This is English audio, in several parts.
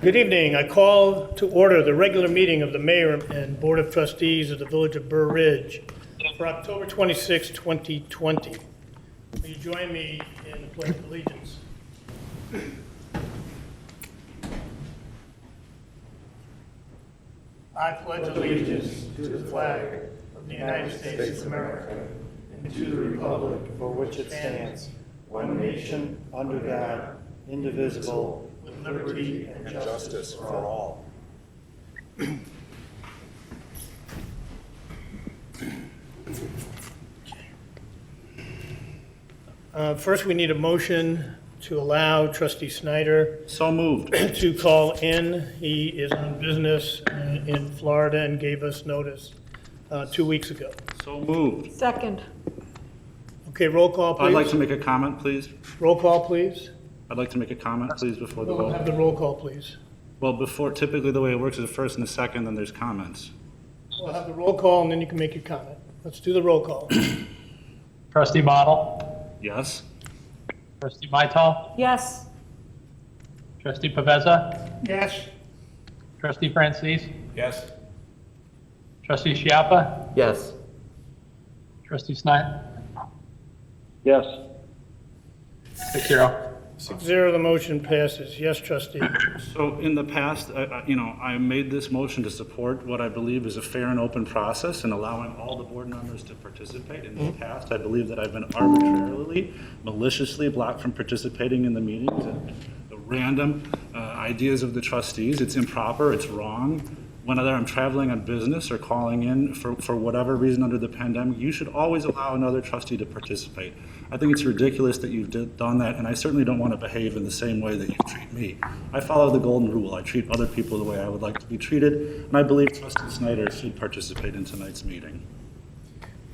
Good evening. I call to order the regular meeting of the Mayor and Board of Trustees of the Village of Burr Ridge for October 26, 2020. Will you join me in the Pledge of Allegiance? I pledge allegiance to the flag of the United States of America and to the republic for which it stands, one nation, under God, indivisible, with liberty and justice for all. First, we need a motion to allow Trustee Snyder So moved. to call in. He is on business in Florida and gave us notice 2 weeks ago. So moved. Second. Okay, roll call, please. I'd like to make a comment, please. Roll call, please. I'd like to make a comment, please, before the We'll have vote. the roll call, please. Well, typically the way it works is a first and a second, then there's comments. We'll have the roll call, and then you can make your comment. Let's do the roll call. Trustee Model, Yes? Trustee Mytal, Yes. Trustee Paveza, Yes. Trustee Francis, Yes. Trustee Chiappa, Yes. Trustee Snyder, Yes. 6-0. 6-0, the motion passes. Yes, trustee. So in the past, I made this motion to support what I believe is a fair and open process and allowing all the board members to participate. In the past, I believe that I've been arbitrarily, maliciously blocked from participating in the meetings and the random ideas of the trustees. It's improper, it's wrong. Whenever I'm traveling on business or calling in for whatever reason under the pandemic, you should always allow another trustee to participate. I think it's ridiculous that you've done that, and I certainly don't want to behave in the same way that you treat me. I follow the golden rule. I treat other people the way I would like to be treated, and I believe Trustee Snyder should participate in tonight's meeting.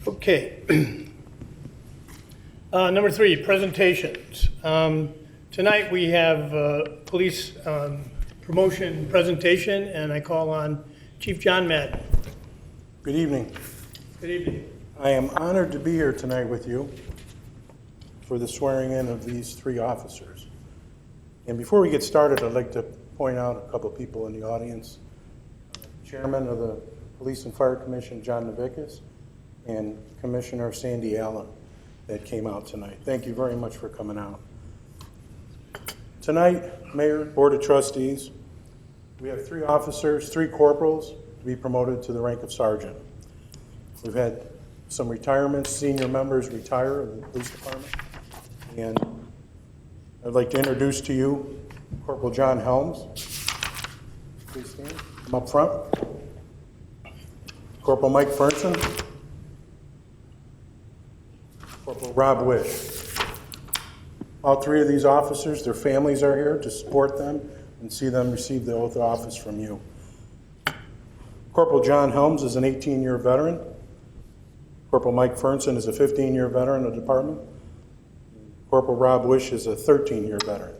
Okay. Number 3, presentations. Tonight we have police promotion presentation, and I call on Chief John Madden. Good evening. Good evening. I am honored to be here tonight with you for the swearing in of these 3 officers. And before we get started, I'd like to point out a couple people in the audience. Chairman of the Police and Fire Commission, John Novickis, and Commissioner Sandy Allen that came out tonight. Thank you very much for coming out. Tonight, Mayor, Board of Trustees, we have 3 officers, 3 corporals to be promoted to the rank of sergeant. We've had some retirements, senior members retire in the police department. And I'd like to introduce to you Corporal John Helms. Please stand. Come up front. Corporal Mike Fernson. Corporal Rob Wish. All 3 of these officers, their families are here to support them and see them receive the oath of office from you. Corporal John Helms is an 18-year veteran. Corporal Mike Fernson is a 15-year veteran of the department. Corporal Rob Wish is a 13-year veteran.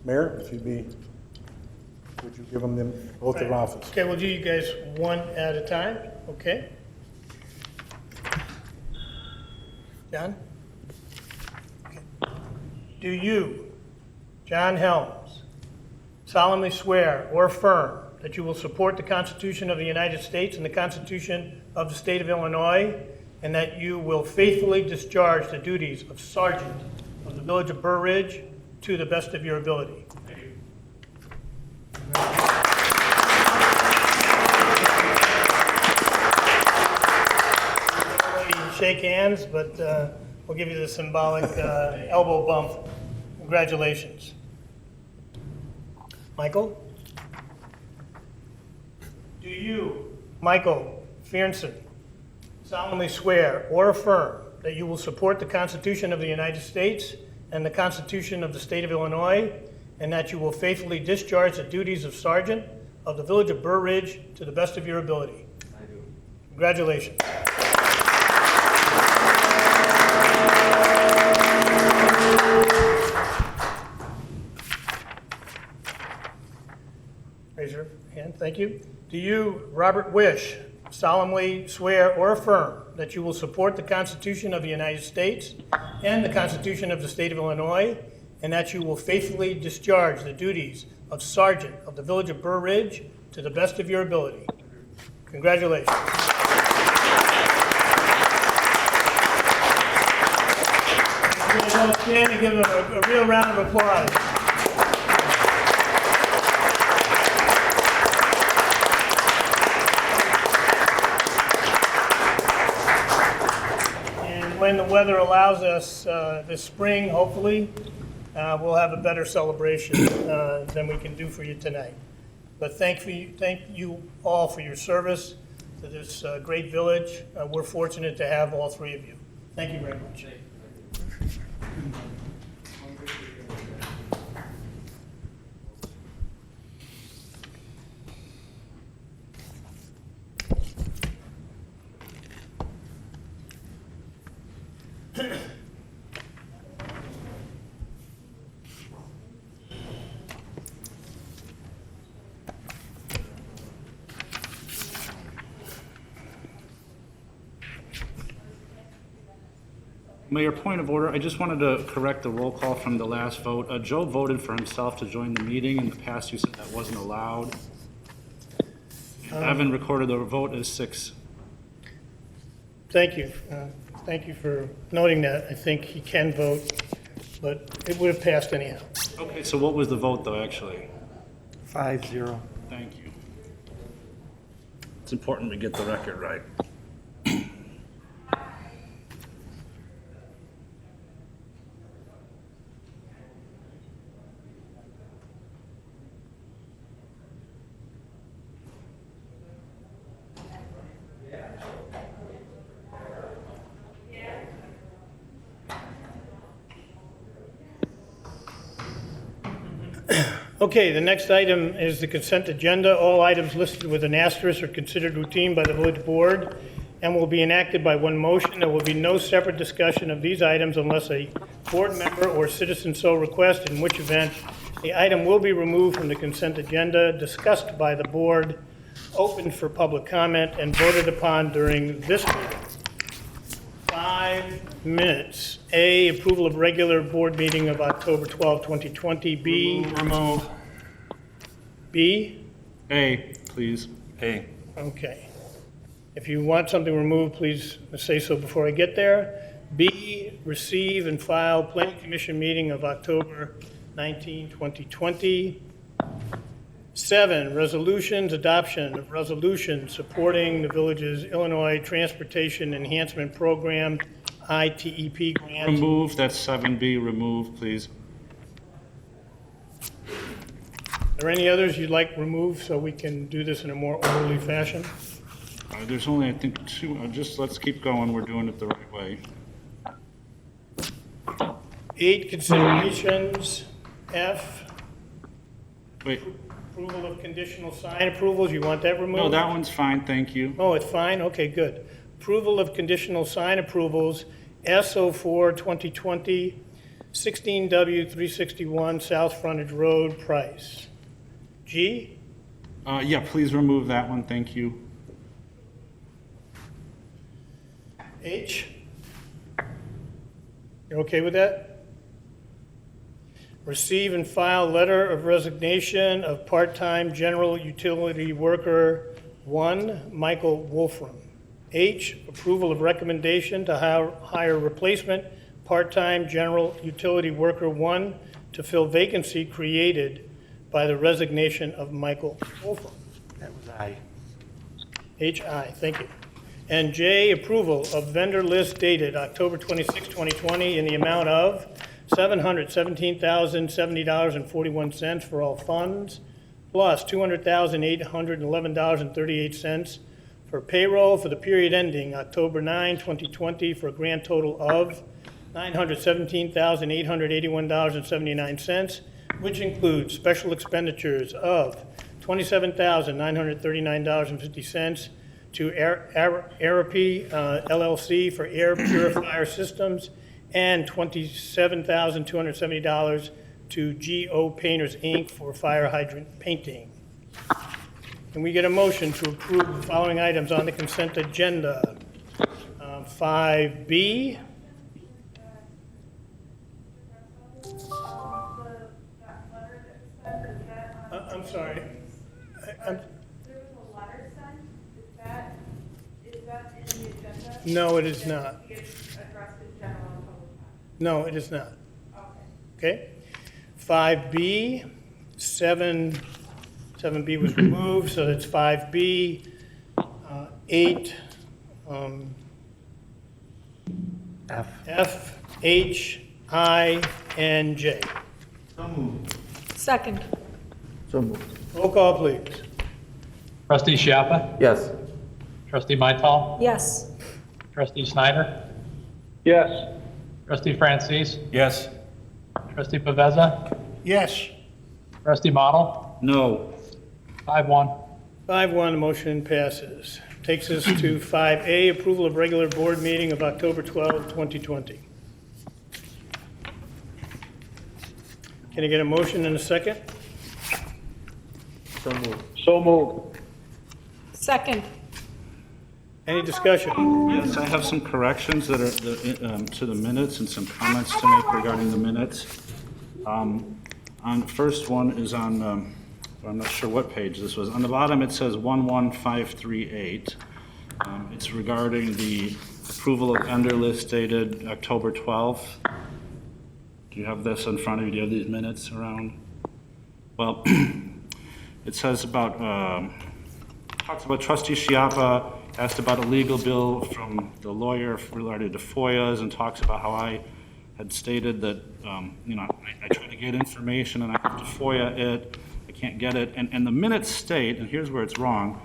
Mayor, if you'd be, would you give them the oath of office? Okay, we'll do you guys one at a time, okay? John? Okay. Do you, John Helms, solemnly swear or affirm that you will support the Constitution of the United States and the Constitution of the State of Illinois, and that you will faithfully discharge the duties of Sergeant of the Village of Burr Ridge to the best of your ability? Shake hands, but we'll give you the symbolic elbow bump. Congratulations. Michael? Do you, Michael Fernson, solemnly swear or affirm that you will support the Constitution of the United States and the Constitution of the State of Illinois, and that you will faithfully discharge the duties of Sergeant of the Village of Burr Ridge to the best of your ability? I do. Congratulations. Raise your hand. Thank you. Do you, Robert Wish, solemnly swear or affirm that you will support the Constitution of the United States and the Constitution of the State of Illinois, and that you will faithfully discharge the duties of Sergeant of the Village of Burr Ridge to the best of your ability. Congratulations. Stand and give him a real round of applause. And when the weather allows us this spring, hopefully, we'll have a better celebration than we can do for you tonight. But thank you all for your service to this great village. We're fortunate to have all three of you. Thank you very much. Mayor, point of order. I just wanted to correct the roll call from the last vote. Joe voted for himself to join the meeting. In the past, you said that wasn't allowed. Evan recorded the vote as 6. Thank you. Thank you for noting that. I think he can vote, but it would have passed anyhow. Okay, so what was the vote, though, actually? 5-0. Thank you. It's important we get the record right. Okay, the next item is the consent agenda. All items listed with an asterisk are considered routine by the village board and will be enacted by one motion. There will be no separate discussion of these items unless a board member or citizen so requests, in which event the item will be removed from the consent agenda, discussed by the board, opened for public comment, and voted upon during this meeting. 5 minutes. A, approval of regular board meeting of October 12, 2020. B, Remove. B? A, please. A. Okay. If you want something removed, please say so before I get there. B, receive and file planning commission meeting of October 19, 2020. 7, resolutions, adoption of resolution supporting the village's Illinois Transportation Enhancement Program, ITEP grant. Remove, that's 7B, remove, please. Are there any others you'd like removed so we can do this in a more orderly fashion? There's only, I think, 2. Just let's keep going. We're doing it the right way. 8, considerations. F, Wait, approval of conditional sign approvals. You want that removed? no, that one's fine, thank you. Oh, it's fine? Okay, good. Approval of conditional sign approvals, S04 2020, 16W 361 South Frontage Road, Price. G? Yeah, please remove that one, thank you. H? You're okay with that? Receive and file letter of resignation of part-time general utility worker 1, Michael Wolfram. H, approval of recommendation to hire replacement part-time general utility worker 1 to fill vacancy created by the resignation of Michael Wolfram. That was I. HI, thank you. And J, approval of vendor list dated October 26, 2020 in the amount of $717,070.41 for all funds, plus $200,811.38 for payroll for the period ending October 9, 2020 for a grand total of $917,881.79, which includes special expenditures of $27,939.50 to Arapi LLC for air purifier systems, and $27,270 to GO Painters, Inc. for fire hydrant painting. Can we get a motion to approve the following items on the consent agenda? 5B, sorry. I'm- There was a letter sent, is that in the agenda? No, it is not. It's addressed in general and public comment. No, it is not. Okay. Okay? 5B, 7B was removed, so that's 5B. 8, F, H, I, and J. Second. So moved. Roll call, please. Trustee Chiappa? Yes. Trustee Mytal? Yes. Trustee Snyder? Yes. Trustee Francis? Yes. Trustee Paveza? Yes. Trustee Model? No. 5-1. 5-1, the motion passes. Takes us to 5A, approval of regular board meeting of October 12, 2020. Can I get a motion and a second? So moved. So moved. Second. Any discussion? Yes, I have some corrections that are to the minutes and some comments to make regarding the minutes. On first one is on, I'm not sure what page this was. On the bottom, it says 11538. It's regarding the approval of vendor list dated October 12th. Do you have this in front of you? Do you have these minutes around? Well, it says about, talks about trustee Chiappa asked about a legal bill from the lawyer related to FOIAs and talks about how I had stated that, I try to get information and I have to FOIA it. I can't get it. And the minutes state, and here's where it's wrong,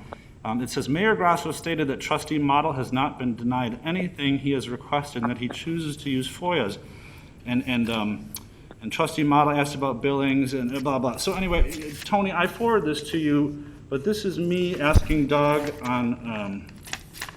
it says, Mayor Grasso stated that trustee Model has not been denied anything he has requested and that he chooses to use FOIAs. And trustee Model asked about billings and blah, blah. So anyway, Tony, I forwarded this to you, but this is me asking Doug on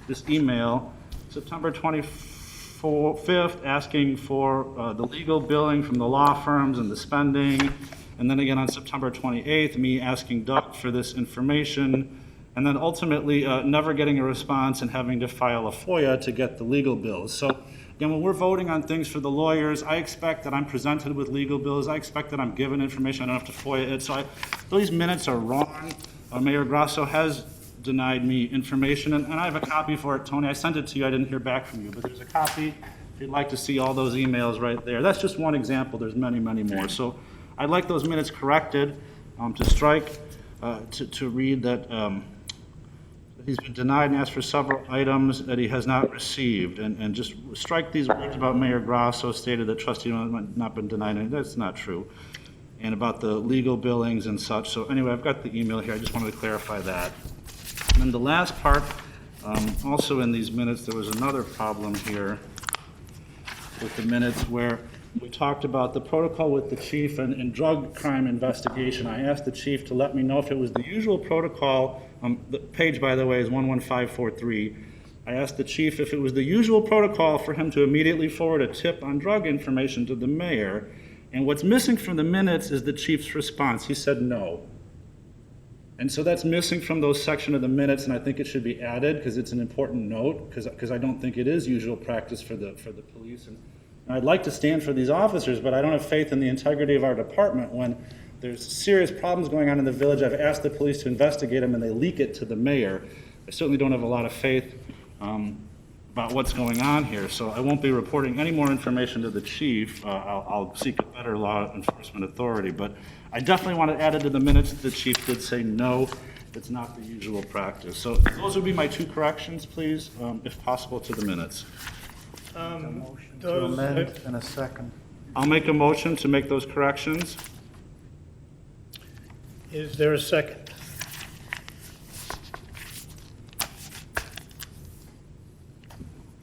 this email, September 25th, asking for the legal billing from the law firms and the spending. And then again on September 28th, me asking Doug for this information. And then ultimately never getting a response and having to file a FOIA to get the legal bills. So again, when we're voting on things for the lawyers, I expect that I'm presented with legal bills. I expect that I'm given information. I don't have to FOIA it. So these minutes are wrong. Mayor Grasso has denied me information, and I have a copy for it, Tony. I sent it to you. I didn't hear back from you, but there's a copy if you'd like to see all those emails right there. That's just one example. There's many, many more. So I'd like those minutes corrected to strike, to read that he's been denied and asked for several items that he has not received, and just strike these words about Mayor Grasso stated that trustee has not been denied, and that's not true, and about the legal billings and such. So anyway, I've got the email here. I just wanted to clarify that. And then the last part, also in these minutes, there was another problem here with the minutes where we talked about the protocol with the chief and drug crime investigation. I asked the chief to let me know if it was the usual protocol. The page, by the way, is 11543. I asked the chief if it was the usual protocol for him to immediately forward a tip on drug information to the mayor. And what's missing from the minutes is the chief's response. He said no. And so that's missing from those section of the minutes, and I think it should be added because it's an important note, because I don't think it is usual practice for the police. And I'd like to stand for these officers, but I don't have faith in the integrity of our department when there's serious problems going on in the village. I've asked the police to investigate them, and they leak it to the mayor. I certainly don't have a lot of faith about what's going on here, so I won't be reporting any more information to the chief. I'll seek a better law enforcement authority, but I definitely want to add it to the minutes that the chief did say no, it's not the usual practice. So those would be my two corrections, please, if possible, to the minutes. To amend in a second. I'll make a motion to make those corrections. Is there a second?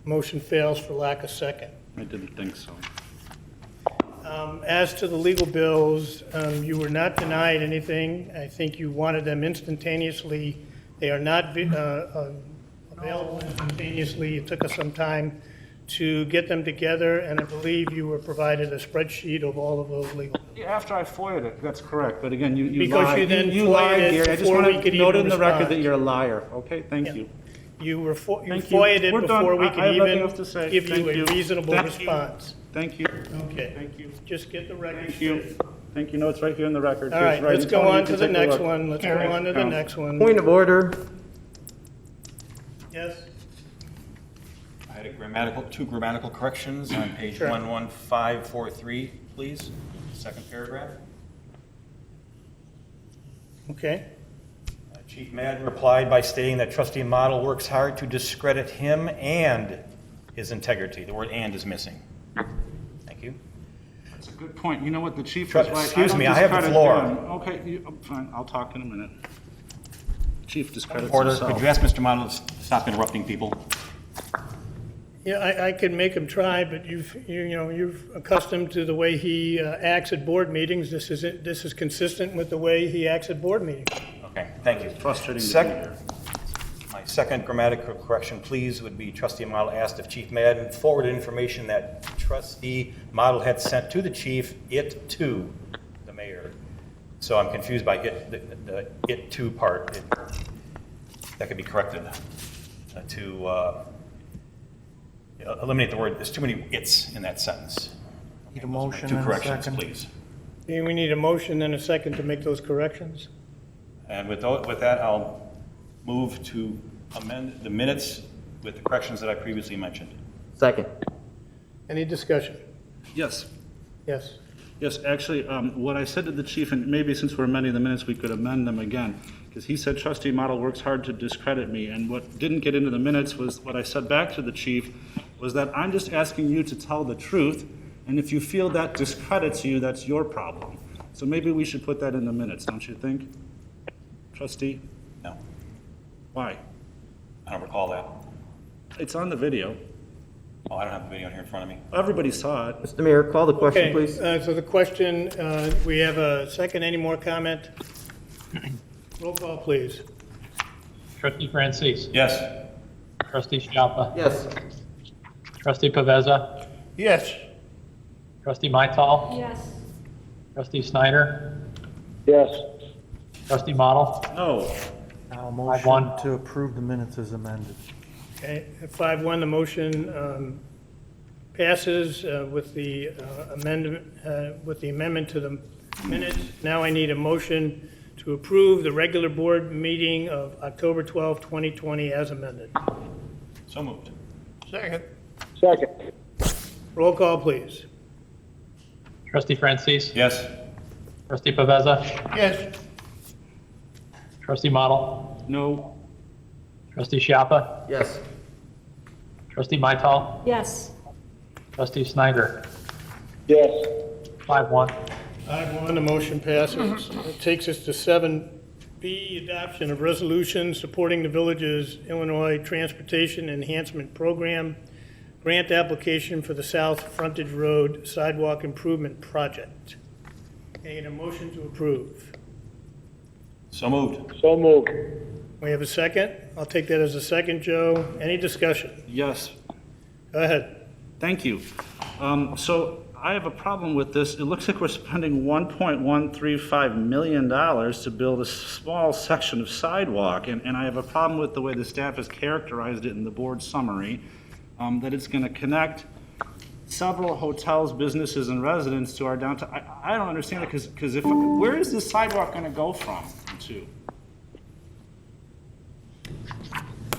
Motion fails for lack of second. I didn't think so. As to the legal bills, you were not denied anything. I think you wanted them instantaneously. They are not available instantaneously. It took us some time to get them together, and I believe you were provided a spreadsheet of all of those legal bills. Yeah, after I FOIA'd it, that's correct, but again, you Because lied. you then You lied, FOIA'd it Gary. I just before want we to could note even in the record respond. that you're a liar, okay? Thank you. You were you Thank you. FOIA'd it We're done. before we I could have nothing even else to say. give you Thank a you. reasonable Thank you. response. Thank you. Okay. Thank you. Just get the record Thank you. straight. Thank you. No, it's right here in the record. All right, let's go on to the next one. Let's go on to the next one. Point of order. Yes? I had two grammatical corrections on page Sure. 11543, please. Second paragraph. Okay. Chief Madden replied by stating that trustee Model works hard to discredit him and his integrity. The word "and" is missing. Thank you. That's a good point. You know what? The chief was right. Excuse don't me, I have the discredit floor. him. Okay, fine. I'll talk in a minute. Chief discredits Order. himself. Could you ask Mr. Model to stop interrupting people? Yeah, I could make him try, but you're accustomed to the way he acts at board meetings. This is consistent with the way he acts at board meetings. Okay, thank you. Frustrating to Second- be here. My second grammatical correction, please, would be trustee Model asked if Chief Madden forwarded information that trustee Model had sent to the chief, it to the mayor. So I'm confused by the "it to" part. That could be corrected to eliminate the word, there's too many "its" in that sentence. Need a motion Two and a corrections, second. please. Okay, we need a motion and a second to make those corrections. And with that, I'll move to amend the minutes with the corrections that I previously mentioned. Second. Any discussion? Yes. Yes. Yes, actually, what I said to the chief, and maybe since we're amending the minutes, we could amend them again, because he said trustee Model works hard to discredit me, and what didn't get into the minutes was what I said back to the chief, was that I'm just asking you to tell the truth, and if you feel that discredits you, that's your problem. So maybe we should put that in the minutes, don't you think? Trustee? No, Why? I don't recall that. It's on the video. Oh, I don't have the video here in front of me. Everybody saw it. Mr. Mayor, call the question, Okay, please. so the question, we have a second. Any more comment? Roll call, please. Trustee Francis. Yes. Trustee Schiappa. Yes. Trustee Paveza. Yes. Trustee Mytal. Yes. Trustee Snyder. Yes. Trustee Model. No. Now a 5-1. motion to approve the minutes as amended. Okay, at 5-1, the motion passes with the amendment to the minutes. Now I need a motion to approve the regular board meeting of October 12, 2020 as amended. So moved. Second. Second. Roll call, please. Trustee Francis. Yes. Trustee Paveza. Yes. Trustee Model. No. Trustee Schiappa. Yes. Trustee Mytal. Yes. Trustee Snyder. Yes. 5-1. 5-1, the motion passes. It takes us to 7B, adoption of resolution supporting the village's Illinois Transportation Enhancement Program grant application for the South Frontage Road Sidewalk Improvement Project. Can I get a motion to approve? So moved. So moved. We have a second? I'll take that as a second, Joe. Any discussion? Yes. Go ahead. Thank you. So I have a problem with this. It looks like we're spending $1.135 million to build a small section of sidewalk, and I have a problem with the way the staff has characterized it in the board summary, that it's going to connect several hotels, businesses, and residents to our downtown. I don't understand it, because where is this sidewalk going to go from to?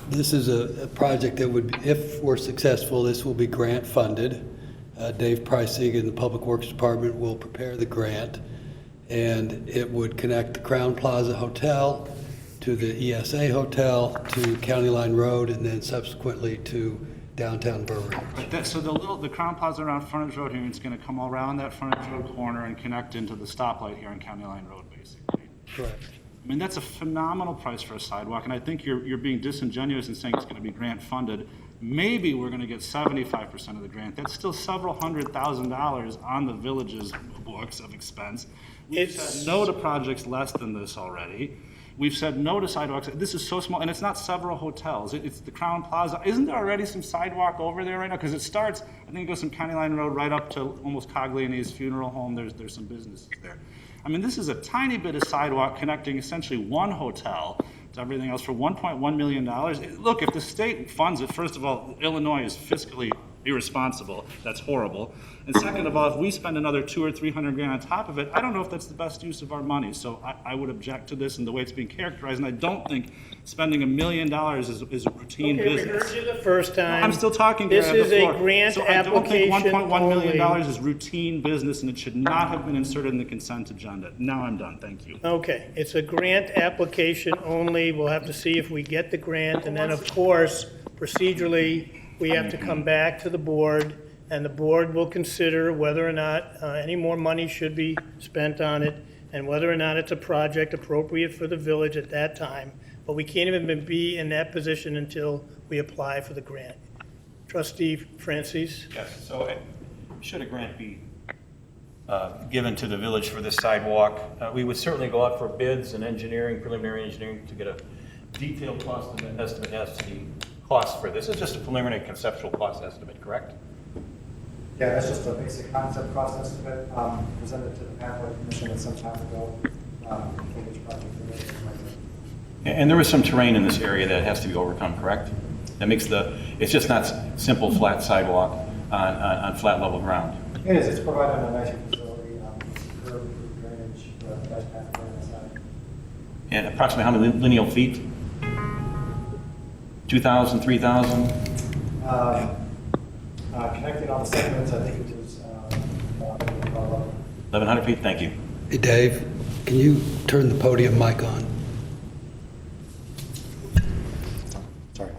This is a project that would, if we're successful, this will be grant funded. Dave Preissig and the Public Works Department will prepare the grant, and it would connect the Crown Plaza Hotel to the ESA Hotel to County Line Road, and then subsequently to downtown Burr Ridge. So the Crown Plaza around Frontage Road here, it's going to come all around that Frontage Road corner and connect into the stoplight here on County Line Road, basically. Correct. I mean, that's a phenomenal price for a sidewalk, and I think you're being disingenuous in saying it's going to be grant funded. Maybe we're going to get 75% of the grant. That's still several $100,000 on the village's books of expense. We've said no to projects less than this already. We've said no to sidewalks. This is so small, and it's not several hotels. It's the Crown Plaza. Isn't there already some sidewalk over there right now? Because it starts, I think it goes from County Line Road right up to almost Cogliani's funeral home. There's some businesses there. I mean, this is a tiny bit of sidewalk connecting essentially one hotel to everything else for $1.1 million. Look, if the state funds it, first of all, Illinois is fiscally irresponsible. That's horrible. And second of all, if we spend another 200 or 300 grand on top of it, I don't know if that's the best use of our money. So I would object to this and the way it's being characterized. And I don't think spending $1 million is a routine Okay, we business. heard you the first time. I'm still talking. This Gary, is the a floor. grant So I don't think application $1.1 million only. is routine business, and it should not have been inserted in the consent agenda. Now I'm done. Thank you. Okay, it's a grant application only. We'll have to see if we get the grant, and then, of course, procedurally, we have to come back to the board, and the board will consider whether or not any more money should be spent on it, and whether or not it's a project appropriate for the village at that time. But we can't even be in that position until we apply for the grant. Trustee Francis? Yes, so should a grant be given to the village for this sidewalk, we would certainly go out for bids and engineering, preliminary engineering, to get a detailed cost estimate as to the cost for this. It's just a preliminary conceptual cost estimate, correct? Yeah, that's just a basic concept cost estimate, presented to the Pathway Commission some time ago, for which project they're making. And there is some terrain in this area that has to be overcome, correct? That makes it's just not simple flat sidewalk on flat level ground. It is, it's provided on a nicer facility, curb, drainage, bike path on the side. And approximately how many lineal feet? 2,000, 3,000? Connecting all the segments, I think it was, 1,100 feet? Thank you. Hey, Dave, can you turn the podium mic on? sorry.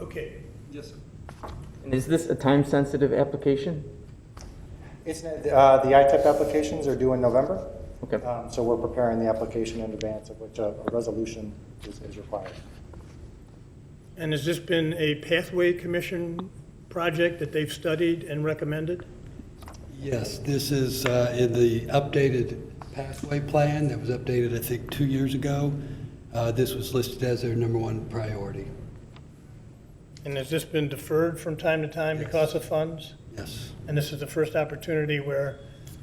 Okay. Yes, sir. And is this a time-sensitive application? It's, the ITIP applications are due in November. Okay. So we're preparing the application in advance of which a resolution is required. And has this been a Pathway Commission project that they've studied and recommended? Yes, this is in the updated pathway plan that was updated, I think, 2 years ago. This was listed as their #1 priority. And has this been deferred from time to time because of funds? Yes. And this is the first opportunity where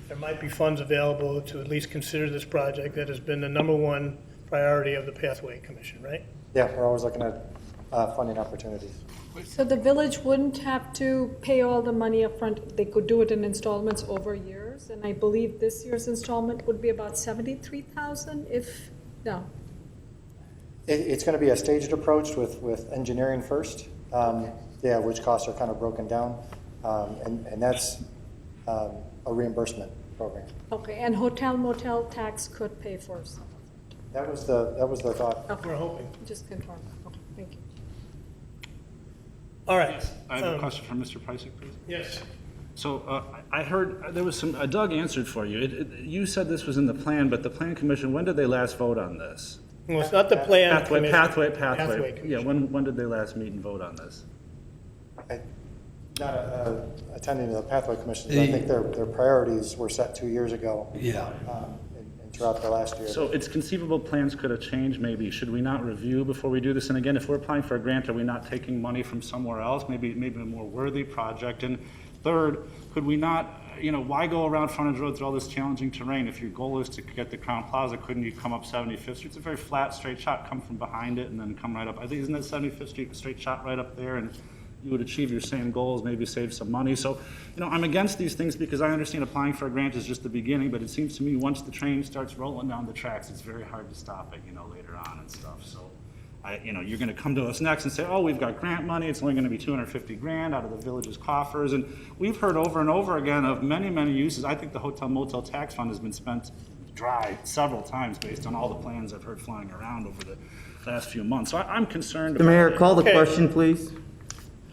there might be funds available to at least consider this project that has been the #1 priority of the Pathway Commission, right? Yeah, we're always looking at funding opportunities. So the village wouldn't have to pay all the money up front. They could do it in installments over years, and I believe this year's installment would be about 73,000 if, no. It's going to be a staged approach with engineering first, which costs are kind of broken down, and that's a reimbursement program. Okay, and hotel motel tax could pay for some of it. That was the thought. Okay. We're hoping. Just confirm. Okay, thank you. All right. I have a question for Mr. Preissig, please. Yes. So I heard there was some, Doug answered for you. You said this was in the plan, but the plan commission, when did they last vote on this? Well, it's not the plan commission. Pathway. Commission. Yeah, when did they last meet and vote on this? Not attending to the Pathway Commission, I think their priorities were set 2 years ago. Yeah. And throughout the last year. So it's conceivable plans could have changed maybe. Should we not review before we do this? And again, if we're applying for a grant, are we not taking money from somewhere else? Maybe a more worthy project. And third, could we not, why go around frontage road through all this challenging terrain? If your goal is to get the Crown Plaza, couldn't you come up 75th Street? It's a very flat, straight shot. Come from behind it and then come right up. I think, isn't that 75th Street a straight shot right up there? And you would achieve your same goals, maybe save some money. So, I'm against these things because I understand applying for a grant is just the beginning, but it seems to me once the train starts rolling down the tracks, it's very hard to stop it, later on and stuff. So, you're gonna come to us next and say, oh, we've got grant money, it's only gonna be 250 grand out of the village's coffers. And we've heard over and over again of many, many uses. I think the hotel motel tax fund has been spent dry several times based on all the plans I've heard flying around over the last few months. So I'm concerned. The mayor, call the Okay. question, please.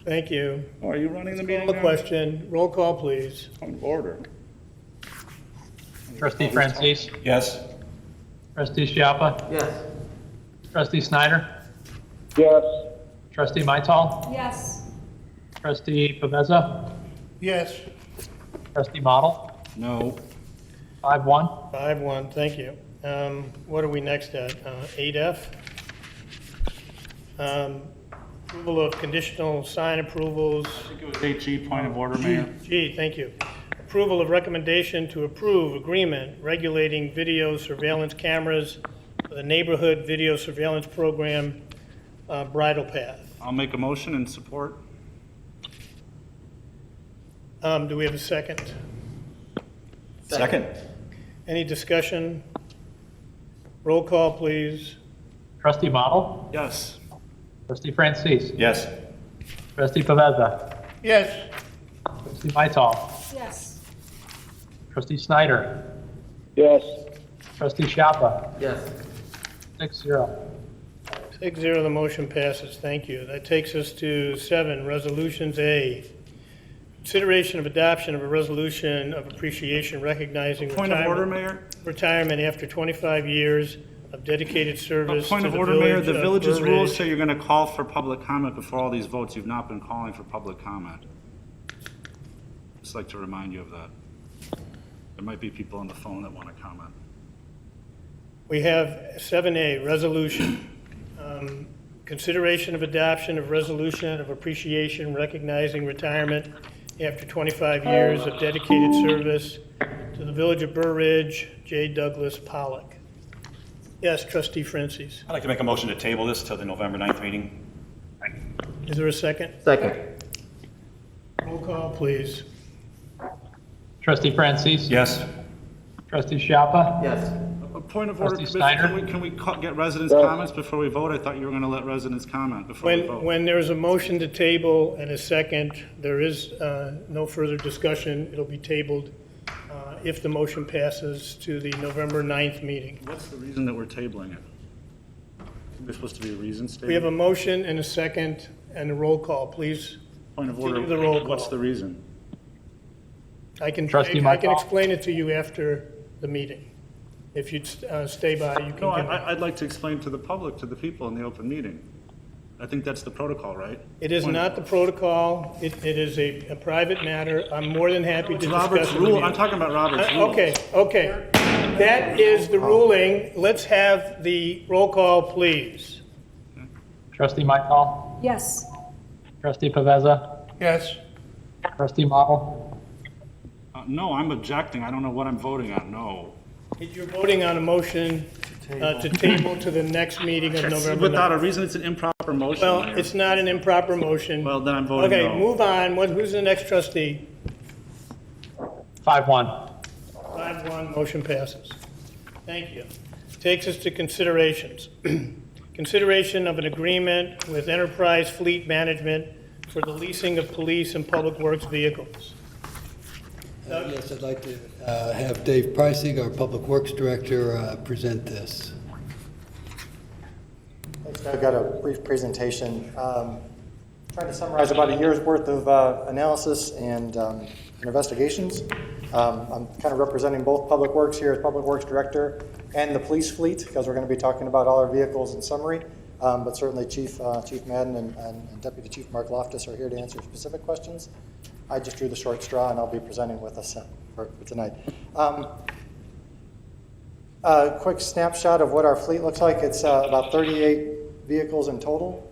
Thank you. Oh, are you running the meeting Call the now? question. Roll call, please. Point of order. Trustee Francis, Yes? trustee Chiappa, Yes. trustee Snyder, Yes. trustee Mytal, Yes. trustee Paveza, Yes. trustee Model, No. 5-1. 5-1, thank you. What are we next at? 8F? Approval of conditional sign approvals. I think it was 8G, point of order, Mayor. G, thank you. Approval of recommendation to approve agreement regulating video surveillance cameras for the neighborhood video surveillance program, Bridle Path. I'll make a motion and support. Do we have a second? Second. Any discussion? Roll call, please. Trustee Model? Yes. Trustee Francis? Yes. Trustee Paveza? Yes. Trustee Mital? Yes. Trustee Snyder? Yes. Trustee Schiappa? Yes. 6-0. 6-0, the motion passes. Thank you. That takes us to 7, resolutions A. Consideration of adoption of a resolution of appreciation recognizing Point of order, retirement, Mayor? retirement after 25 years of dedicated service to Point the of order, Mayor, the of village's Burr rules Ridge. say you're going to call for public comment before all these votes. You've not been calling for public comment. Just like to remind you of that. There might be people on the phone that want to comment. We have 7A, resolution. Consideration of adoption of resolution of appreciation recognizing retirement after 25 years of dedicated service to the village of Burr Ridge, J. Douglas Pollock. Yes, trustee Francis. I'd like to make a motion to table this till the November 9th meeting. Is there a second? Second. Roll call, please. Trustee Francis? Yes. Trustee Schiappa? Yes. A point of order, Trustee Snyder? can we get residents' comments before we vote? I thought you were going to let residents comment before we vote. When there's a motion to table and a second, there is no further discussion. It'll be tabled if the motion passes to the November 9th meeting. What's the reason that we're tabling it? There's supposed to be a reason stated? We have a motion and a second and a roll call, please. Point of Continue order, the roll what's call. the reason? I can Trustee explain Michael? it to you after the meeting. If you'd stay by, you can No, give it. I'd like to explain to the public, to the people in the open meeting. I think that's the protocol, right? It is not the protocol. It is a private matter. I'm more than happy to It's discuss Robert's it with rule, you. I'm talking about Robert's rules. Okay. That is the ruling. Let's have the roll call, please. Trustee Mital? Yes. Trustee Paveza? Yes. Trustee Model? No, I'm objecting. I don't know what I'm voting on, no. You're voting on a motion to table to the next meeting of November Without a 9th. reason, it's an improper motion, Well, Mayor. it's not an improper motion. Well, then I'm voting no. Okay, move on. Who's the next trustee? 5-1. 5-1, motion passes. Thank you. Takes us to considerations. Consideration of an agreement with Enterprise Fleet Management for the leasing of police and public works vehicles. Yes, I'd like to have Dave Preissig, our Public Works Director, present this. Thanks, I've got a brief presentation. Trying to summarize about a year's worth of analysis and investigations. I'm kind of representing both Public Works here as Public Works Director and the police fleet, because we're going to be talking about all our vehicles in summary. But certainly Chief Madden and Deputy Chief Mark Loftus are here to answer specific questions. I just drew the short straw, and I'll be presenting with us for tonight. A quick snapshot of what our fleet looks like. It's about 38 vehicles in total.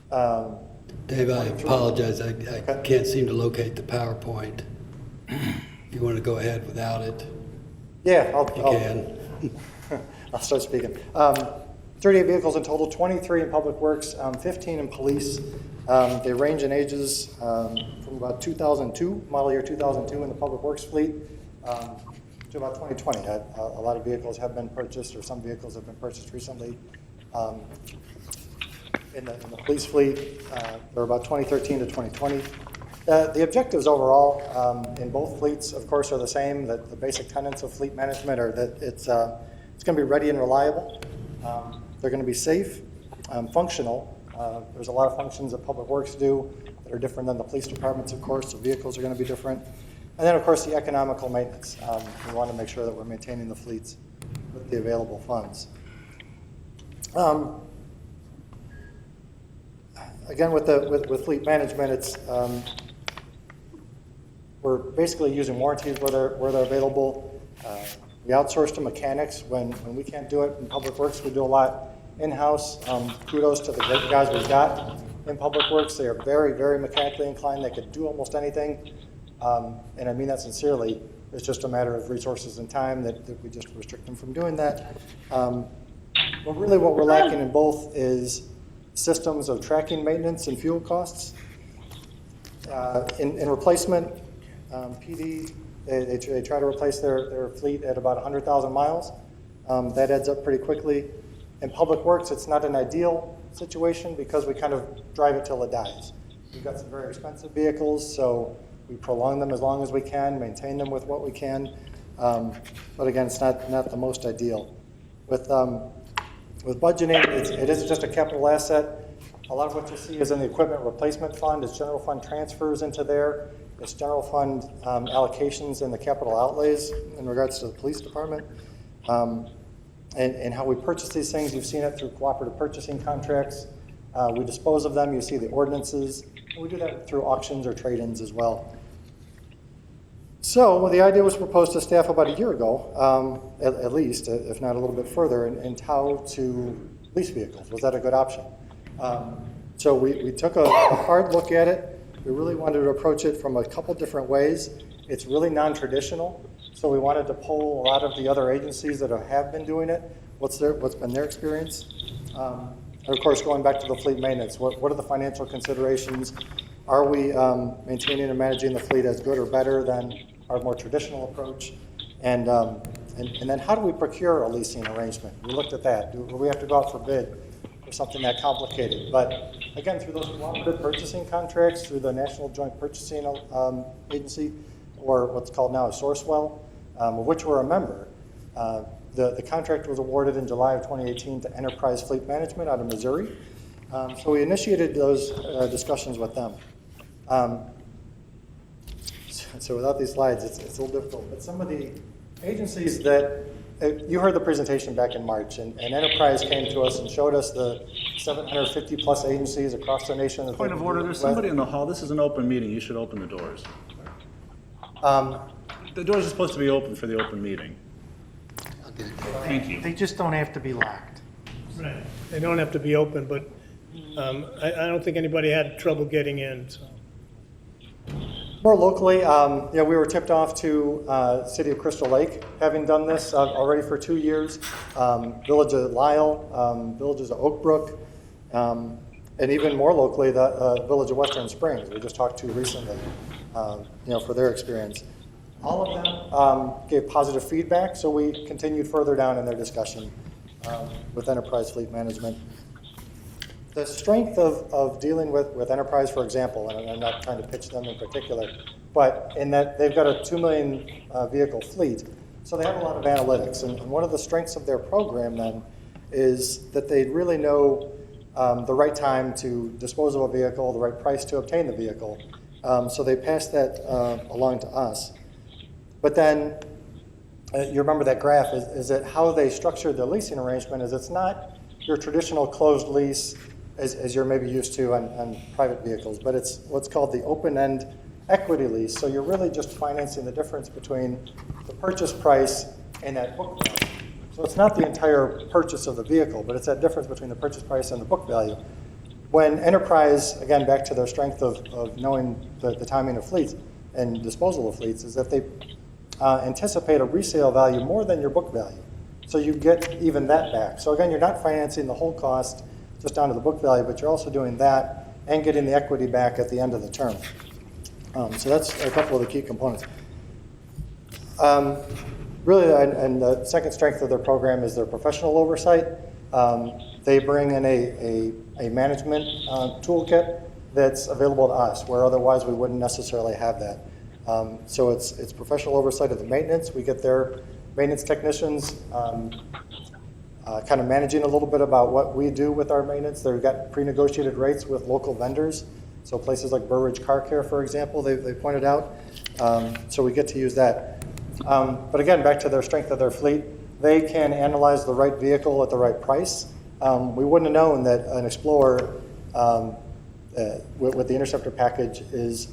Dave, I apologize, I can't seem to locate the PowerPoint. You want to go ahead without it? Yeah, You can. I'll start speaking. 38 vehicles in total, 23 in Public Works, 15 in Police. They range in ages from about 2002, model year 2002 in the Public Works fleet, to about 2020. A lot of vehicles have been purchased, or some vehicles have been purchased recently. In the police fleet, they're about 2013 to 2020. The objectives overall in both fleets, of course, are the same. The basic tenets of fleet management are that it's going to be ready and reliable. They're going to be safe, functional. There's a lot of functions that Public Works do that are different than the police departments, of course. The vehicles are going to be different. And then, of course, the economical maintenance. We want to make sure that we're maintaining the fleets with the available funds. Again, with fleet management, it's we're basically using warranties where they're available. We outsource to mechanics when we can't do it. In Public Works, we do a lot in-house. Kudos to the great guys we've got in Public Works. They are very, very mechanically inclined. They could do almost anything. And I mean that sincerely. It's just a matter of resources and time that we just restrict them from doing that. But really what we're lacking in both is systems of tracking maintenance and fuel costs. In replacement, PD, they try to replace their fleet at about 100,000 miles. That adds up pretty quickly. In Public Works, it's not an ideal situation because we kind of drive it till it dies. We've got some very expensive vehicles, so we prolong them as long as we can, maintain them with what we can. But again, it's not the most ideal. With budgeting, it is just a capital asset. A lot of what you see is in the equipment replacement fund, it's general fund transfers into there. It's general fund allocations in the capital outlays in regards to the police department. And how we purchase these things, you've seen it through cooperative purchasing contracts. We dispose of them, you see the ordinances. And we do that through auctions or trade-ins as well. So the idea was proposed to staff about a year ago, at least, if not a little bit further, and how to lease vehicles. Was that a good option? So we took a hard look at it. We really wanted to approach it from a couple different ways. It's really non-traditional, so we wanted to poll a lot of the other agencies that have been doing it. What's been their experience? And of course, going back to the fleet maintenance, what are the financial considerations? Are we maintaining and managing the fleet as good or better than our more traditional approach? And then how do we procure a leasing arrangement? We looked at that. Do we have to go out for bid for something that complicated? But again, through those cooperative purchasing contracts, through the National Joint Purchasing Agency, or what's called now a Sourcewell, of which we're a member, the contract was awarded in July of 2018 to Enterprise Fleet Management out of Missouri. So we initiated those discussions with them. So without these slides, it's a little difficult. But some of the agencies that, you heard the presentation back in March, and Enterprise came to us and showed us the 750 plus agencies across the nation. Point of order, there's somebody in the hall. This is an open meeting. You should open the doors. The doors are supposed to be open for the open meeting. Thank you. They just don't have to be locked. Right. They don't have to be open, but I don't think anybody had trouble getting in, so. More locally, we were tipped off to City of Crystal Lake, having done this already for 2 years. Village of Lisle, Villages of Oak Brook, and even more locally, the Village of Western Springs, we just talked to recently, for their experience. All of them gave positive feedback, so we continued further down in their discussion with Enterprise Fleet Management. The strength of dealing with Enterprise, for example, and I'm not trying to pitch them in particular, but in that they've got a 2 million vehicle fleet, so they have a lot of analytics. And one of the strengths of their program then is that they really know the right time to dispose of a vehicle, the right price to obtain the vehicle. So they pass that along to us. But then, you remember that graph, is that how they structured the leasing arrangement is it's not your traditional closed lease as you're maybe used to on private vehicles, but it's what's called the open-end equity lease. So you're really just financing the difference between the purchase price and that book value. So it's not the entire purchase of the vehicle, but it's that difference between the purchase price and the book value. When Enterprise, again, back to their strength of knowing the timing of fleets and disposal of fleets, is that they anticipate a resale value more than your book value. So you get even that back. So again, you're not financing the whole cost just down to the book value, but you're also doing that and getting the equity back at the end of the term. So that's a couple of the key components. Really, and the second strength of their program is their professional oversight. They bring in a management toolkit that's available to us, where otherwise we wouldn't necessarily have that. So it's professional oversight of the maintenance. We get their maintenance technicians kind of managing a little bit about what we do with our maintenance. They've got pre-negotiated rates with local vendors. So places like Burridge Car Care, for example, they pointed out. So we get to use that. But again, back to their strength of their fleet, they can analyze the right vehicle at the right price. We wouldn't have known that an Explorer with the Interceptor package is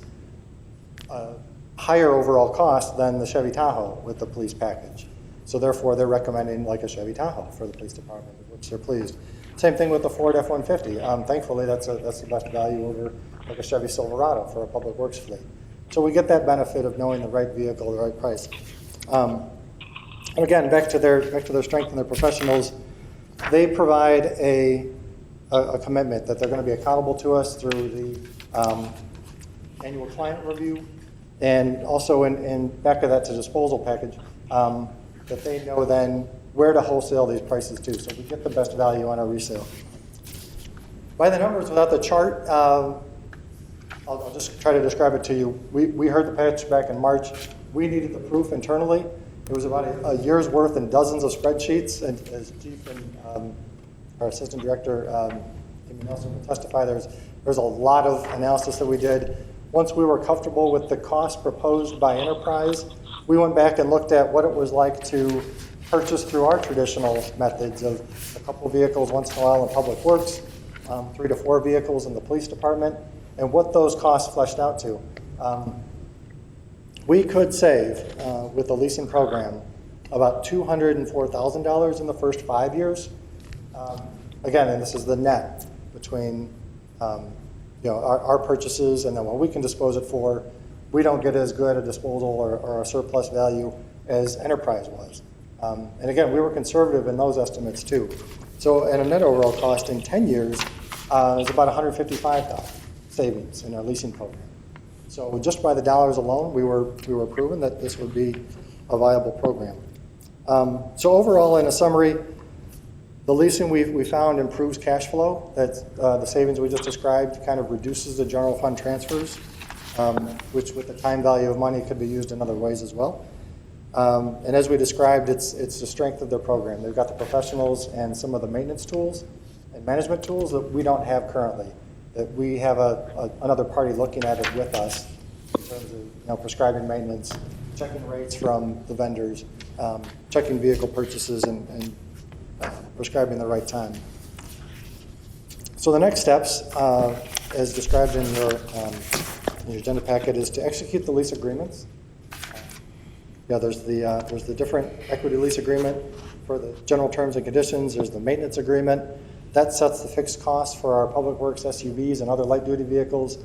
higher overall cost than the Chevy Tahoe with the police package. So therefore, they're recommending like a Chevy Tahoe for the police department, which they're pleased. Same thing with the Ford F-150. Thankfully, that's the best value over like a Chevy Silverado for a public works fleet. So we get that benefit of knowing the right vehicle, the right price. And again, back to their strength and their professionals, they provide a commitment that they're going to be accountable to us through the annual client review, and also in back of that to disposal package, that they know then where to wholesale these prices to, so we get the best value on our resale. By the numbers, without the chart, I'll just try to describe it to you. We heard the pitch back in March. We needed the proof internally. It was about a year's worth and dozens of spreadsheets, and as Chief and our Assistant Director, Amy Nelson, will testify, there's a lot of analysis that we did. Once we were comfortable with the cost proposed by Enterprise, we went back and looked at what it was like to purchase through our traditional methods of a couple vehicles once in a while in Public Works, 3 to 4 vehicles in the police department, and what those costs fleshed out to. We could save, with the leasing program, about $204,000 in the first 5 years. Again, and this is the net between our purchases and then what we can dispose it for. We don't get as good a disposal or a surplus value as Enterprise was. And again, we were conservative in those estimates too. So at a net overall cost in 10 years, it's about $155,000 savings in our leasing program. So just by the dollars alone, we were proven that this would be a viable program. So overall, in a summary, the leasing we found improves cash flow. That's the savings we just described kind of reduces the general fund transfers, which with the time value of money could be used in other ways as well. And as we described, it's the strength of their program. They've got the professionals and some of the maintenance tools and management tools that we don't have currently, that we have another party looking at it with us in terms of prescribing maintenance, checking rates from the vendors, checking vehicle purchases, and prescribing the right time. So the next steps, as described in your agenda packet, is to execute the lease agreements. There's the different equity lease agreement for the general terms and conditions. There's the maintenance agreement. That sets the fixed costs for our public works SUVs and other light-duty vehicles.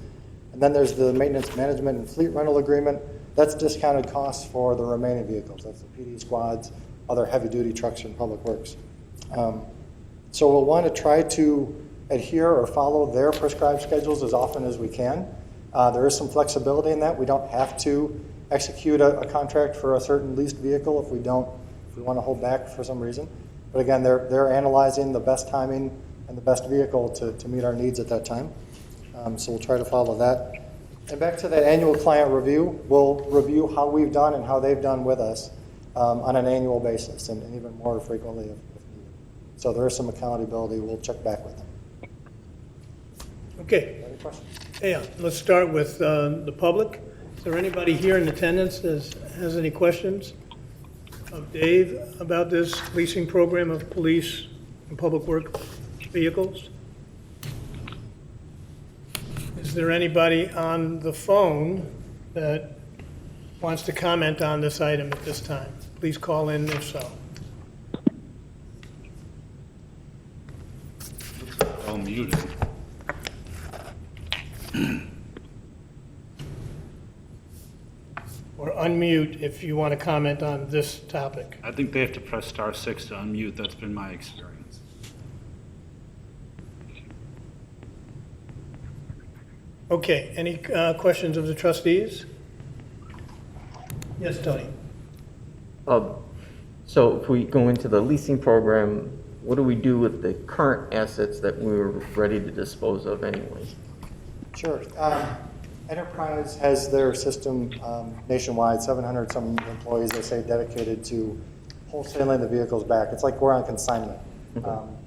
And then there's the maintenance management and fleet rental agreement. That's discounted costs for the remaining vehicles. That's the PD squads, other heavy-duty trucks from public works. So we'll want to try to adhere or follow their prescribed schedules as often as we can. There is some flexibility in that. We don't have to execute a contract for a certain leased vehicle if we want to hold back for some reason. But again, they're analyzing the best timing and the best vehicle to meet our needs at that time. So we'll try to follow that. And back to that annual client review, we'll review how we've done and how they've done with us on an annual basis and even more frequently if needed. So there is some accountability. We'll check back with them. Okay. Any questions? Yeah, let's start with the public. Is there anybody here in attendance that has any questions of Dave about this leasing program of police and public work vehicles? Is there anybody on the phone that wants to comment on this item at this time? Please call in if so. All muted. Or unmute if you want to comment on this topic. I think they have to press *6 to unmute. That's been my experience. Okay, any questions of the trustees? Yes, Tony? So if we go into the leasing program, what do we do with the current assets that we were ready to dispose of anyway? Sure. Enterprise has their system nationwide, 700 some employees, they say, dedicated to wholesaling the vehicles back. It's like we're on consignment,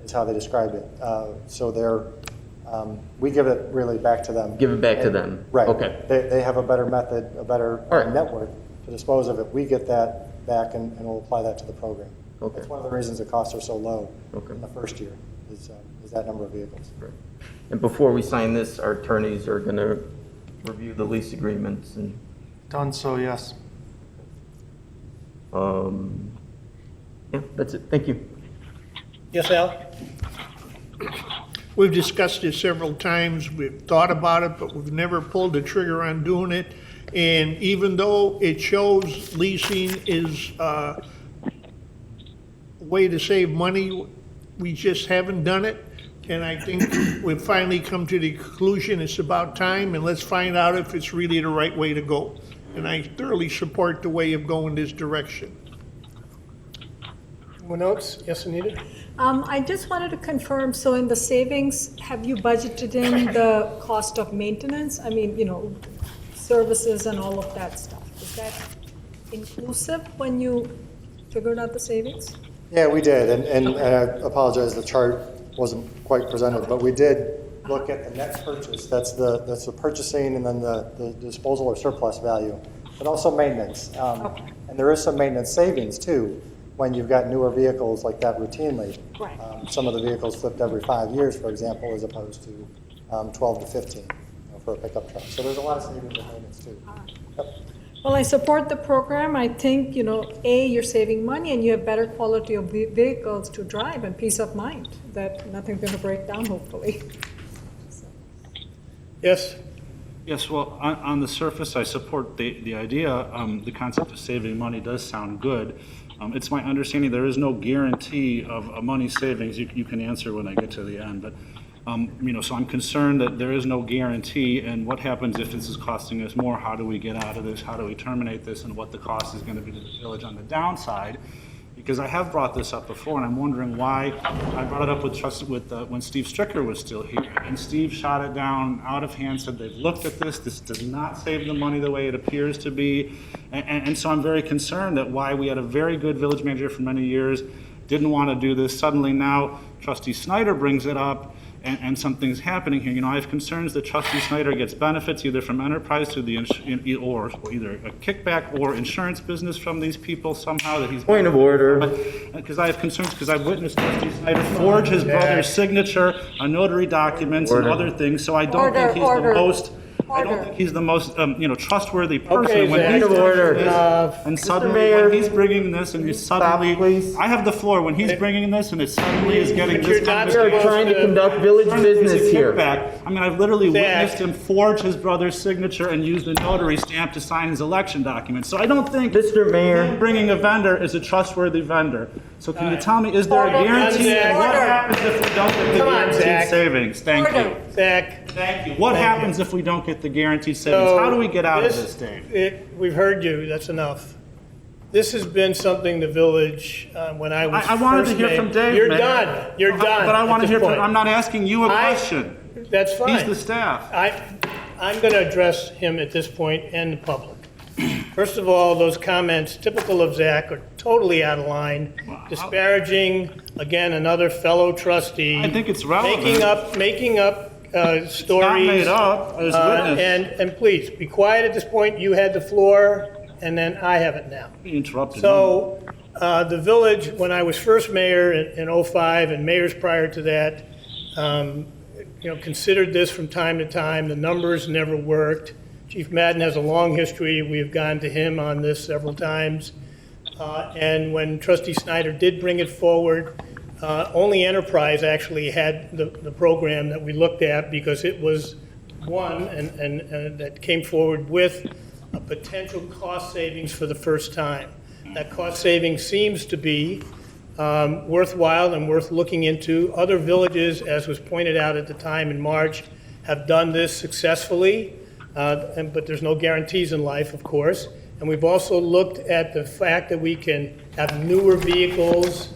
is how they describe it. So we give it really back to them. Give it back to them? Right. Okay. They have a better method, a better All right. network to dispose of it. We get that back and we'll apply that to the program. Okay. That's one of the reasons the costs are so low Okay. in the first year, is that number of vehicles. Right. And before we sign this, our attorneys are going to review the lease agreements and, Done so, yes. yeah, that's it. Thank you. Yes, Al? We've discussed it several times, we've thought about it, but we've never pulled the trigger on doing it. And even though it shows leasing is a way to save money, we just haven't done it. And I think we've finally come to the conclusion it's about time, and let's find out if it's really the right way to go. And I thoroughly support the way of going this direction. Anyone else? Yes, Anita? I just wanted to confirm, so in the savings, have you budgeted in the cost of maintenance? I mean, services and all of that stuff. Is that inclusive when you figured out the savings? Yeah, we did, and I apologize, the chart wasn't quite presented, but we did look at the next purchase. That's the purchasing and then the disposal or surplus value, but also maintenance. And there is some maintenance savings too, when you've got newer vehicles like that routinely. Right. Some of the vehicles flipped every 5 years, for example, as opposed to 12 to 15 for a pickup truck. So there's a lot of savings in maintenance too. Yep. Well, I support the program. I think, you're saving money and you have better quality of vehicles to drive and peace of mind that nothing's going to break down, hopefully. Yes? Yes, well, on the surface, I support the idea. The concept of saving money does sound good. It's my understanding there is no guarantee of money savings. You can answer when I get to the end, but so I'm concerned that there is no guarantee, and what happens if this is costing us more? How do we get out of this? How do we terminate this, and what the cost is going to be to the village on the downside? Because I have brought this up before, and I'm wondering why. I brought it up when Steve Stricker was still here, and Steve shot it down out of hand, said they've looked at this. This does not save the money the way it appears to be, and so I'm very concerned that why we had a very good village manager for many years, didn't want to do this. Suddenly now, Trustee Snyder brings it up, and something's happening here. I have concerns that Trustee Snyder gets benefits either from enterprise to the or either a kickback or insurance business from these people somehow that he's. Point of order. Because I have concerns because I've witnessed Trustee Snyder forge his brother's signature on notary documents and other things. So I don't think he's the most. I don't think he's the most, trustworthy person. Okay, When Zach. he's Point of order. bringing this, and suddenly, Mayor. when he's bringing this, and he's suddenly, please. I have the floor. When he's bringing this, and it suddenly is getting But this you're kind not of. We are trying to conduct village business here. Kickback. I mean, I've literally Zach. witnessed him forge his brother's signature and use the notary stamp to sign his election documents. So I don't think Mr. Mayor. him bringing a vendor is a trustworthy vendor. So can you tell me, is there a guarantee? Zach. And what happens if we don't get the Come on, guaranteed Zach. savings? Thank you. Zach? Thank you. What Thank happens if we don't get the guaranteed savings? So How do we get out of this, Dave? We've heard you, that's enough. This has been something the village, when I was I wanted to first hear mayor- from Dave, You're Mayor. done, you're done. But I want to at hear this from, point. I'm not asking you a I- question. That's fine. He's the staff. I'm going to address him at this point and the public. First of all, those comments, typical of Zach, are totally out of line, disparaging, again, another fellow trustee. I think it's relevant. Making up stories. Not made up, as witness. And please, be quiet at this point. You had the floor, and then I have it now. You interrupted me. So, the village, when I was first mayor in '05 and mayors prior to that, considered this from time to time. The numbers never worked. Chief Madden has a long history. We have gone to him on this several times. And when Trustee Snyder did bring it forward, only Enterprise actually had the program that we looked at because it was one and that came forward with a potential cost savings for the first time. That cost saving seems to be worthwhile and worth looking into. Other villages, as was pointed out at the time in March, have done this successfully, but there's no guarantees in life, of course. And we've also looked at the fact that we can have newer vehicles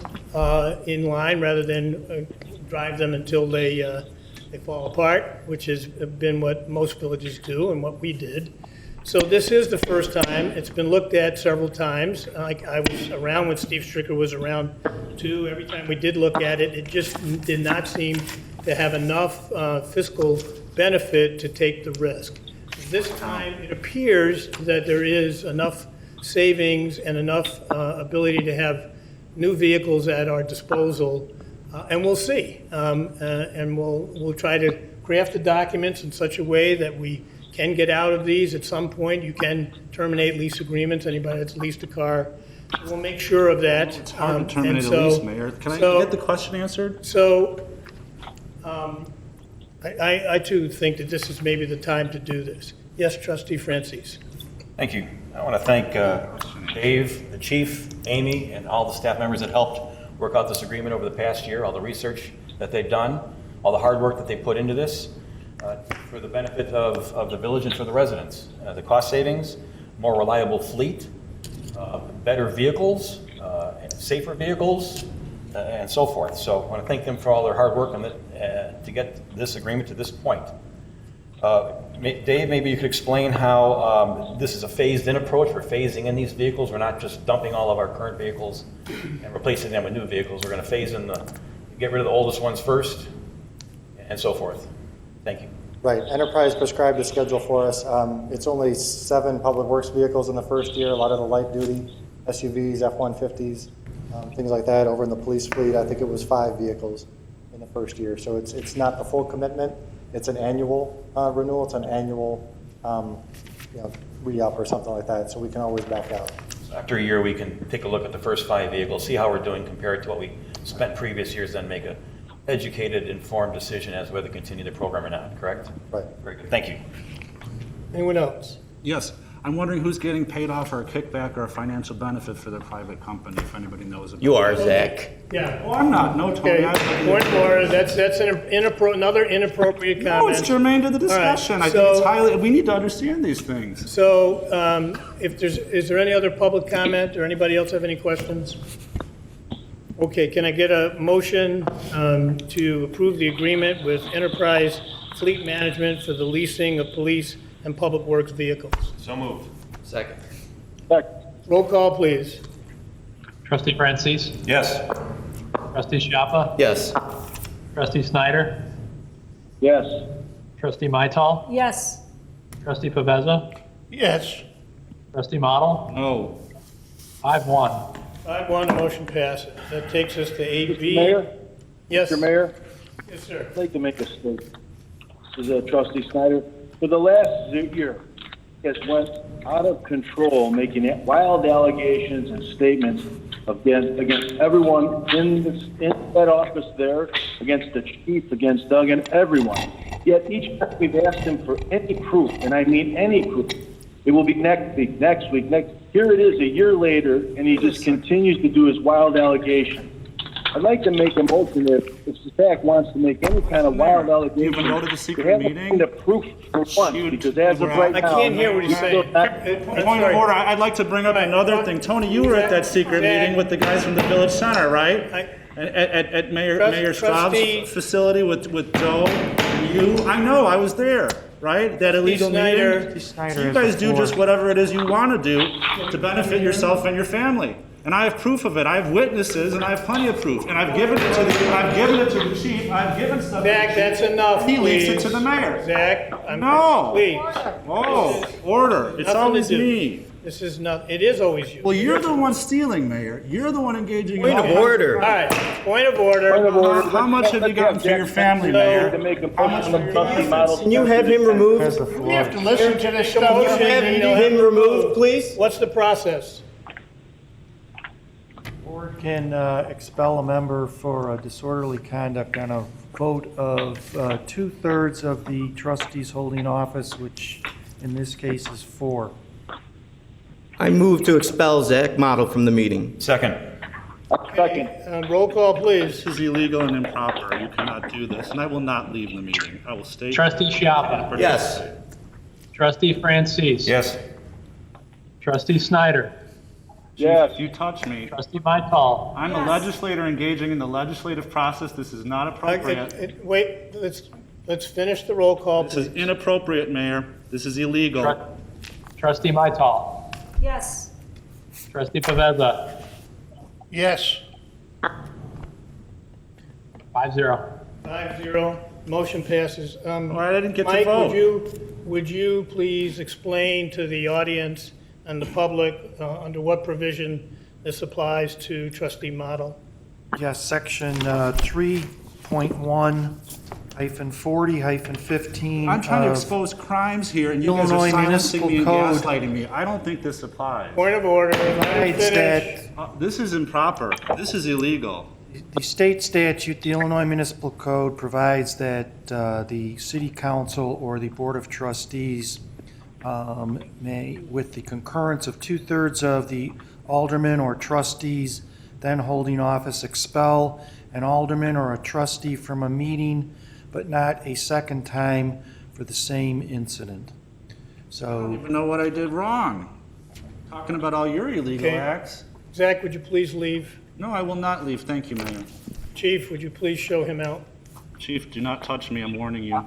in line rather than drive them until they fall apart, which has been what most villages do and what we did. So this is the first time. It's been looked at several times. I was around when Steve Stricker was around too. Every time we did look at it, it just did not seem to have enough fiscal benefit to take the risk. This time, it appears that there is enough savings and enough ability to have new vehicles at our disposal, and we'll see. And we'll try to craft the documents in such a way that we can get out of these at some point. You can terminate lease agreements, anybody that's leased a car. We'll make sure of that. It's hard to terminate And a lease, so- Mayor. Can I so- get the question answered? So, I too think that this is maybe the time to do this. Yes, Trustee Francis. Thank you. I want to thank Dave, the chief, Amy, and all the staff members that helped work out this agreement over the past year, all the research that they've done. all the hard work that they put into this for the benefit of the village and for the residents. The cost savings, more reliable fleet, better vehicles, safer vehicles, and so forth. So I want to thank them for all their hard work on to get this agreement to this point. Dave, maybe you could explain how this is a phased-in approach. We're phasing in these vehicles. We're not just dumping all of our current vehicles and replacing them with new vehicles. We're going to phase in get rid of the oldest ones first, and so forth. Thank you. Right, Enterprise prescribed a schedule for us. It's only 7 public works vehicles in the first year, a lot of the light-duty SUVs, F-150s, things like that. Over in the police fleet, I think it was 5 vehicles in the first year. So it's not a full commitment. It's an annual renewal. It's an annual re-up or something like that, so we can always back out. So after a year, we can take a look at the first 5 vehicles, see how we're doing compared to what we spent previous years, then make a educated, informed decision as whether to continue the program or not, correct? Right. Very good. Thank you. Anyone else? Yes, I'm wondering who's getting paid off or a kickback or a financial benefit for their private company, if anybody knows about it. You are, Zach. Yeah. Oh, I'm not, no, Tony. Okay, point of order, that's another inappropriate comment. No, it's germane to the discussion. I think so- it's highly, we need to understand these things. So, is there any other public comment, or anybody else have any questions? Okay, can I get a motion to approve the agreement with Enterprise Fleet Management for the leasing of police and public works vehicles? So moved. Second. Roll call, please. Trustee Francis? Yes. Trustee Schiappa? Yes. Trustee Snyder? Yes. Trustee Mytal? Yes. Trustee Paveza? Yes. Trustee Model? Oh, 5-1. 5-1, the motion passes. That takes us to 8B. Mayor? Yes. Mr. Mayor, Yes, sir. I'd like to make a statement. This is Trustee Snyder. For the last year, has went out of control, making wild allegations and statements against everyone in that office there, against the chief, against Doug, and everyone. Yet each time we've asked him for any proof, and I mean any proof, it will be next week, here it is a year later, and he just continues to do his wild allegations. I'd like to make a motion if Zach wants to make any kind of wild allegation. You even go to the secret have meeting? The proof for once, Shoot. because as of right I now. can't hear what he's saying. point of order, I'd like to bring up another thing. Tony, you were at that secret meeting with the guys from the Village Center, right? At Mayor Straub's Trustee- facility with Joe and you. I know, I was there, right? That illegal Snyder- meeting. So you guys do just whatever it is you want to do to benefit yourself and your family. And I have proof of it. I have witnesses, and I have plenty of proof. And I've given it to the chief. I've given stuff. to the Zach, chief. that's enough, He leaks it please. to the mayor. Zach, No. please. Whoa, order. It's Nothing to always do. me. This is not, it is always you. Well, you're the one stealing, Mayor. You're the one engaging in Point all of kinds order. All right, point of order. How much have you gotten for your family, Mayor? To make a How much motion on the trustee model. Can you have him removed? We have to listen to this stuff. Can you have him removed, please? What's the process? Board can expel a member for disorderly conduct on a vote of 2/3 of the trustees holding office, which in this case is 4. I move to expel Zach Model from the meeting. Second. Second. Roll call, please. This is illegal and improper. You cannot do this, and I will not leave the meeting. I will stay. Trustee Schiappa? Yes. Trustee Francis? Yes. Trustee Snyder? Yes. If you touch me, Trustee Mytal? I'm a legislator engaging in the legislative process. This is not appropriate. Wait, let's finish the roll call, This is please. inappropriate, Mayor. This is illegal. Trustee Mytal? Yes. Trustee Paveza? Yes. 5-0. 5-0, motion passes. All right, I didn't get to Mike, vote. would you please explain to the audience and the public under what provision this applies to trustee Model? Yes, section 3.1-40-15. I'm trying to of expose crimes here, and you guys are Illinois silencing me and Municipal Code. gaslighting me. I don't think this applies. Point of order, let me Provides finish. This is improper. This is illegal. The state statute, the Illinois Municipal Code, provides that the city council or the board of trustees may, with the concurrence of 2/3 of the aldermen or trustees then holding office, expel an alderman or a trustee from a meeting but not a second time for the same incident. I don't So, even know what I did wrong. Talking about all your illegal Okay. acts. Zach, would you please leave? No, I will not leave. Thank you, Mayor. Chief, would you please show him out? Chief, do not touch me. I'm warning you.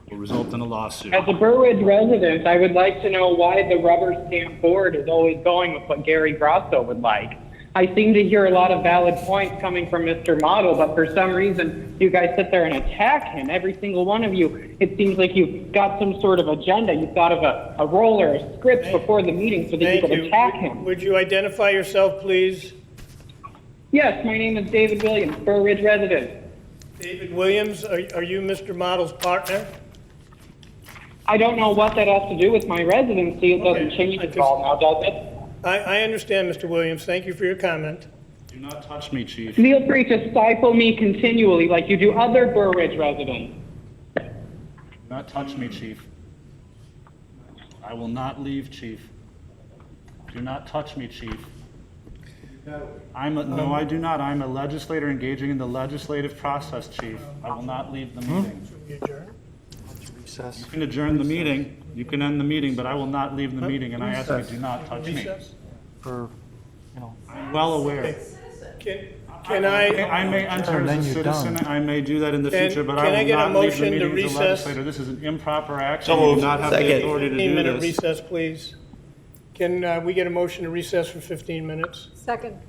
Will result in a lawsuit. As a Burr Ridge resident, I would like to know why the rubber stamp board is always going with what Gary Grosso would like. I seem to hear a lot of valid points coming from Mr. Model, but for some reason, you guys sit there and attack him, every single one of you. It seems like you've got some sort of agenda. You've thought of a role or a script before the meeting so that you Thank could you. attack him. Would you identify yourself, please? Yes, my name is David Williams, Burr Ridge resident. David Williams, are you Mr. Model's partner? I don't know what that has to do with my residency. It doesn't Okay. change it at all now, does it? I understand, Mr. Williams. Thank you for your comment. Do not touch me, Chief. Feel free to stifle me continually like you do other Burr Ridge residents. Do not touch me, Chief. I will not leave, Chief. Do not touch me, Chief. No, I do not. I'm a legislator engaging in the legislative process, Chief. I will not leave the meeting. We adjourn? recess. You can adjourn the meeting, you can end the meeting, but I will not leave the meeting, and I ask you, do not touch me. Recess? For, you know, I'm well aware. Can I, I may enter And then as a you're citizen, done. I may do that in the Can- future, but can I I will get a not leave the motion to meeting as a recess? legislator. This is an improper action. You do not have the authority to do 15-minute this. recess, please? Can we get a motion to recess for 15 minutes? Second.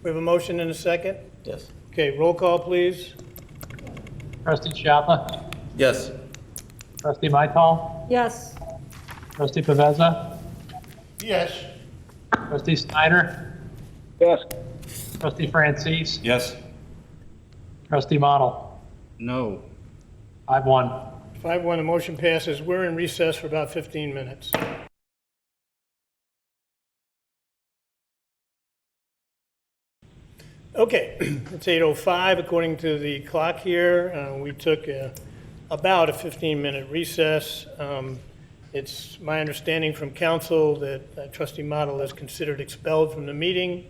We have a motion and a second? Yes. Okay, roll call, please. Trustee Chapa? Yes. Trustee Mytal? Yes. Trustee Paveza? Yes. Trustee Snyder? Yes. Trustee Francis? Yes. Trustee Model? No. 5-1. 5-1, the motion passes. We're in recess for about 15 minutes. Okay, it's 8:05 according to the clock here. We took about a 15-minute recess. It's my understanding from council that trustee Model is considered expelled from the meeting.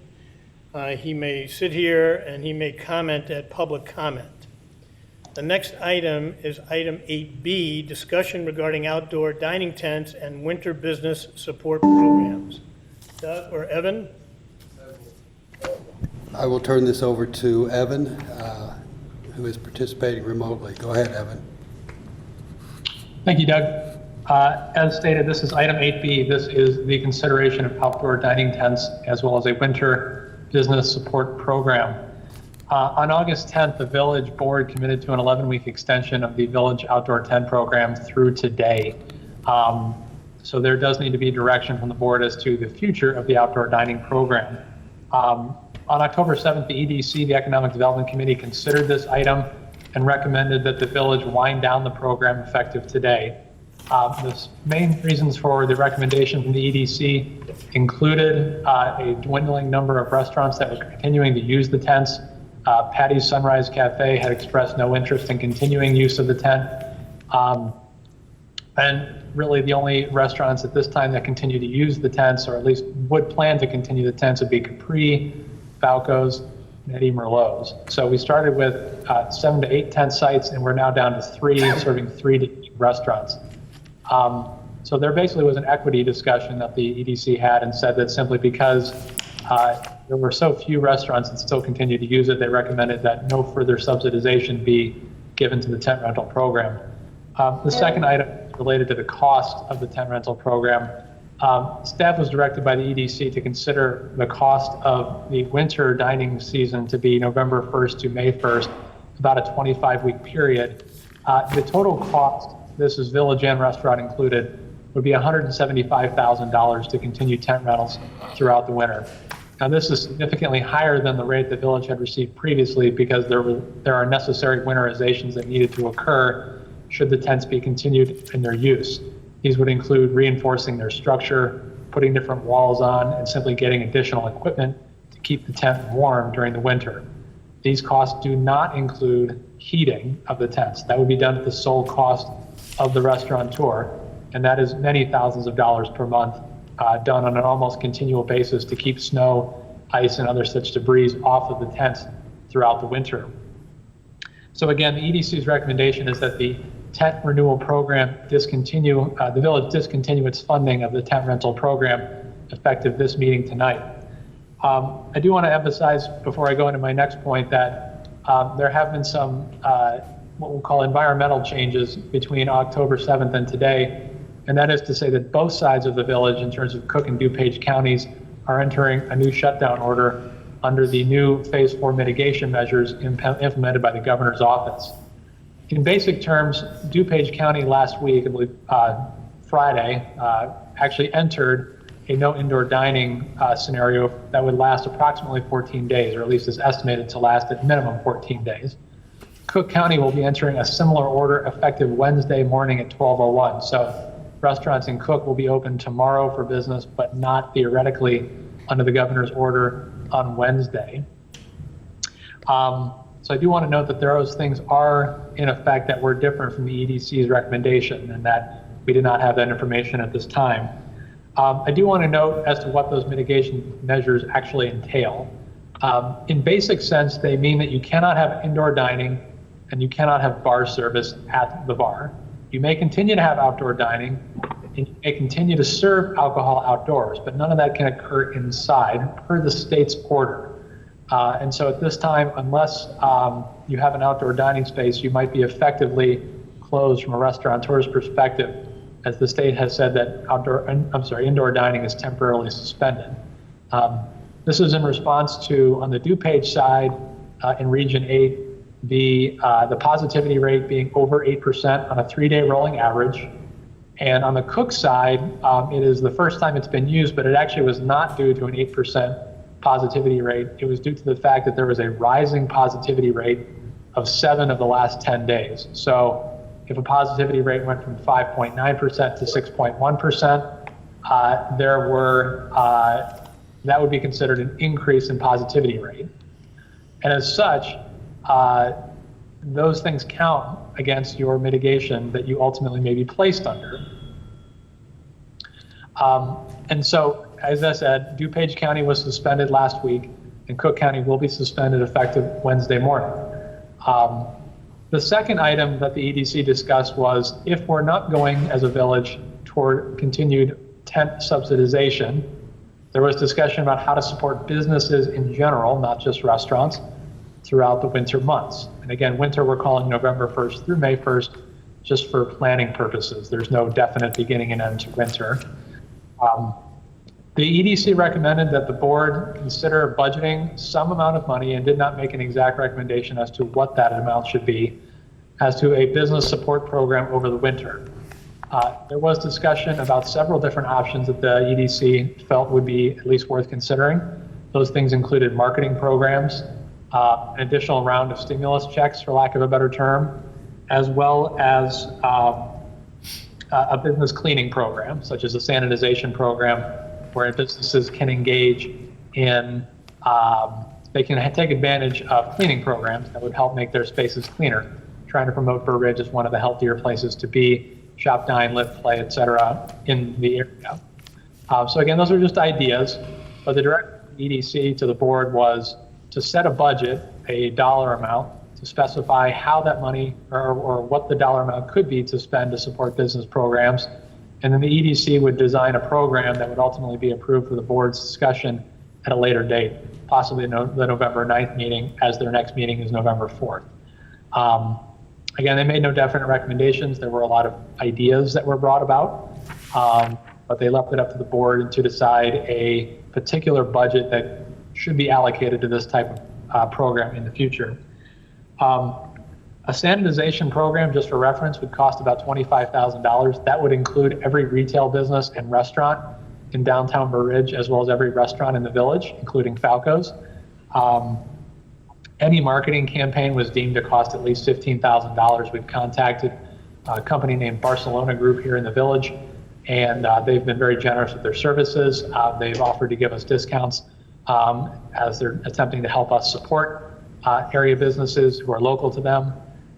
He may sit here and he may comment at public comment. The next item is item 8B, discussion regarding outdoor dining tents and winter business support programs. Doug or Evan? I will turn this over to Evan, who is participating remotely. Go ahead, Evan. Thank you, Doug. As stated, this is item 8B. This is the consideration of outdoor dining tents as well as a winter business support program. On August 10th, the village board committed to an 11-week extension of the village outdoor tent program through today. So there does need to be direction from the board as to the future of the outdoor dining program. On October 7th, the EDC, the Economic Development Committee, considered this item and recommended that the village wind down the program effective today. The main reasons for the recommendation from the EDC included a dwindling number of restaurants that were continuing to use the tents. Patty's Sunrise Cafe had expressed no interest in continuing use of the tent. And really the only restaurants at this time that continue to use the tents, or at least would plan to continue the tents, would be Capri, Falco's, and Eddie Merlot's. So we started with 7 to 8 tent sites, and we're now down to 3, serving 3 to 8 restaurants. So there basically was an equity discussion that the EDC had and said that simply because there were so few restaurants that still continue to use it, they recommended that no further subsidization be given to the tent rental program. The second item is related to the cost of the tent rental program. Staff was directed by the EDC to consider the cost of the winter dining season to be November 1st to May 1st, about a 25-week period. The total cost, this is village and restaurant included, would be $175,000 to continue tent rentals throughout the winter. Now, this is significantly higher than the rate the village had received previously because there are necessary winterizations that needed to occur should the tents be continued in their use. These would include reinforcing their structure, putting different walls on, and simply getting additional equipment to keep the tent warm during the winter. These costs do not include heating of the tents. That would be done at the sole cost of the restaurateur, and that is many thousands of dollars per month, done on an almost continual basis to keep snow, ice, and other such debris off of the tents throughout the winter. So again, the EDC's recommendation is that the tent renewal program discontinue, the village discontinue its funding of the tent rental program effective this meeting tonight. I do want to emphasize before I go into my next point that there have been some what we'll call environmental changes between October 7th and today, and that is to say that both sides of the village, in terms of Cook and DuPage counties, are entering a new shutdown order under the new Phase 4 mitigation measures implemented by the governor's office. In basic terms, DuPage County last week, I believe Friday, actually entered a no indoor dining scenario that would last approximately 14 days, or at least is estimated to last at minimum 14 days. Cook County will be entering a similar order effective Wednesday morning at 12:01. So restaurants in Cook will be open tomorrow for business, but not theoretically under the governor's order on Wednesday. So I do want to note that those things are in effect that were different from the EDC's recommendation, and that we did not have that information at this time. I do want to note as to what those mitigation measures actually entail. In basic sense, they mean that you cannot have indoor dining and you cannot have bar service at the bar. You may continue to have outdoor dining and you may continue to serve alcohol outdoors, but none of that can occur inside per the state's order. And so at this time, unless you have an outdoor dining space, you might be effectively closed from a restaurateur's perspective, as the state has said that indoor dining is temporarily suspended. This is in response to, on the DuPage side, in Region 8, the positivity rate being over 8% on a 3-day rolling average. And on the Cook side, it is the first time it's been used, but it actually was not due to an 8% positivity rate. It was due to the fact that there was a rising positivity rate of 7 of the last 10 days. So if a positivity rate went from 5.9% to 6.1%, that would be considered an increase in positivity rate. And as such, those things count against your mitigation that you ultimately may be placed under. And so, as I said, DuPage County was suspended last week, and Cook County will be suspended effective Wednesday morning. The second item that the EDC discussed was if we're not going as a village toward continued tent subsidization, there was discussion about how to support businesses in general, not just restaurants, throughout the winter months. And again, winter we're calling November 1st through May 1st, just for planning purposes. There's no definite beginning and end to winter. The EDC recommended that the board consider budgeting some amount of money and did not make an exact recommendation as to what that amount should be as to a business support program over the winter. There was discussion about several different options that the EDC felt would be at least worth considering. Those things included marketing programs, an additional round of stimulus checks, for lack of a better term, as well as a business cleaning program, such as a sanitization program, where businesses can engage in, they can take advantage of cleaning programs that would help make their spaces cleaner. Trying to promote Burr Ridge as one of the healthier places to be, shop, dine, live, play, et cetera, in the area. So again, those are just ideas, but the direct EDC to the board was to set a budget, a dollar amount, to specify how that money or what the dollar amount could be to spend to support business programs. And then the EDC would design a program that would ultimately be approved for the board's discussion at a later date, possibly the November 9th meeting, as their next meeting is November 4th. Again, they made no definite recommendations. There were a lot of ideas that were brought about, but they left it up to the board to decide a particular budget that should be allocated to this type of program in the future. A sanitization program, just for reference, would cost about $25,000. That would include every retail business and restaurant in downtown Burr Ridge, as well as every restaurant in the village, including Falco's. Any marketing campaign was deemed to cost at least $15,000. We've contacted a company named Barcelona Group here in the village, and they've been very generous with their services. They've offered to give us discounts as they're attempting to help us support area businesses who are local to them.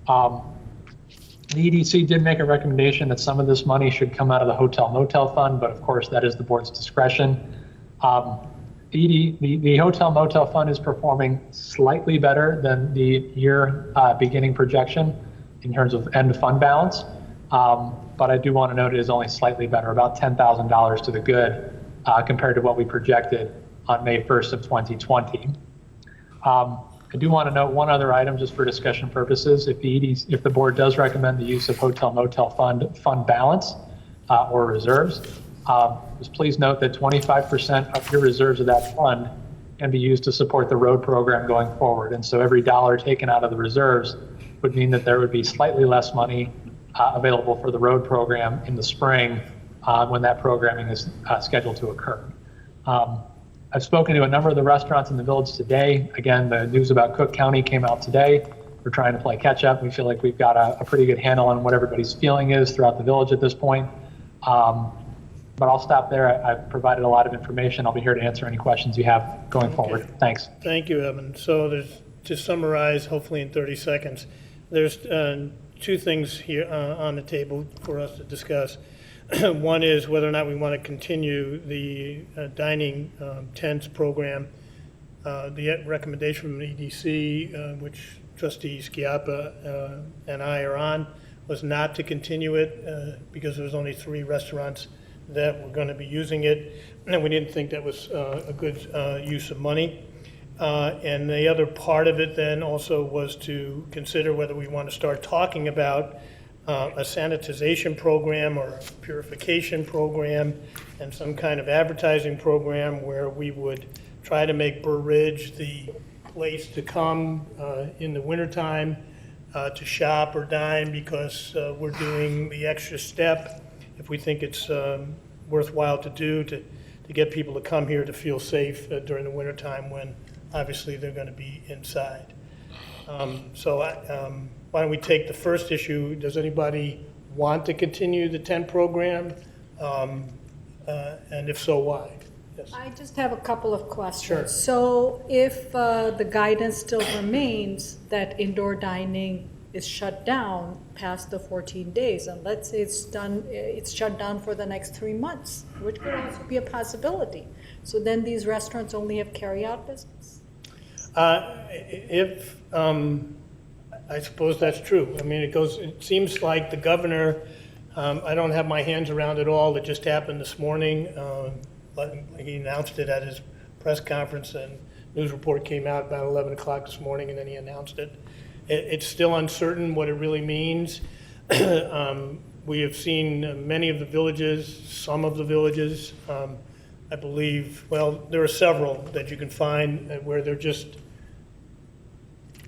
The EDC did make a recommendation that some of this money should come out of the hotel motel fund, but of course that is the board's discretion. the hotel motel fund is performing slightly better than the year beginning projection in terms of end fund balance. But I do want to note it is only slightly better, about $10,000 to the good compared to what we projected on May 1st of 2020. I do want to note one other item just for discussion purposes. If the board does recommend the use of hotel motel fund balance or reserves, just please note that 25% of your reserves of that fund can be used to support the road program going forward. And so every dollar taken out of the reserves would mean that there would be slightly less money available for the road program in the spring when that programming is scheduled to occur. I've spoken to a number of the restaurants in the village today. Again, the news about Cook County came out today. We're trying to play catch up. We feel like we've got a pretty good handle on what everybody's feeling is throughout the village at this point. But I'll stop there. I've provided a lot of information. I'll be here to answer any questions you have going forward. Thanks. Thank you, Evan. So to summarize, hopefully in 30 seconds, there's two things here on the table for us to discuss. One is whether or not we want to continue the dining tents program. The recommendation from the EDC, which Trustee Schiappa and I are on, was not to continue it because there was only 3 restaurants that were going to be using it, and we didn't think that was a good use of money. And the other part of it then also was to consider whether we want to start talking about a sanitization program or a purification program and some kind of advertising program where we would try to make Burr Ridge the place to come in the wintertime to shop or dine because we're doing the extra step if we think it's worthwhile to do to get people to come here to feel safe during the wintertime when obviously they're going to be inside. Why don't we take the first issue? Does anybody want to continue the tent program? And if so, why? Yes. I just have a couple of questions. Sure. So if the guidance still remains that indoor dining is shut down past the 14 days, and let's say it's shut down for the next 3 months, which could also be a possibility. So then these restaurants only have carry-out business? I suppose that's true. I mean, it seems like the governor, I don't have my hands around it all. It just happened this morning. He announced it at his press conference, and news report came out about 11 o'clock this morning, and then he announced it. It's still uncertain what it really means. We have seen many of the villages, some of the villages, I believe, well, there are several that you can find where they're just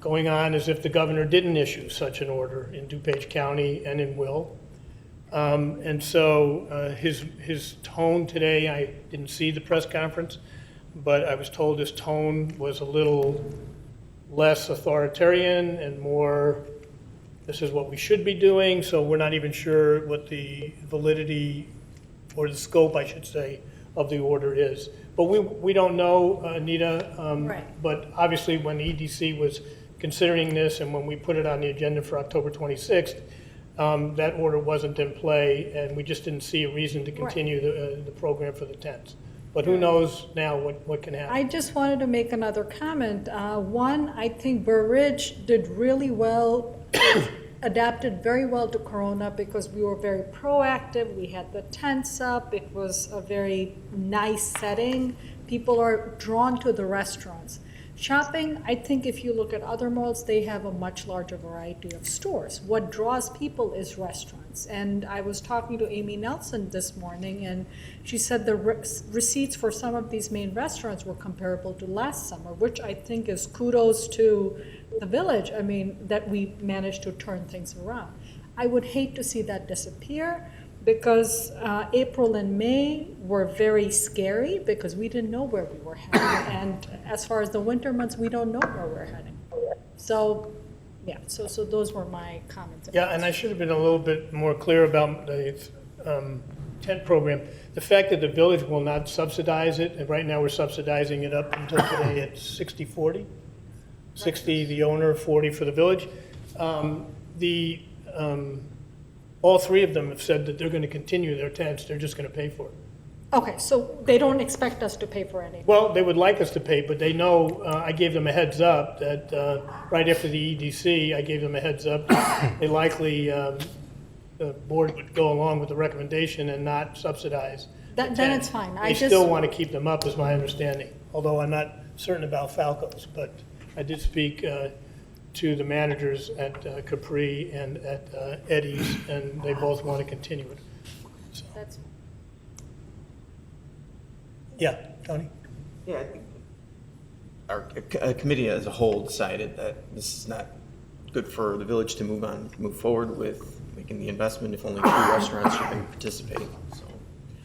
going on as if the governor didn't issue such an order in DuPage County and in Will. And so his tone today, I didn't see the press conference, but I was told his tone was a little less authoritarian and more, this is what we should be doing, so we're not even sure what the validity or the scope, I should say, of the order is. But we don't know, Anita, Right. But obviously when the EDC was considering this and when we put it on the agenda for October 26th, that order wasn't in play, and we just didn't see a reason to continue the program for the tents. But who knows now what can happen. I just wanted to make another comment. One, I think Burr Ridge did really well, adapted very well to Corona because we were very proactive. We had the tents up. It was a very nice setting. People are drawn to the restaurants. Shopping, I think if you look at other malls, they have a much larger variety of stores. What draws people is restaurants. And I was talking to Amy Nelson this morning, and she said the receipts for some of these main restaurants were comparable to last summer, which I think is kudos to the village. I mean, that we managed to turn things around. I would hate to see that disappear, because April and May were very scary because we didn't know where we were heading. And as far as the winter months, we don't know where we're heading. So, yeah, so those were my comments. Yeah, and I should have been a little bit more clear about the tent program. The fact that the village will not subsidize it, and right now we're subsidizing it up until today at 60-40. 60 the owner, 40 for the village. All 3 of them have said that they're going to continue their tents, they're just going to pay for it. Okay, so they don't expect us to pay for anything? Well, they would like us to pay, but they know, I gave them a heads up that right after the EDC, I gave them a heads up. They likely, the board would go along with the recommendation and not subsidize. the Then tent. it's fine. They still want to keep them up, is my understanding, although I'm not certain about Falco's. But I did speak to the managers at Capri and at Eddie's, and they both want to continue it. That's Yeah, Tony? Yeah, I think our committee as a whole decided that this is not good for the village to move forward with making the investment if only 2 restaurants should be participating. So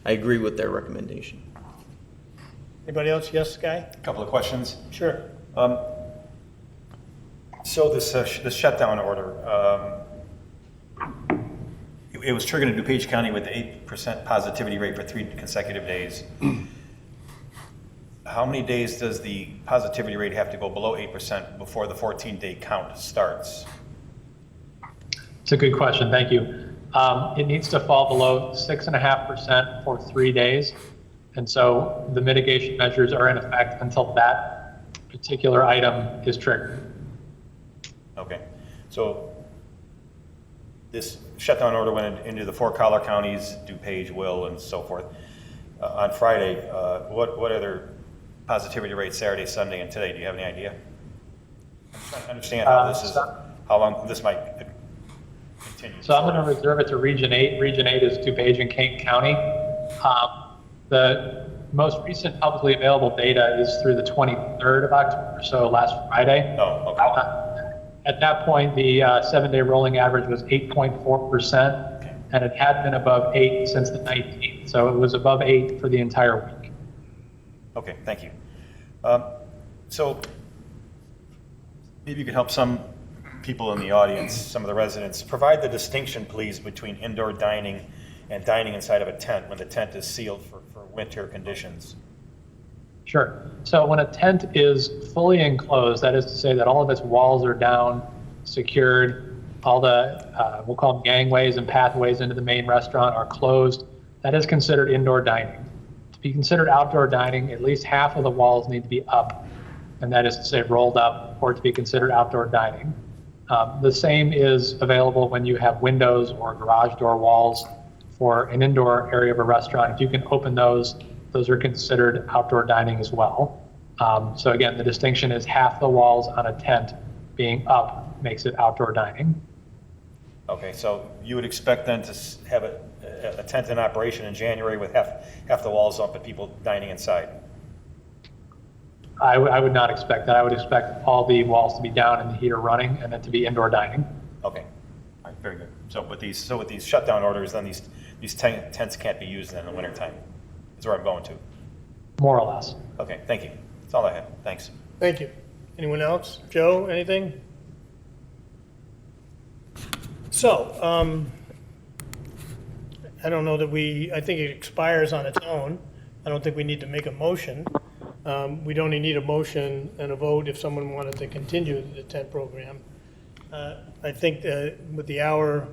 I agree with their recommendation. Anybody else? Yes, Guy? A couple of questions. Sure. So this shutdown order, it was triggered in DuPage County with the 8% positivity rate for 3 consecutive days. How many days does the positivity rate have to go below 8% before the 14-day count starts? It's a good question, thank you. It needs to fall below 6.5% for 3 days. And so the mitigation measures are in effect until that particular item is triggered. Okay, so this shutdown order went into the 4 collar counties, DuPage, Will, and so forth. On Friday, what other positivity rates Saturday, Sunday, and today? Do you have any idea? I'm trying to understand how long this might continue. So I'm going to reserve it to Region 8. Region 8 is DuPage and Kane County. The most recent publicly available data is through the 23rd of October, so last Friday. Oh, okay. At that point, the 7-day rolling average was 8.4%, and it had been above 8 since the 19th. So it was above 8 for the entire week. Okay, thank you. So maybe you could help some people in the audience, some of the residents, provide the distinction, please, between indoor dining and dining inside of a tent when the tent is sealed for winter conditions. Sure. So when a tent is fully enclosed, that is to say that all of its walls are down, secured, all the, we'll call them gangways and pathways into the main restaurant are closed, that is considered indoor dining. To be considered outdoor dining, at least half of the walls need to be up, and that is to say rolled up, for it to be considered outdoor dining. The same is available when you have windows or garage door walls for an indoor area of a restaurant. If you can open those are considered outdoor dining as well. So again, the distinction is half the walls on a tent being up makes it outdoor dining. Okay, so you would expect then to have a tent in operation in January with half the walls up and people dining inside? I would not expect that. I would expect all the walls to be down and the heater running and then to be indoor dining. Okay, all right, very good. So with these shutdown orders, then these tents can't be used in the wintertime. That's where I'm going to. More or less. Okay, thank you. That's all I have. Thanks. Thank you. Anyone else? Joe, anything? So, I don't know that I think it expires on its own. I don't think we need to make a motion. We'd only need a motion and a vote if someone wanted to continue the tent program. I think with the hour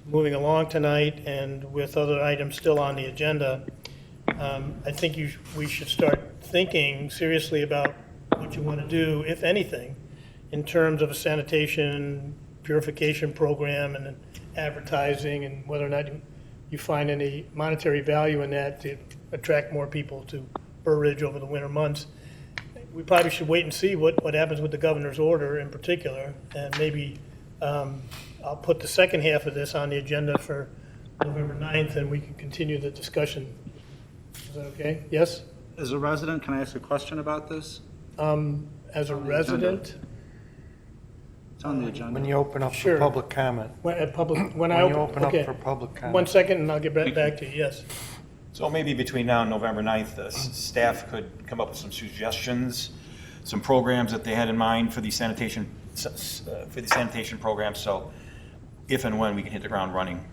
moving along tonight and with other items still on the agenda, I think we should start thinking seriously about what you want to do, if anything, in terms of a sanitation purification program and advertising, and whether or not you find any monetary value in that to attract more people to Burr Ridge over the winter months. We probably should wait and see what happens with the governor's order in particular, and maybe I'll put the second half of this on the agenda for November 9th, and we can continue the discussion. Is that okay? Yes? As a resident, can I ask a question about this? As a resident? It's on the agenda. When you open up for Sure. public comment. When When you open up okay. for public comment. 1 second, and I'll get back to you, yes. So maybe between now and November 9th, staff could come up with some suggestions, some programs that they had in mind for the sanitation program. So if and when we can hit the ground running.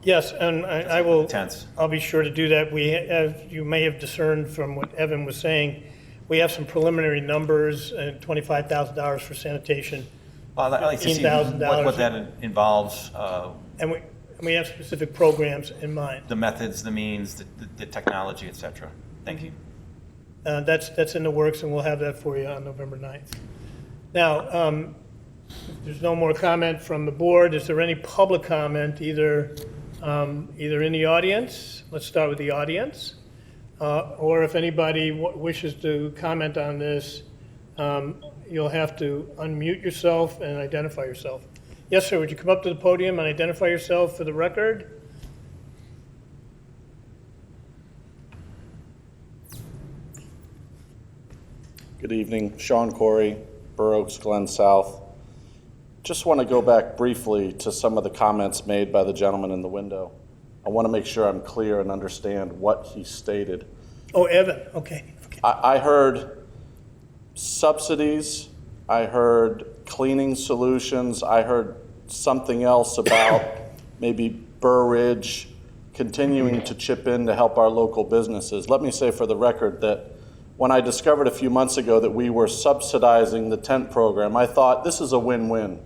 Yes, and I will, Tents. I'll be sure to do that. As you may have discerned from what Evan was saying, we have some preliminary numbers, $25,000 for sanitation. Well, I'd like to see $15,000. what that involves. And And we have specific programs in mind. The methods, the means, the technology, et cetera. Thank you. That's in the works, and we'll have that for you on November 9th. Now, if there's no more comment from the board. Is there any public comment, either in the audience? Let's start with the audience. Or if anybody wishes to comment on this, you'll have to unmute yourself and identify yourself. Yes, sir, would you come up to the podium and identify yourself for the record? Good evening, Sean Corey, Burr Oaks, Glen South. Just want to go back briefly to some of the comments made by the gentleman in the window. I want to make sure I'm clear and understand what he stated. Oh, Evan, okay. I heard subsidies, I heard cleaning solutions, I heard something else about maybe Burr Ridge continuing to chip in to help our local businesses. Let me say for the record that when I discovered a few months ago that we were subsidizing the tent program, I thought this is a win-win.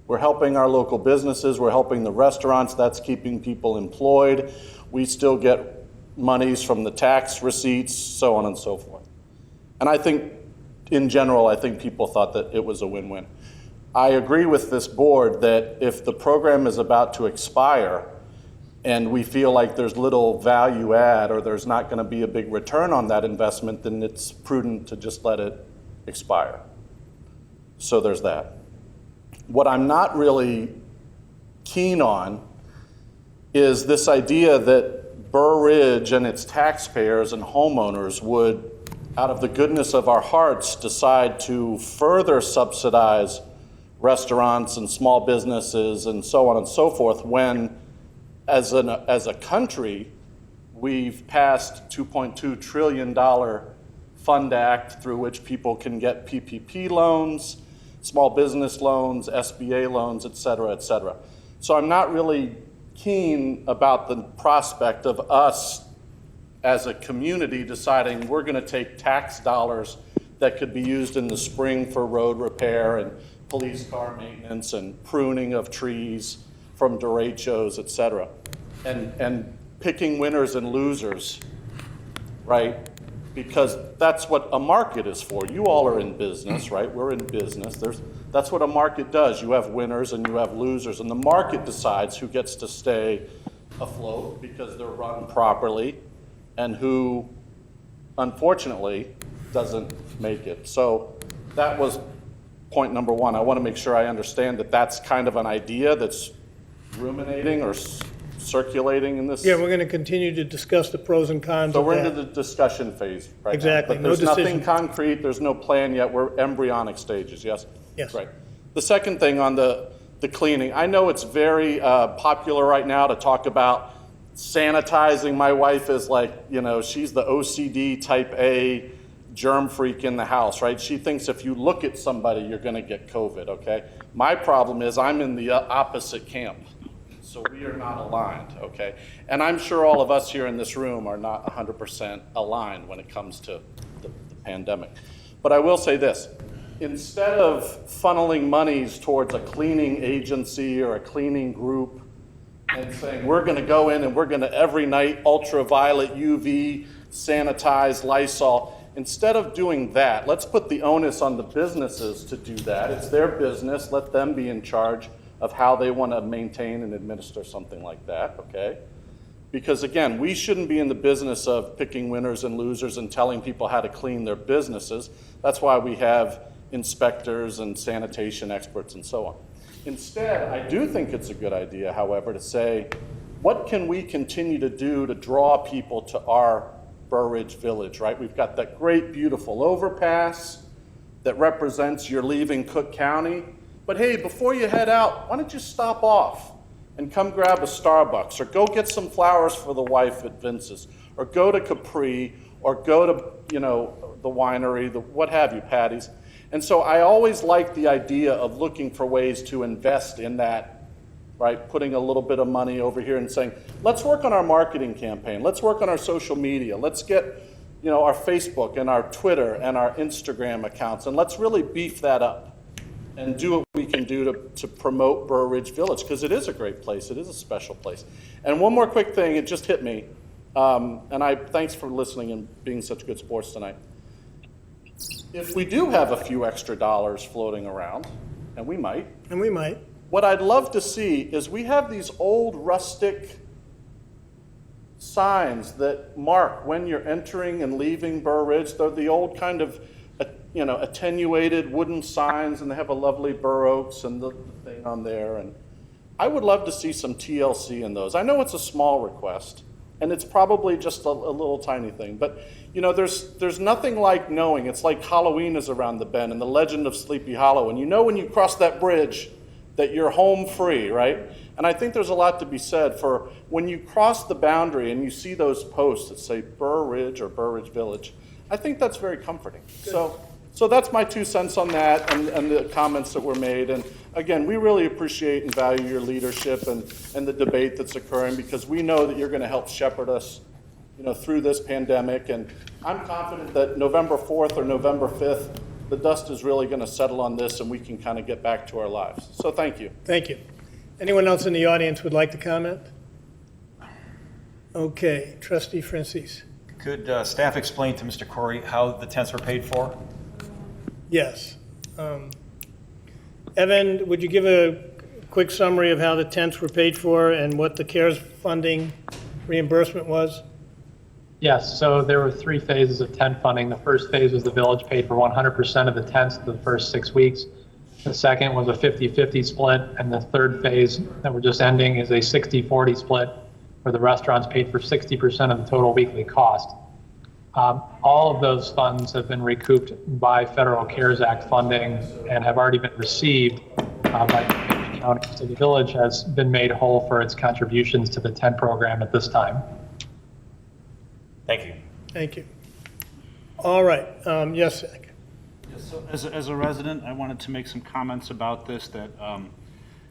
We're helping our local businesses, we're helping the restaurants, that's keeping people employed. We still get monies from the tax receipts, so on and so forth. And I think, in general, I think people thought that it was a win-win. I agree with this board that if the program is about to expire and we feel like there's little value add or there's not going to be a big return on that investment, then it's prudent to just let it expire. So there's that. What I'm not really keen on is this idea that Burr Ridge and its taxpayers and homeowners would, out of the goodness of our hearts, decide to further subsidize restaurants and small businesses and so on and so forth when, as a country, we've passed $2.2 trillion Fund Act through which people can get PPP loans, small business loans, SBA loans, et cetera, et cetera. So I'm not really keen about the prospect of us as a community deciding we're going to take tax dollars that could be used in the spring for road repair and police car maintenance and pruning of trees from derechos, et cetera, and picking winners and losers, right? Because that's what a market is for. You all are in business, right? We're in business. That's what a market does. You have winners and you have losers, and the market decides who gets to stay afloat because they're run properly and who, unfortunately, doesn't make it. So that was point number one. I want to make sure I understand that that's kind of an idea that's ruminating or circulating in this. Yeah, we're going to continue to discuss the pros and cons So of we're that. into the discussion phase right Exactly. now. But No there's nothing decision. concrete, there's no plan yet, we're embryonic stages, yes? Yes. Right. The second thing on the cleaning, I know it's very popular right now to talk about sanitizing. My wife is like, she's the OCD type A germ freak in the house, right? She thinks if you look at somebody, you're gonna get COVID, okay? My problem is I'm in the opposite camp. So we are not aligned, okay? And I'm sure all of us here in this room are not 100% aligned when it comes to the pandemic. But I will say this, instead of funneling monies towards a cleaning agency or a cleaning group and saying, we're gonna go in and we're gonna every night ultraviolet UV sanitize Lysol, instead of doing that, let's put the onus on the businesses to do that. It's their business, let them be in charge of how they want to maintain and administer something like that, okay? Because again, we shouldn't be in the business of picking winners and losers and telling people how to clean their businesses. That's why we have inspectors and sanitation experts and so on. Instead, I do think it's a good idea, however, to say, what can we continue to do to draw people to our Burr Ridge Village, right? We've got that great, beautiful overpass that represents you're leaving Cook County. But hey, before you head out, why don't you stop off and come grab a Starbucks or go get some flowers for the wife at Vince's or go to Capri or go to, the winery, what have you, Patty's. And so I always like the idea of looking for ways to invest in that, right? Putting a little bit of money over here and saying, let's work on our marketing campaign. Let's work on our social media. Let's get, our Facebook and our Twitter and our Instagram accounts, and let's really beef that up and do what we can do to promote Burr Ridge Village, because it is a great place. It is a special place. And one more quick thing, it just hit me. Thanks for listening and being such good sports tonight. If we do have a few extra dollars floating around, and we might, what I'd love to see is we have these old rustic signs that mark when you're entering and leaving Burr Ridge. They're the old kind of, attenuated wooden signs, and they have a lovely bur oaks and the thing on there. And I would love to see some TLC in those. I know it's a small request, and it's probably just a little tiny thing, but there's nothing like knowing. It's like Halloween is around the bend and the legend of Sleepy Hollow, and when you cross that bridge that you're home free, right? And I think there's a lot to be said for when you cross the boundary and you see those posts that say Burr Ridge or Burr Ridge Village. I think that's very comforting. So that's my 2 cents on that and the comments that were made. And again, we really appreciate and value your leadership and the debate that's occurring, because we know that you're going to help shepherd us, through this pandemic. And I'm confident that November 4th or November 5th, the dust is really going to settle on this and we can kind of get back to our lives. So thank you. Thank you. Anyone else in the audience would like to comment? Okay, Trustee Francis. Could staff explain to Mr. Corey how the tents were paid for? Yes. Evan, would you give a quick summary of how the tents were paid for and what the CARES funding reimbursement was? Yes, so there were 3 phases of tent funding. The first phase was the village paid for 100% of the tents for the first 6 weeks. The second was a 50-50 split, and the third phase that we're just ending is a 60-40 split, where the restaurants paid for 60% of the total weekly cost. All of those funds have been recouped by federal CARES Act funding and have already been received by the county. So the village has been made whole for its contributions to the tent program at this time. Thank you. Thank you. All right, yes, Zach. So as a resident, I wanted to make some comments about this that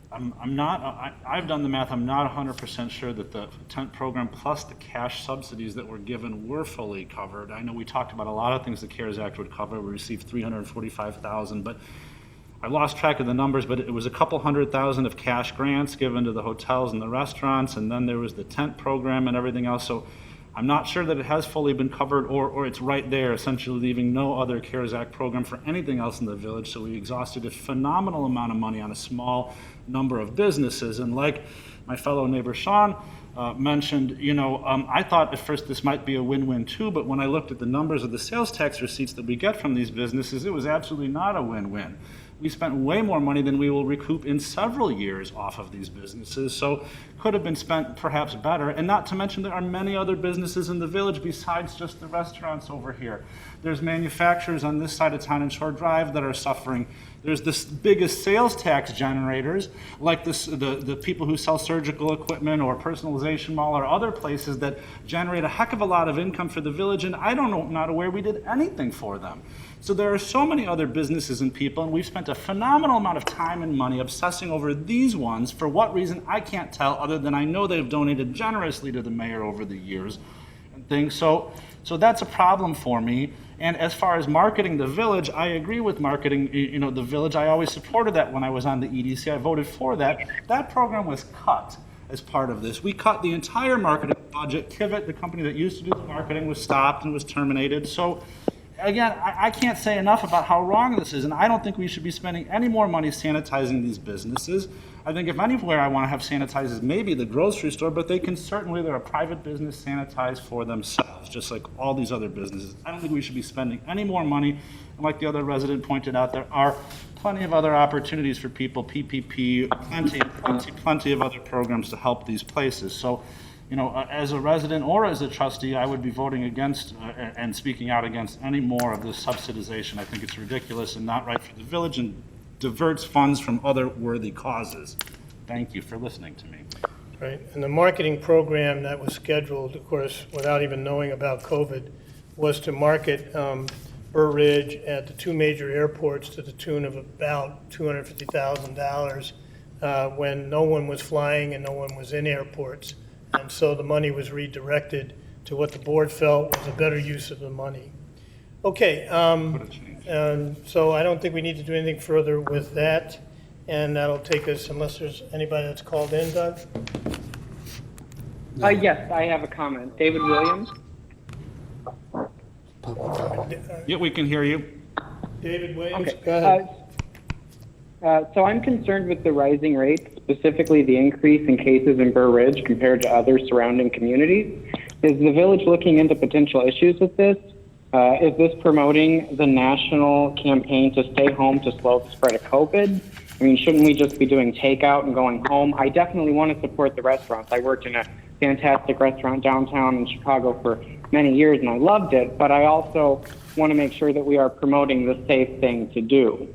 I've done the math. I'm not 100% sure that the tent program plus the cash subsidies that were given were fully covered. I know we talked about a lot of things the CARES Act would cover. We received $345,000, but I lost track of the numbers, but it was a couple $100,000 of cash grants given to the hotels and the restaurants, and then there was the tent program and everything else. So I'm not sure that it has fully been covered, or it's right there, essentially leaving no other CARES Act program for anything else in the village. So we exhausted a phenomenal amount of money on a small number of businesses. And like my fellow neighbor Sean mentioned, I thought at first this might be a win-win too, but when I looked at the numbers of the sales tax receipts that we get from these businesses, it was absolutely not a win-win. We spent way more money than we will recoup in several years off of these businesses, so could have been spent perhaps better. And not to mention there are many other businesses in the village besides just the restaurants over here. There's manufacturers on this side of town in Shore Drive that are suffering. There's the biggest sales tax generators, like the people who sell surgical equipment or Personalization Mall or other places that generate a heck of a lot of income for the village, and I'm not aware we did anything for them. So there are so many other businesses and people, and we've spent a phenomenal amount of time and money obsessing over these ones. For what reason, I can't tell, other than I know they've donated generously to the mayor over the years and things. So that's a problem for me. And as far as marketing the village, I agree with marketing, the village. I always supported that when I was on the EDC. I voted for that. That program was cut as part of this. We cut the entire marketing budget. Kivett, the company that used to do the marketing, was stopped and was terminated. So again, I can't say enough about how wrong this is, and I don't think we should be spending any more money sanitizing these businesses. I think if anywhere I want to have sanitizers, maybe the grocery store, but they can certainly, they're a private business, sanitize for themselves, just like all these other businesses. I don't think we should be spending any more money. And like the other resident pointed out, there are plenty of other opportunities for people, PPP, plenty of other programs to help these places. So, as a resident or as a trustee, I would be voting against and speaking out against any more of this subsidization. I think it's ridiculous and not right for the village and diverts funds from other worthy causes. Thank you for listening to me. Right, and the marketing program that was scheduled, of course, without even knowing about COVID, was to market Burr Ridge at the 2 major airports to the tune of about $250,000 when no one was flying and no one was in airports. And so the money was redirected to what the board felt was a better use of the money. Okay, so I don't think we need to do anything further with that, and that'll take us, unless there's anybody that's called in, Doug? Yes, I have a comment. David Williams? Yeah, we can hear you. David Williams, Okay. go ahead. So I'm concerned with the rising rates, specifically the increase in cases in Burr Ridge compared to other surrounding communities. Is the village looking into potential issues with this? Is this promoting the national campaign to stay home to slow the spread of COVID? I mean, shouldn't we just be doing takeout and going home? I definitely want to support the restaurants. I worked in a fantastic restaurant downtown in Chicago for many years and I loved it, but I also want to make sure that we are promoting the safe thing to do.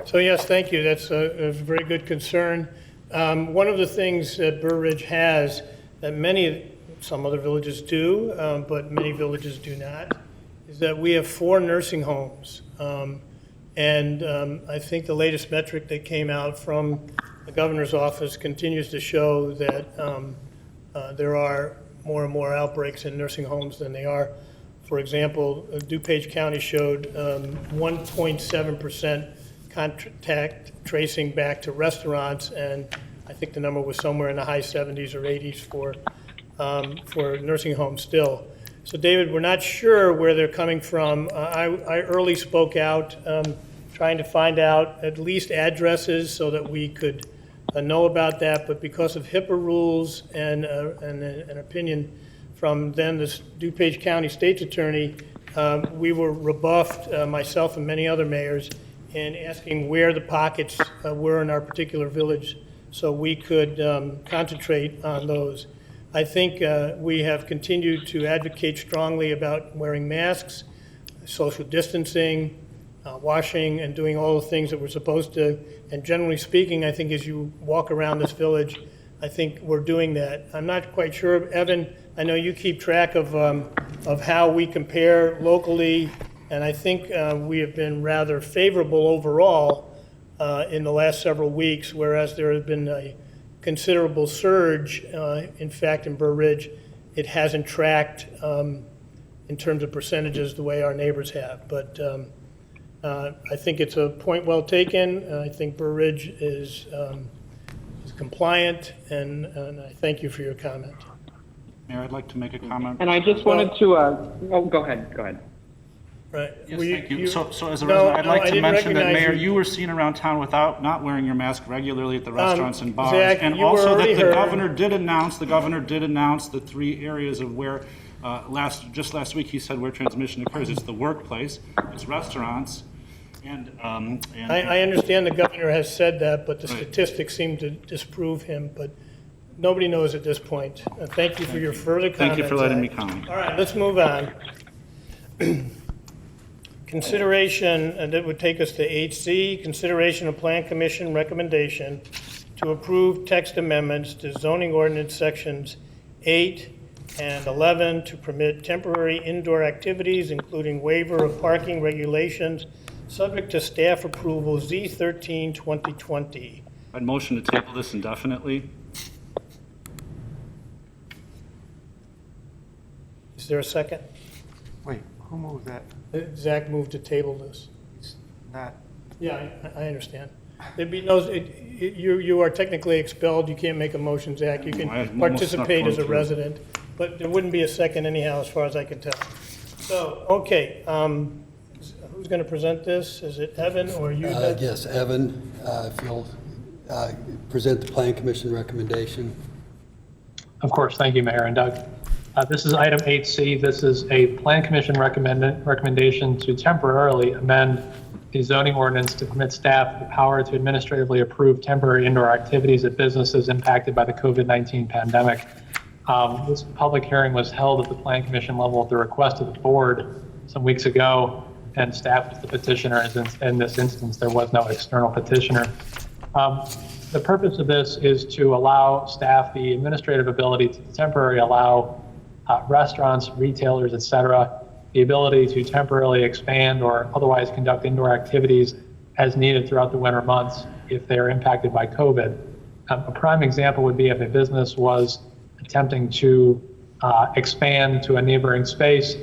So yes, thank you. That's a very good concern. One of the things that Burr Ridge has that some other villages do, but many villages do not, is that we have 4 nursing homes. And I think the latest metric that came out from the governor's office continues to show that there are more and more outbreaks in nursing homes than they are. For example, DuPage County showed 1.7% contact tracing back to restaurants, and I think the number was somewhere in the high 70s or 80s for nursing homes still. So David, we're not sure where they're coming from. I early spoke out trying to find out at least addresses so that we could know about that, but because of HIPAA rules and an opinion from then the DuPage County State's Attorney, we were rebuffed, myself and many other mayors, in asking where the pockets were in our particular village so we could concentrate on those. I think we have continued to advocate strongly about wearing masks, social distancing, washing, and doing all the things that we're supposed to. And generally speaking, I think as you walk around this village, I think we're doing that. I'm not quite sure, Evan, I know you keep track of how we compare locally, and I think we have been rather favorable overall in the last several weeks, whereas there has been a considerable surge. In fact, in Burr Ridge, it hasn't tracked in terms of percentages the way our neighbors have. But I think it's a point well taken. I think Burr Ridge is compliant, and I thank you for your comment. Mayor, I'd like to make a comment. And I just wanted to, go ahead. Right. Yes, thank you. So as a No, resident, I'd like I to didn't mention that, recognize Mayor, you. you were seen around town without not wearing your mask regularly at the restaurants and bars. Zach, And you were also already that the heard. governor did announce the 3 areas of where, just last week, he said where transmission occurs. It's the workplace, it's restaurants, and I understand the governor has said that, but the statistics seem to disprove him, but nobody knows at this point. Thank you for your further comment. Thank you for letting me Zach. comment. All right, let's move on. Consideration, and that would take us to 8C, consideration of Plan Commission recommendation to approve text amendments to zoning ordinance sections 8 and 11 to permit temporary indoor activities, including waiver of parking regulations, subject to staff approval, Z13 2020. I'd motion to table this indefinitely. Is there a second? Wait, who moved that? Zach moved to table this. Not, Yeah, I understand. There'd be no, you are technically expelled, you can't make a motion, Zach. You I can almost snuck participate one as a through. resident, but there wouldn't be a second anyhow, as far as I can tell. So, okay, who's going to present this? Is it Evan or you? Doug? Yes, Evan, if you'll present the Plan Commission recommendation. Of course, thank you, Mayor and Doug. This is item 8C. This is a Plan Commission recommendation to temporarily amend the zoning ordinance to permit staff the power to administratively approve temporary indoor activities at businesses impacted by the COVID-19 pandemic. This public hearing was held at the Plan Commission level at the request of the board some weeks ago, and staff was the petitioner. In this instance, there was no external petitioner. The purpose of this is to allow staff the administrative ability to temporarily allow restaurants, retailers, et cetera, the ability to temporarily expand or otherwise conduct indoor activities as needed throughout the winter months if they are impacted by COVID. A prime example would be if a business was attempting to expand to a neighboring space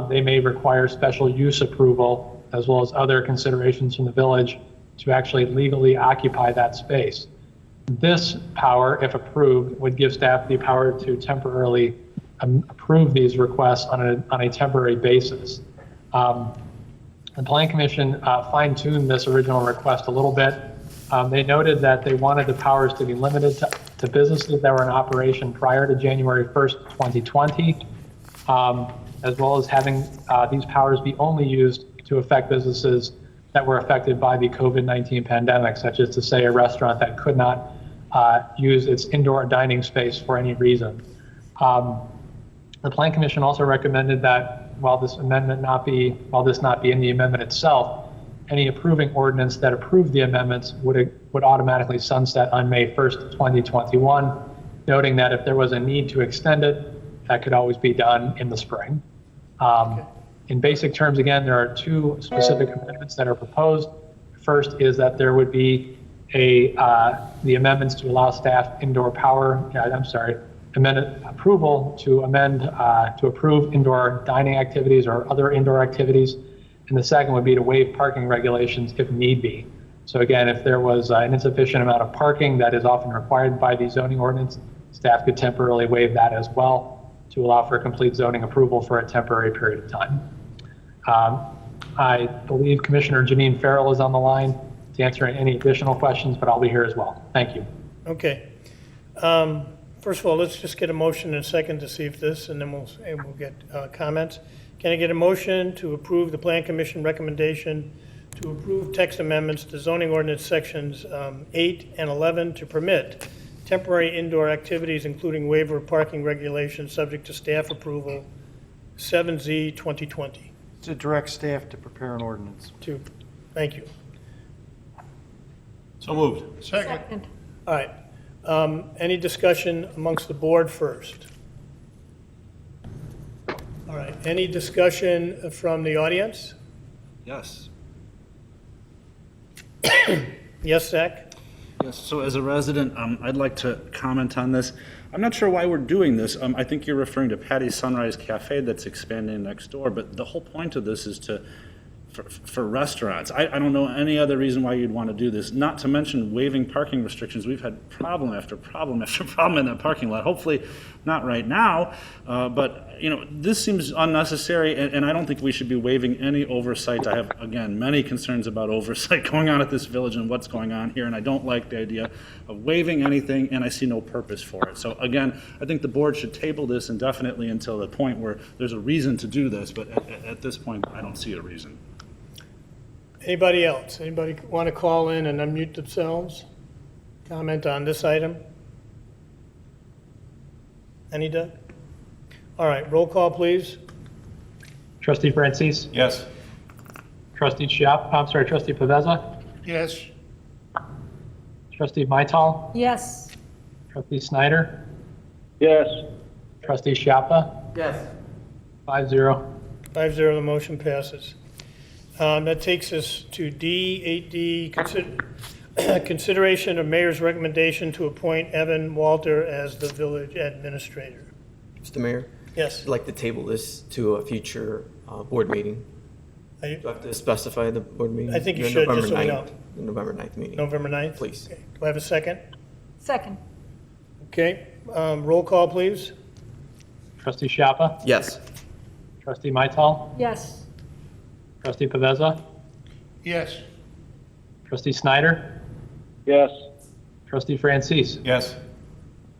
they may require special use approval as well as other considerations from the village to actually legally occupy that space. This power, if approved, would give staff the power to temporarily approve these requests on a temporary basis. The Plan Commission fine-tuned this original request a little bit. They noted that they wanted the powers to be limited to businesses that were in operation prior to January 1st, 2020, as well as having these powers be only used to affect businesses that were affected by the COVID-19 pandemic, such as to say a restaurant that could not use its indoor dining space for any reason. The Plan Commission also recommended that while this not be in the amendment itself, any approving ordinance that approved the amendments would automatically sunset on May 1st, 2021, noting that if there was a need to extend it, that could always be done in the spring. In basic terms, again, there are two specific amendments that are proposed. First is that there would be the amendments to allow staff indoor power, amendment approval to approve indoor dining activities or other indoor activities. And the second would be to waive parking regulations if need be. So again, if there was an insufficient amount of parking that is often required by the zoning ordinance, staff could temporarily waive that as well to allow for complete zoning approval for a temporary period of time. I believe Commissioner Janine Farrell is on the line to answer any additional questions, but I'll be here as well. Thank you. Okay. First of all, let's just get a motion and a second to see if this, and then we'll get comments. Can I get a motion to approve the Plan Commission recommendation to approve text amendments to zoning ordinance sections 8 and 11 to permit temporary indoor activities, including waiver of parking regulations, subject to staff approval, 7Z 2020? To direct staff to prepare an ordinance. Thank you. So moved. Second. All right. Any discussion amongst the board first? All right. Any discussion from the audience? Yes. Yes, Zach? Yes, so as a resident, I'd like to comment on this. I'm not sure why we're doing this. I think you're referring to Patty's Sunrise Cafe that's expanding next door, but the whole point of this is for restaurants. I don't know any other reason why you'd want to do this, not to mention waiving parking restrictions. We've had problem after problem after problem in that parking lot. Hopefully not right now, but this seems unnecessary, and I don't think we should be waiving any oversight. I have, again, many concerns about oversight going on at this village and what's going on here, and I don't like the idea of waiving anything, and I see no purpose for it. So again, I think the board should table this indefinitely until the point where there's a reason to do this, but at this point, I don't see a reason. Anybody else? Anybody want to call in and unmute themselves? Comment on this item? Any, Doug? All right, roll call, please. Trustee Francis? Yes. Trustee Trustee Paveza? Yes. Trustee Maital? Yes. Trustee Snyder? Yes. Trustee Schiappa? Yes. 5-0. 5-0, the motion passes. That takes us to D, 8D, consideration of mayor's recommendation to appoint Evan Walter as the village administrator. Mr. Mayor? Yes. I'd like to table this to a future board meeting. Are you- Do I have to specify the board meeting? I think you The should, just November so we 9th know. The November 9th meeting. November 9th? Please. Okay. Do I have a second? Second. Okay, roll call, please. Trustee Schiappa? Yes. Trustee Maital? Yes. Trustee Paveza? Yes. Trustee Snyder? Yes. Trustee Francis? Yes.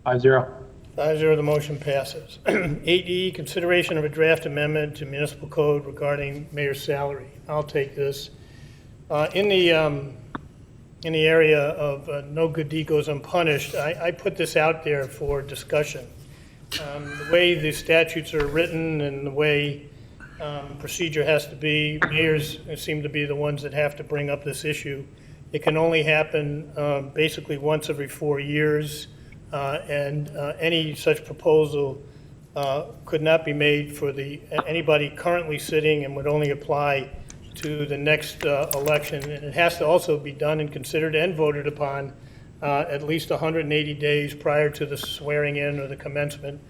5-0. 5-0, the motion passes. 8E, consideration of a draft amendment to municipal code regarding mayor's salary. I'll take this. In the area of no good deed goes unpunished, I put this out there for discussion. The way the statutes are written and the way procedure has to be, mayors seem to be the ones that have to bring up this issue. It can only happen basically once every 4 years, and any such proposal could not be made for anybody currently sitting and would only apply to the next election. And it has to also be done and considered and voted upon at least 180 days prior to the swearing in or the commencement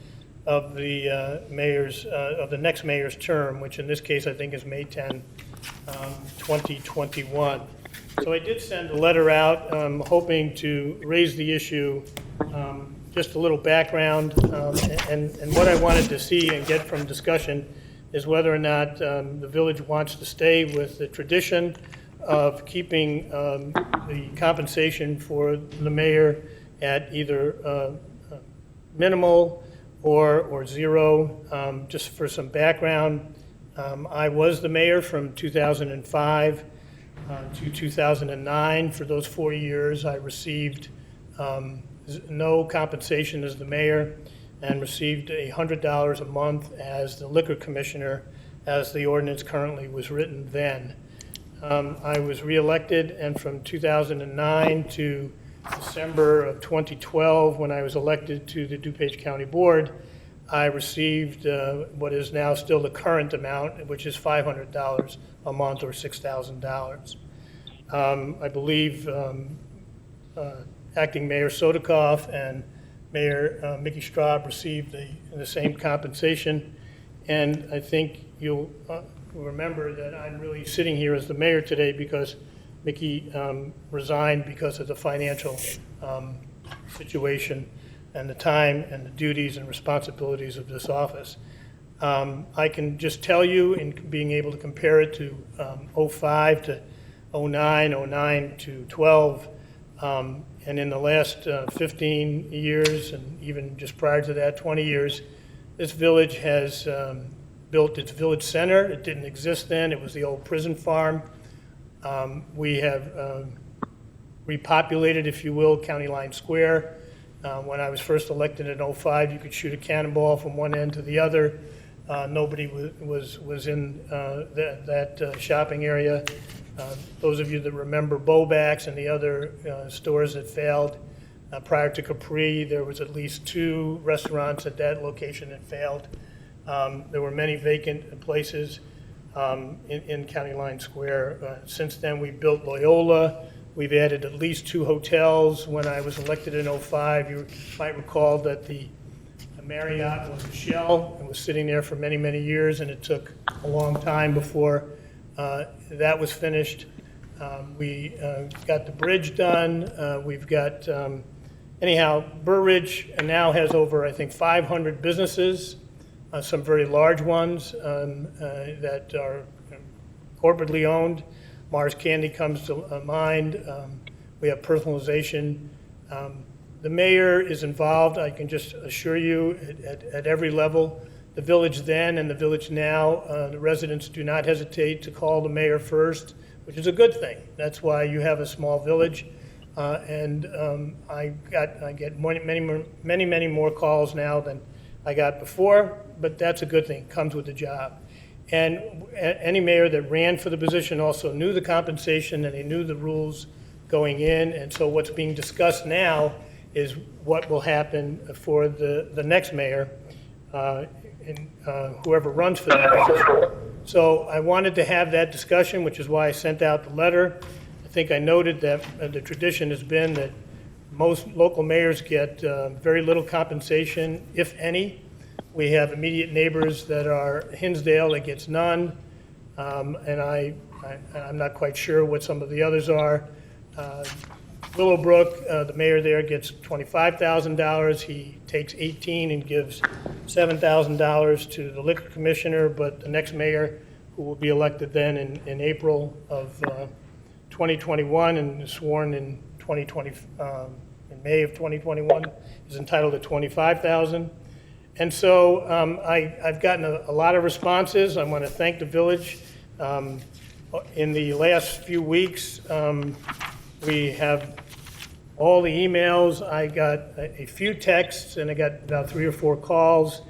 of the of the next mayor's term, which in this case I think is May 10, 2021. So I did send a letter out hoping to raise the issue, just a little background, and what I wanted to see and get from discussion is whether or not the village wants to stay with the tradition of keeping the compensation for the mayor at either minimal or zero. Just for some background, I was the mayor from 2005 to 2009. For those 4 years, I received no compensation as the mayor and received $100 a month as the liquor commissioner, as the ordinance currently was written then. I was reelected, and from 2009 to December of 2012, when I was elected to the DuPage County Board, I received what is now still the current amount, which is $500 a month or $6,000. I believe Acting Mayor Sodikoff and Mayor Mickey Straub received the same compensation, and I think you'll remember that I'm really sitting here as the mayor today because Mickey resigned because of the financial situation and the time and the duties and responsibilities of this office. I can just tell you, in being able to compare it to 05 to 09, 09 to 12, and in the last 15 years, and even just prior to that, 20 years, this village has built its village center. It didn't exist then. It was the old prison farm. We have repopulated, if you will, County Line Square. When I was first elected in 05, you could shoot a cannonball from one end to the other. Nobody was in that shopping area. Those of you that remember Bobac's and the other stores that failed, prior to Capri, there was at least 2 restaurants at that location that failed. There were many vacant places in County Line Square. Since then, we built Loyola. We've added at least 2 hotels. When I was elected in 05, you might recall that the Marriott was a shell. It was sitting there for many, many years, and it took a long time before that was finished. We got the bridge done. We've got, anyhow, Burr Ridge now has over, I think, 500 businesses, some very large ones that are corporately owned. Mars Candy comes to mind. We have personalization. The mayor is involved, I can just assure you, at every level. The village then and the village now, the residents do not hesitate to call the mayor first, which is a good thing. That's why you have a small village. And I get many more calls now than I got before, but that's a good thing. It comes with the job. And any mayor that ran for the position also knew the compensation and they knew the rules going in. And so what's being discussed now is what will happen for the next mayor, and whoever runs for that position. So I wanted to have that discussion, which is why I sent out the letter. I think I noted that the tradition has been that most local mayors get very little compensation, if any. We have immediate neighbors that are Hinsdale that gets none, and I'm not quite sure what some of the others are. Willowbrook, the mayor there gets $25,000. He takes 18 and gives $7,000 to the liquor commissioner, but the next mayor, who will be elected then in April of 2021 and is sworn in 2020, in May of 2021, is entitled to $25,000. And so I've gotten a lot of responses. I want to thank the village. In the last few weeks, we have all the emails. I got a few texts, and I got about 3 or 4 calls.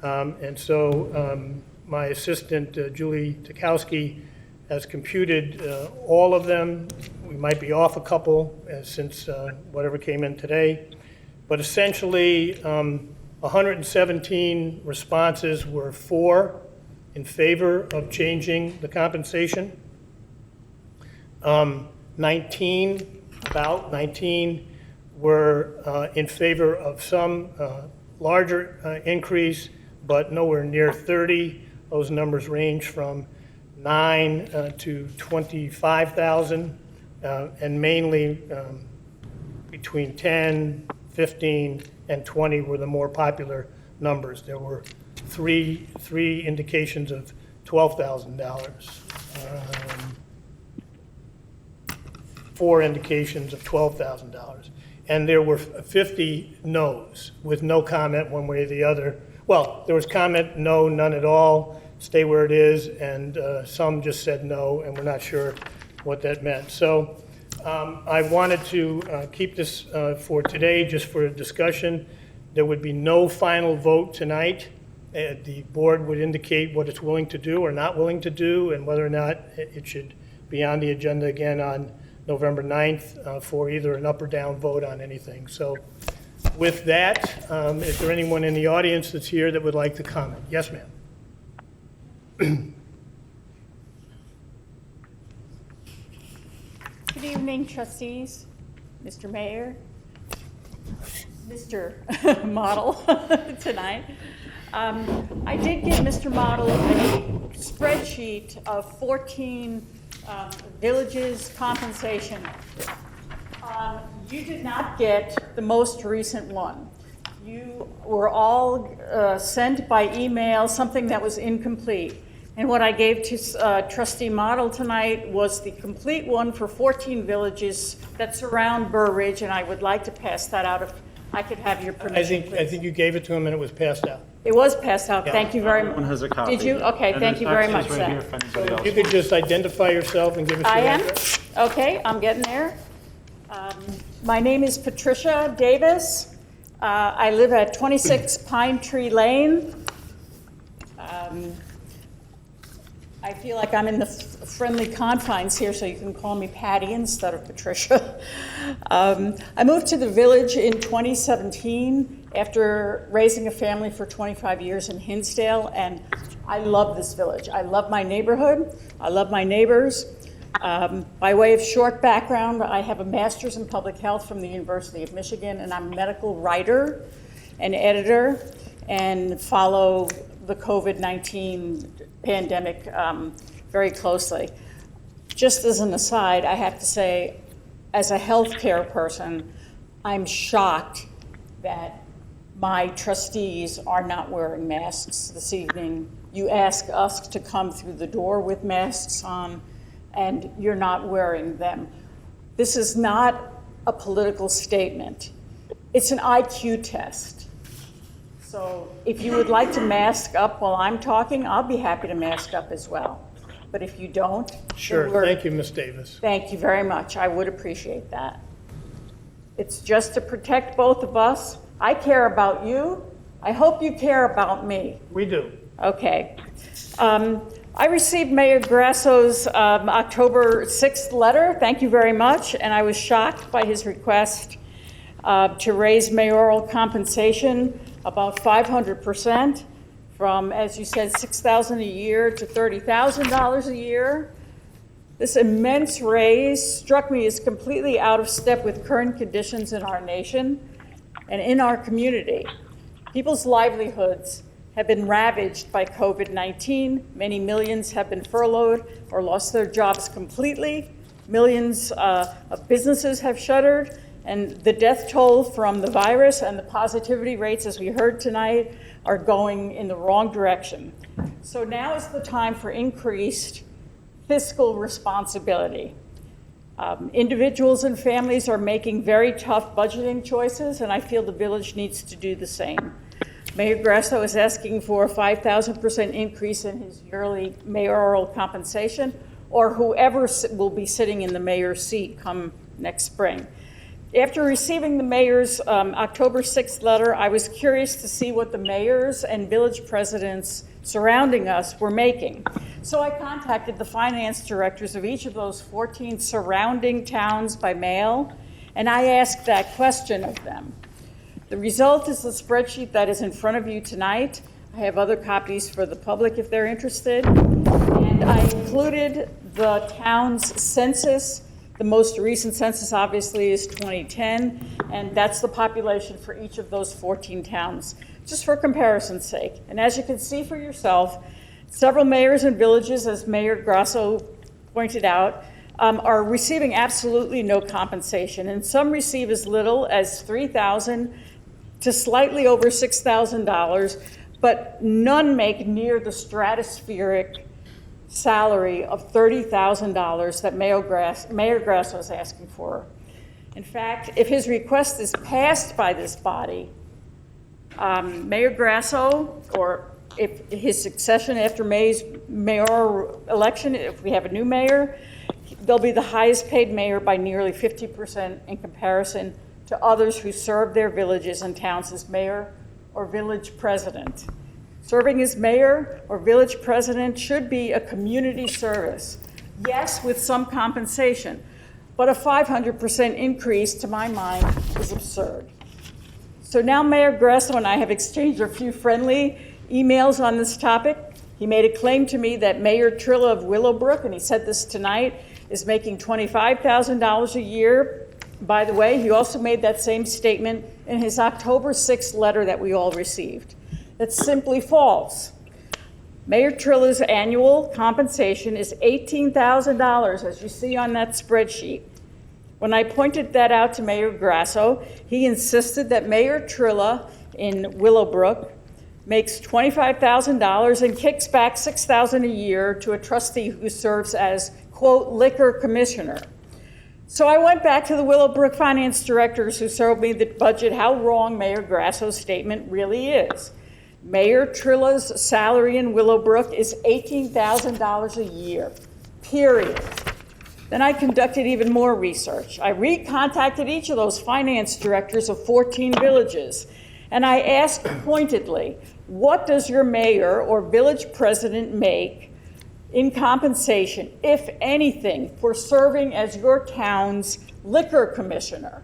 And so my assistant, Julie Tukowski, has computed all of them. We might be off a couple since whatever came in today. But essentially, 117 responses were in favor of changing the compensation. 19 were in favor of some larger increase, but nowhere near 30. Those numbers range from 9 to 25,000, and mainly between 10, 15, and 20 were the more popular numbers. There were three indications of $12,000, 4 indications of $12,000, and there were 50 no's with no comment one way or the other. Well, there was comment, no, none at all, stay where it is, and some just said no, and we're not sure what that meant. So I wanted to keep this for today, just for a discussion. There would be no final vote tonight. The board would indicate what it's willing to do or not willing to do, and whether or not it should be on the agenda again on November 9th for either an up or down vote on anything. So with that, is there anyone in the audience that's here that would like to comment? Yes, ma'am. Good evening, trustees, Mr. Mayor, Mr. Model tonight. I did give Mr. Model a spreadsheet of 14 villages' compensation. You did not get the most recent one. You were all sent by email something that was incomplete. And what I gave to Trustee Model tonight was the complete one for 14 villages that surround Burr Ridge, and I would like to pass that out if I could have your permission, I think you gave it to him and it was passed out. It was passed out. Yeah. Thank you very much. Everyone has a copy. Did you? Okay, And thank there's you very access much, right here then. if anybody else You could just identify yourself and give us your I am? address. Okay, I'm getting there. My name is Patricia Davis. I live at 26 Pine Tree Lane. I feel like I'm in the friendly confines here, so you can call me Patty instead of Patricia. I moved to the village in 2017 after raising a family for 25 years in Hinsdale, and I love this village. I love my neighborhood. I love my neighbors. By way of short background, I have a master's in public health from the University of Michigan, and I'm a medical writer and editor and follow the COVID-19 pandemic very closely. Just as an aside, I have to say, as a healthcare person, I'm shocked that my trustees are not wearing masks this evening. You ask us to come through the door with masks on, and you're not wearing them. This is not a political statement. It's an IQ test. So if you would like to mask up while I'm talking, I'll be happy to mask up as well. But if you don't, then Sure, thank you, Ms. Davis. Thank you very much. I would appreciate that. It's just to protect both of us. I care about you. I hope you care about me. We do. Okay. I received Mayor Grasso's October 6th letter. Thank you very much. And I was shocked by his request to raise mayoral compensation about 500% from, as you said, $6,000 a year to $30,000 a year. This immense raise struck me as completely out of step with current conditions in our nation and in our community. People's livelihoods have been ravaged by COVID-19. Many millions have been furloughed or lost their jobs completely. Millions of businesses have shuttered, and the death toll from the virus and the positivity rates, as we heard tonight, are going in the wrong direction. So now is the time for increased fiscal responsibility. Individuals and families are making very tough budgeting choices, and I feel the village needs to do the same. Mayor Grasso is asking for a 5,000% increase in his yearly mayoral compensation, or whoever will be sitting in the mayor's seat come next spring. After receiving the mayor's October 6th letter, I was curious to see what the mayors and village presidents surrounding us were making. So I contacted the finance directors of each of those 14 surrounding towns by mail, and I asked that question of them. The result is the spreadsheet that is in front of you tonight. I have other copies for the public if they're interested. And I included the town's census The most recent census obviously is 2010, and that's the population for each of those 14 towns, just for comparison's sake. And as you can see for yourself, several mayors and villages, as Mayor Grasso pointed out, are receiving absolutely no compensation, and some receive as little as $3,000 to slightly over $6,000, but none make near the stratospheric salary of $30,000 that Mayor Grasso is asking for. In fact, if his request is passed by this body, Mayor Grasso, or if his succession after May's mayoral election, if we have a new mayor, they'll be the highest paid mayor by nearly 50% in comparison to others who serve their villages and towns as mayor or village president. Serving as mayor or village president should be a community service, yes, with some compensation, but a 500% increase, to my mind, is absurd. So now Mayor Grasso and I have exchanged a few friendly emails on this topic. He made a claim to me that Mayor Trilla of Willowbrook, and he said this tonight, is making $25,000 a year. By the way, he also made that same statement in his October 6th letter that we all received. That's simply false. Mayor Trilla's annual compensation is $18,000, as you see on that spreadsheet. When I pointed that out to Mayor Grasso, he insisted that Mayor Trilla in Willowbrook makes $25,000 and kicks back $6,000 a year to a trustee who serves as, quote, liquor commissioner. So I went back to the Willowbrook finance directors who showed me the budget, how wrong Mayor Grasso's statement really is. Mayor Trilla's salary in Willowbrook is $18,000 a year, period. Then I conducted even more research. I recontacted each of those finance directors of 14 villages, and I asked pointedly, what does your mayor or village president make in compensation, if anything, for serving as your town's liquor commissioner?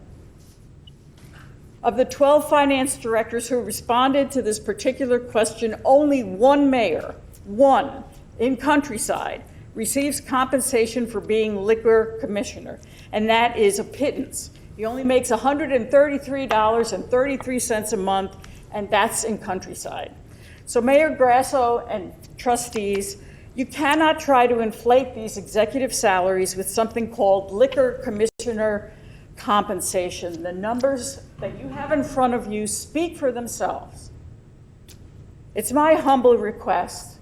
Of the 12 finance directors who responded to this particular question, only one mayor, one, in Countryside, receives compensation for being liquor commissioner, and that is a pittance. He only makes $133.33 a month, and that's in Countryside. So Mayor Grasso and trustees, you cannot try to inflate these executive salaries with something called liquor commissioner compensation. The numbers that you have in front of you speak for themselves. It's my humble request,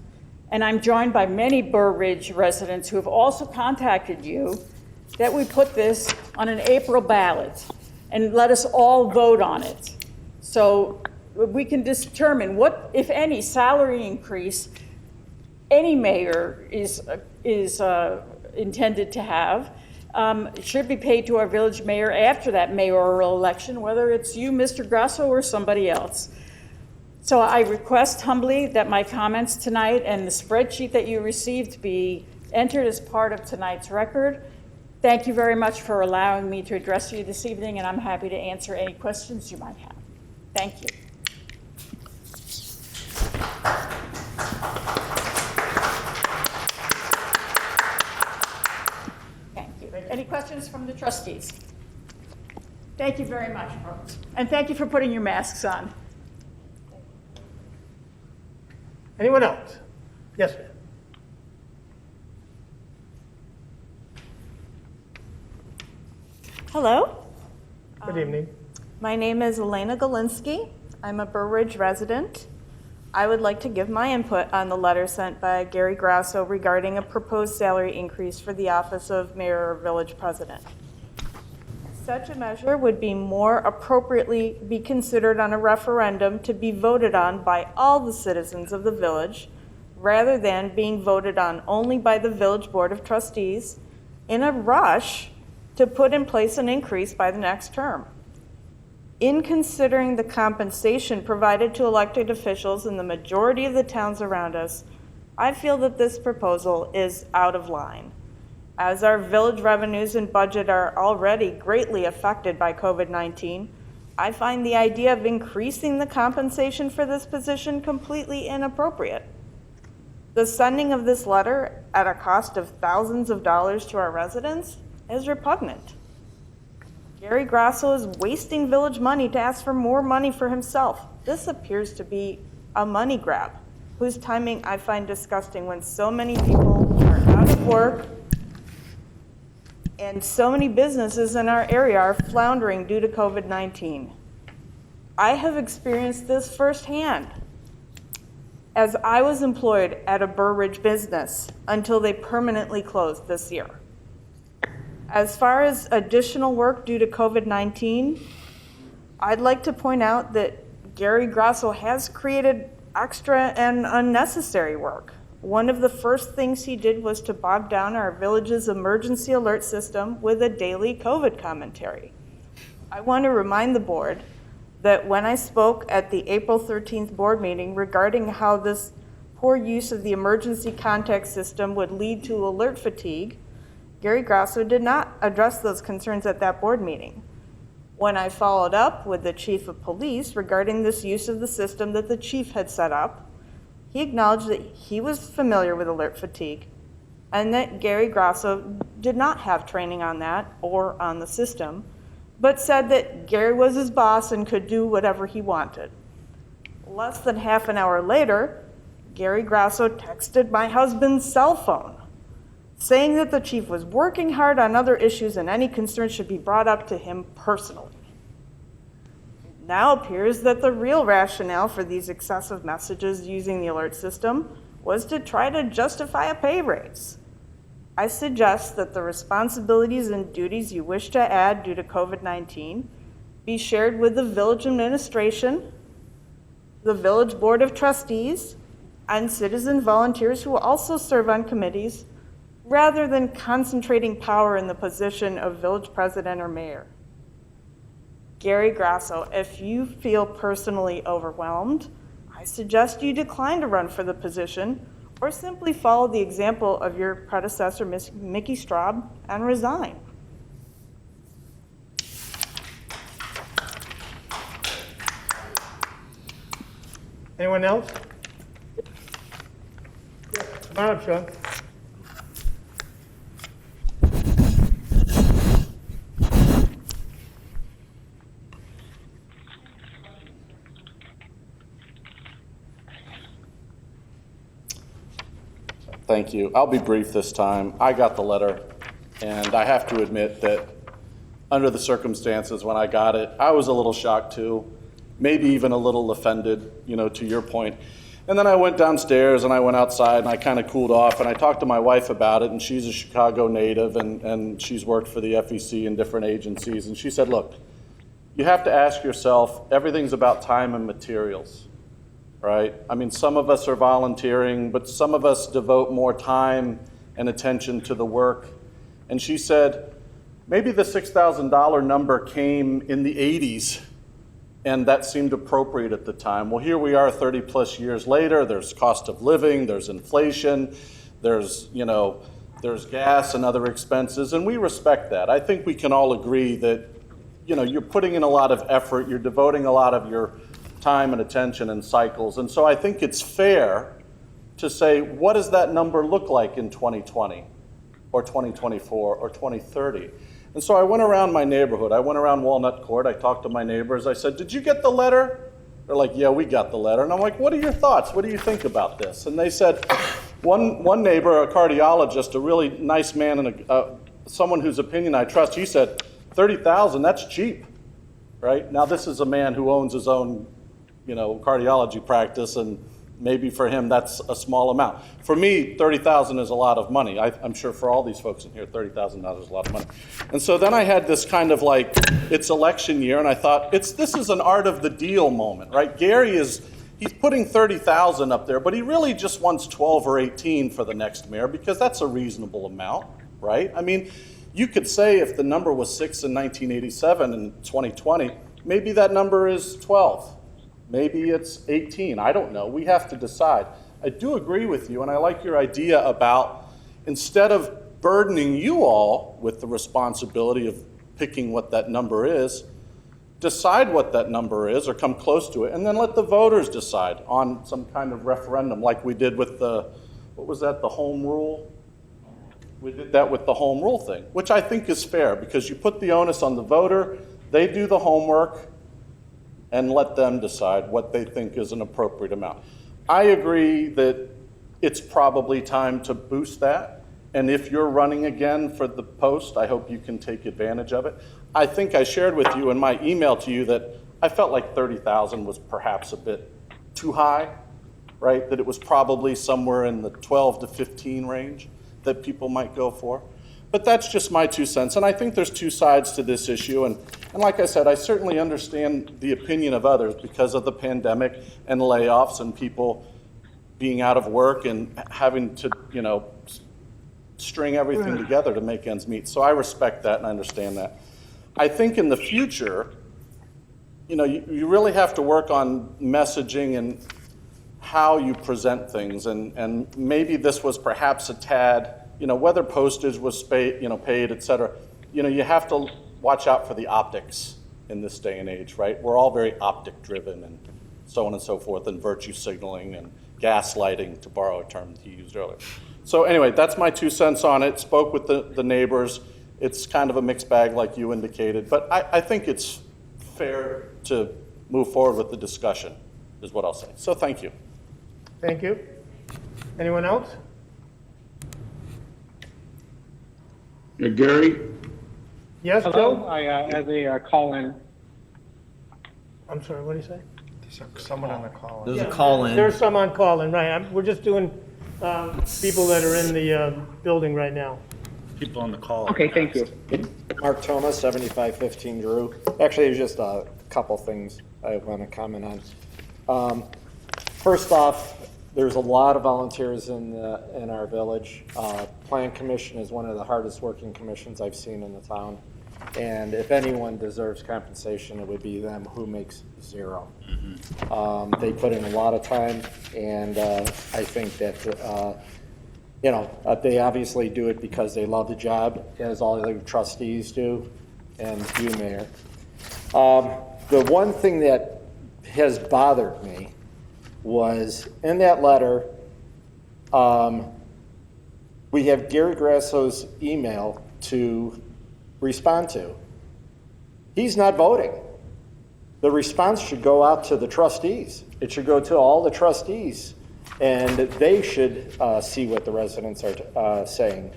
and I'm joined by many Burr Ridge residents who have also contacted you, that we put this on an April ballot and let us all vote on it. So we can determine what, if any, salary increase any mayor is intended to have. It should be paid to our village mayor after that mayoral election, whether it's you, Mr. Grasso, or somebody else. So I request humbly that my comments tonight and the spreadsheet that you received be entered as part of tonight's record. Thank you very much for allowing me to address you this evening, and I'm happy to answer any questions you might have. Thank you. Any questions from the trustees? Thank you very much, folks. And thank you for putting your masks on. Anyone else? Yes, ma'am. Hello. Good evening. My name is Elena Galinsky. I'm a Burr Ridge resident. I would like to give my input on the letter sent by Gary Grasso regarding a proposed salary increase for the office of mayor or village president. Such a measure would be more appropriately be considered on a referendum to be voted on by all the citizens of the village, rather than being voted on only by the village board of trustees in a rush to put in place an increase by the next term. In considering the compensation provided to elected officials in the majority of the towns around us, I feel that this proposal is out of line. As our village revenues and budget are already greatly affected by COVID-19, I find the idea of increasing the compensation for this position completely inappropriate. The sending of this letter at a cost of thousands of dollars to our residents is repugnant. Gary Grasso is wasting village money to ask for more money for himself. This appears to be a money grab, whose timing I find disgusting when so many people are out of work and so many businesses in our area are floundering due to COVID-19. I have experienced this firsthand, as I was employed at a Burr Ridge business until they permanently closed this year. As far as additional work due to COVID-19, I'd like to point out that Gary Grasso has created extra and unnecessary work. One of the first things he did was to bog down our village's emergency alert system with a daily COVID commentary. I want to remind the board that when I spoke at the April 13th board meeting regarding how this poor use of the emergency contact system would lead to alert fatigue, Gary Grasso did not address those concerns at that board meeting. When I followed up with the chief of police regarding this use of the system that the chief had set up, he acknowledged that he was familiar with alert fatigue and that Gary Grasso did not have training on that or on the system, but said that Gary was his boss and could do whatever he wanted. Less than half an hour later, Gary Grasso texted my husband's cell phone, saying that the chief was working hard on other issues and any concerns should be brought up to him personally. It now appears that the real rationale for these excessive messages using the alert system was to try to justify a pay raise. I suggest that the responsibilities and duties you wish to add due to COVID-19 be shared with the village administration, the village board of trustees, and citizen volunteers who also serve on committees, rather than concentrating power in the position of village president or mayor. Gary Grasso, if you feel personally overwhelmed, I suggest you decline to run for the position or simply follow the example of your predecessor, Mickey Straub, and resign. Anyone else? Come on up, Sean. Thank you. I'll be brief this time. I got the letter, and I have to admit that under the circumstances when I got it, I was a little shocked too, maybe even a little offended, to your point. And then I went downstairs and I went outside and I kind of cooled off and I talked to my wife about it, and she's a Chicago native and she's worked for the FEC and different agencies. And she said, look, you have to ask yourself, everything's about time and materials. Right? I mean, some of us are volunteering, but some of us devote more time and attention to the work. And she said, maybe the $6,000 number came in the 80s, and that seemed appropriate at the time. Well, here we are 30 plus years later. There's cost of living, there's inflation, there's gas and other expenses, and we respect that. I think we can all agree that, you're putting in a lot of effort, you're devoting a lot of your time and attention and cycles. And so I think it's fair to say, what does that number look like in 2020 or 2024 or 2030? And so I went around my neighborhood. I went around Walnut Court. I talked to my neighbors. I said, did you get the letter? They're like, yeah, we got the letter. And I'm like, what are your thoughts? What do you think about this? And they said, one neighbor, a cardiologist, a really nice man and someone whose opinion I trust, he said, $30,000, that's cheap, right? Now this is a man who owns his own cardiology practice, and maybe for him that's a small amount. For me, $30,000 is a lot of money. I'm sure for all these folks in here, $30,000 is a lot of money. And so then I had this kind of like, it's election year, and I thought, this is an art of the deal moment, right? Gary he's putting $30,000 up there, but he really just wants 12 or 18 for the next mayor, because that's a reasonable amount, right? I mean, you could say if the number was 6 in 1987 and 2020, maybe that number is 12. Maybe it's 18, I don't know. We have to decide. I do agree with you, and I like your idea about, instead of burdening you all with the responsibility of picking what that number is, decide what that number is or come close to it, and then let the voters decide on some kind of referendum like we did with the home rule? We did that with the home rule thing, which I think is fair because you put the onus on the voter, they do the homework, and let them decide what they think is an appropriate amount. I agree that it's probably time to boost that. And if you're running again for the post, I hope you can take advantage of it. I think I shared with you in my email to you that I felt like 30,000 was perhaps a bit too high, right? That it was probably somewhere in the 12 to 15 range that people might go for. But that's just my 2 cents. And I think there's 2 sides to this issue. And like I said, I certainly understand the opinion of others because of the pandemic and layoffs and people being out of work and having to, string everything together to make ends meet. So I respect that and I understand that. I think in the future, you really have to work on messaging and how you present things. And maybe this was perhaps a tad, whether postage was paid, et cetera. You have to watch out for the optics in this day and age, right? We're all very optic driven and so on and so forth, and virtue signaling and gaslighting, to borrow a term that you used earlier. So anyway, that's my 2 cents on it. Spoke with the neighbors. It's kind of a mixed bag like you indicated, but I think it's fair to move forward with the discussion is what I'll say. So thank you. Thank you. Anyone else? Gary? Yes, Hello, Joe? as a call-in. I'm sorry, what do you say? There's someone on the call. Yeah, There's a call-in. There's some on call-in, right. We're just doing people that are in the building right now. People on the call. Okay, thank you. Mark Thomas, 7515 Drew. Actually, there's just a couple things I want to comment on. First off, there's a lot of volunteers in our village. Plan Commission is one of the hardest working commissions I've seen in the town. And if anyone deserves compensation, it would be them, who makes zero. They put in a lot of time, and I think that they obviously do it because they love the job, as all the trustees do, and you, Mayor. The one thing that has bothered me was in that letter, we have Gary Grasso's email to respond to. He's not voting. The response should go out to the trustees. It should go to all the trustees, and they should see what the residents are saying.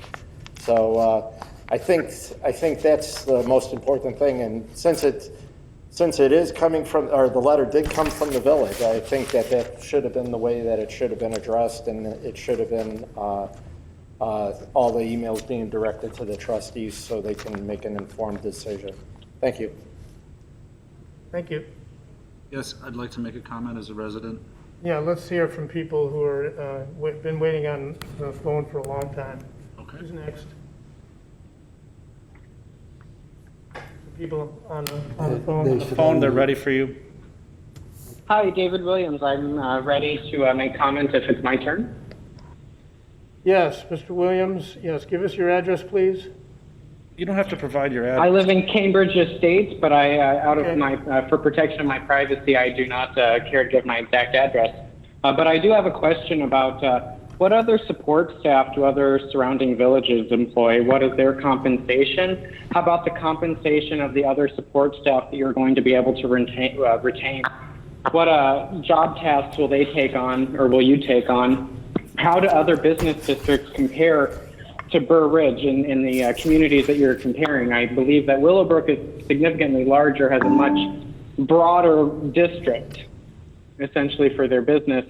So I think that's the most important thing. And since it is coming from, or the letter did come from the village, I think that should have been the way that it should have been addressed, and it should have been all the emails being directed to the trustees so they can make an informed decision. Thank you. Thank you. Yes, I'd like to make a comment as a resident. Yeah, let's hear from people who are, been waiting on the phone for a long time. Okay. Who's next? People on the phone. They're ready for you. Hi, David Williams. I'm ready to make comment if it's my turn. Yes, Mr. Williams, yes, give us your address, please. You don't have to provide your address. I live in Cambridge Estates, but for protection of my privacy, I do not care to give my exact address. But I do have a question about what other support staff do other surrounding villages employ? What is their compensation? How about the compensation of the other support staff that you're going to be able to retain? What job tasks will they take on, or will you take on? How do other business districts compare to Burr Ridge in the communities that you're comparing? I believe that Willowbrook is significantly larger, has a much broader district, essentially, for their business.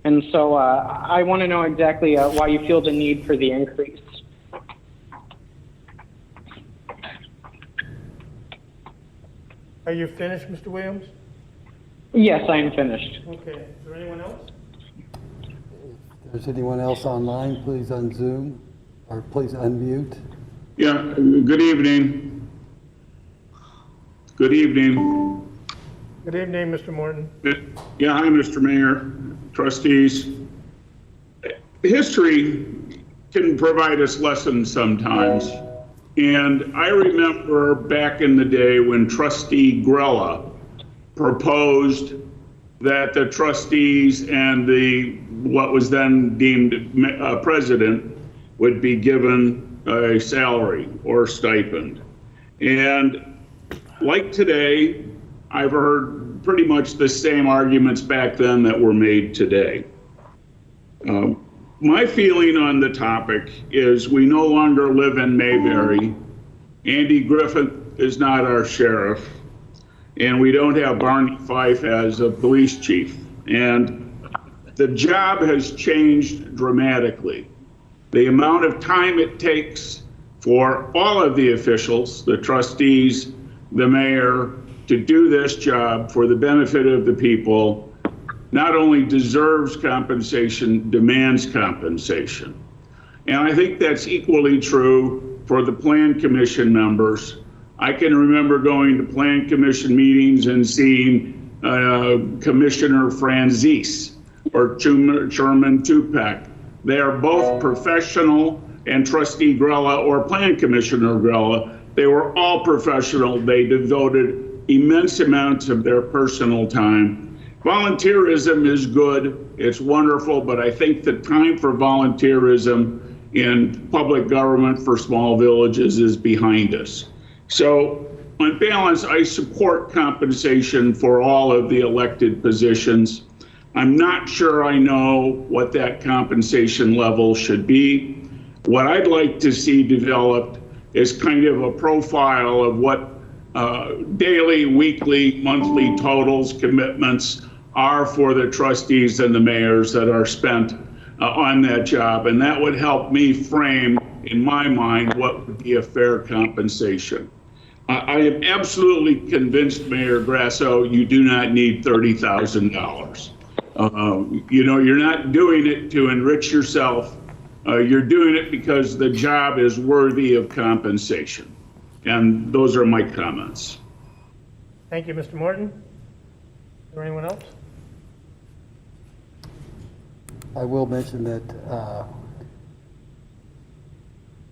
And so I want to know exactly why you feel the need for the increase. Are you finished, Mr. Williams? Yes, I am finished. Okay, is there anyone else? If there's anyone else online, please on Zoom, or please unmute. Yeah, good evening. Good evening. Good evening, Mr. Morton. Yeah, hi, Mr. Mayor, trustees. History can provide us lessons sometimes. And I remember back in the day when Trustee Grella proposed that the trustees and what was then deemed president would be given a salary or stipend. And like today, I've heard pretty much the same arguments back then that were made today. My feeling on the topic is we no longer live in Mayberry. Andy Griffith is not our sheriff, and we don't have Barney Fife as a police chief. And the job has changed dramatically. The amount of time it takes for all of the officials, the trustees, the mayor, to do this job for the benefit of the people not only deserves compensation, demands compensation. And I think that's equally true for the Plan Commission members. I can remember going to Plan Commission meetings and seeing Commissioner Franzese or Chairman Tupac. They are both professional, and Trustee Grella or Plan Commissioner Grella, they were all professional. They devoted immense amounts of their personal time. Volunteerism is good, it's wonderful, but I think the time for volunteerism in public government for small villages is behind us. So on balance, I support compensation for all of the elected positions. I'm not sure I know what that compensation level should be. What I'd like to see developed is kind of a profile of what daily, weekly, monthly totals, commitments are for the trustees and the mayors that are spent on that job. And that would help me frame, in my mind, what would be a fair compensation. I am absolutely convinced, Mayor Grasso, you do not need $30,000. You know, you're not doing it to enrich yourself. You're doing it because the job is worthy of compensation. And those are my comments. Thank you, Mr. Morton. Is there anyone else? I will mention that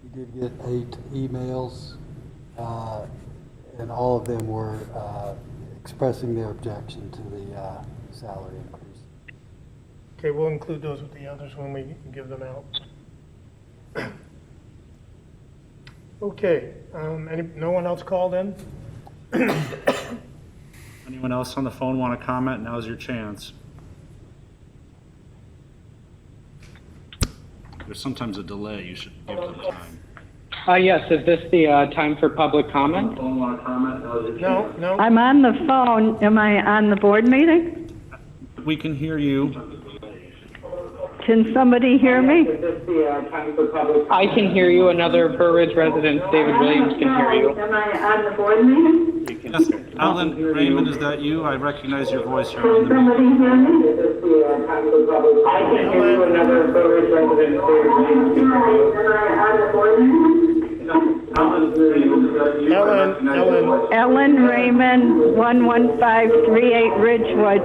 we did get 8 emails, and all of them were expressing their objection to the salary increase. Okay, we'll include those with the others when we give them out. Okay, no one else called in? Anyone else on the phone want to comment? Now's your chance. There's sometimes a delay. You should give them time. Yes, is this the time for public comment? No. I'm on the phone. Am I on the board meeting? We can hear you. Can somebody hear me? I can hear you. Another Burr Ridge resident, David Williams, can hear you. Am I on the board meeting? Yes. Alan Raymond, is that you? I recognize your voice here. Can somebody hear me? I can hear you. Another Burr Ridge resident, David Williams, can hear you. Am I on the board meeting? Ellen Raymond, 11538 Ridgewood.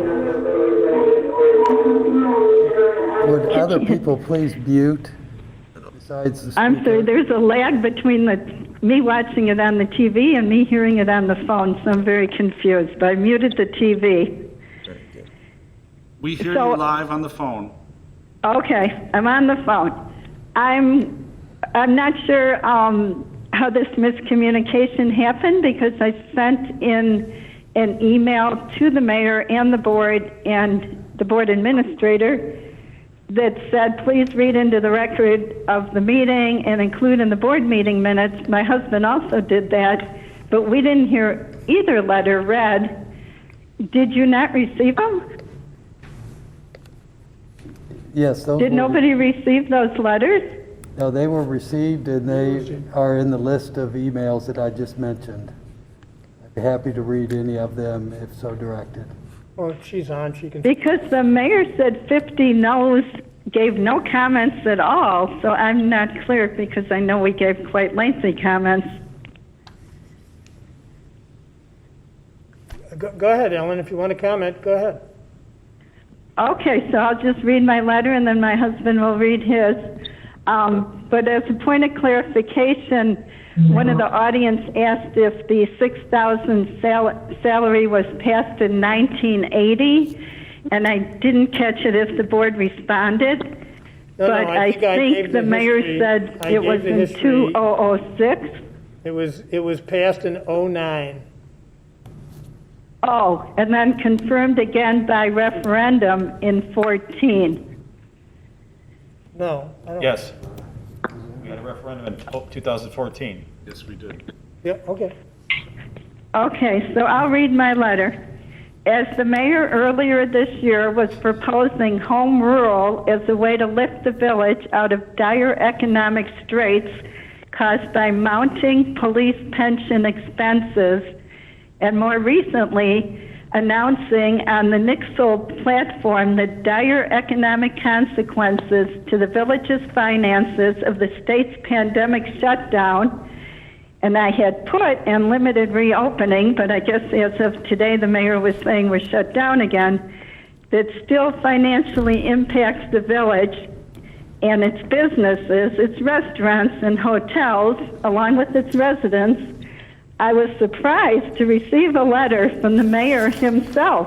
Would other people please mute besides the speaker? I'm sorry, there's a lag between me watching it on the TV and me hearing it on the phone, so I'm very confused. But I muted the TV. We hear you live on the phone. Okay, I'm on the phone. I'm not sure how this miscommunication happened because I sent in an email to the mayor and the board administrator that said, please read into the record of the meeting and include in the board meeting minutes. My husband also did that, but we didn't hear either letter read. Did you not receive them? Yes. Did nobody receive those letters? No, they were received and they are in the list of emails that I just mentioned. I'd be happy to read any of them if so directed. Well, if she's on, she can. Because the mayor said 50 no's, gave no comments at all, so I'm not clear because I know we gave quite lengthy comments. Go ahead, Ellen, if you want to comment, go ahead. Okay, so I'll just read my letter and then my husband will read his. But as a point of clarification, one of the audience asked if the $6,000 salary was passed in 1980, and I didn't catch it if the board responded. No, but I think I gave think the mayor history. said I it gave was the in history. 2006. It was passed in '09. Oh, and then confirmed again by referendum in 14. No, I don't. Yes. We had a referendum in 2014. Yes, we did. Yeah, okay. Okay, so I'll read my letter. As the mayor earlier this year was proposing home rule as a way to lift the village out of dire economic straits caused by mounting police pension expenses, and more recently announcing on the Nixle platform the dire economic consequences to the village's finances of the state's pandemic shutdown. And I had put in limited reopening, but I guess as of today the mayor was saying we're shut down again, that still financially impacts the village and its businesses, its restaurants and hotels, along with its residents. I was surprised to receive a letter from the mayor himself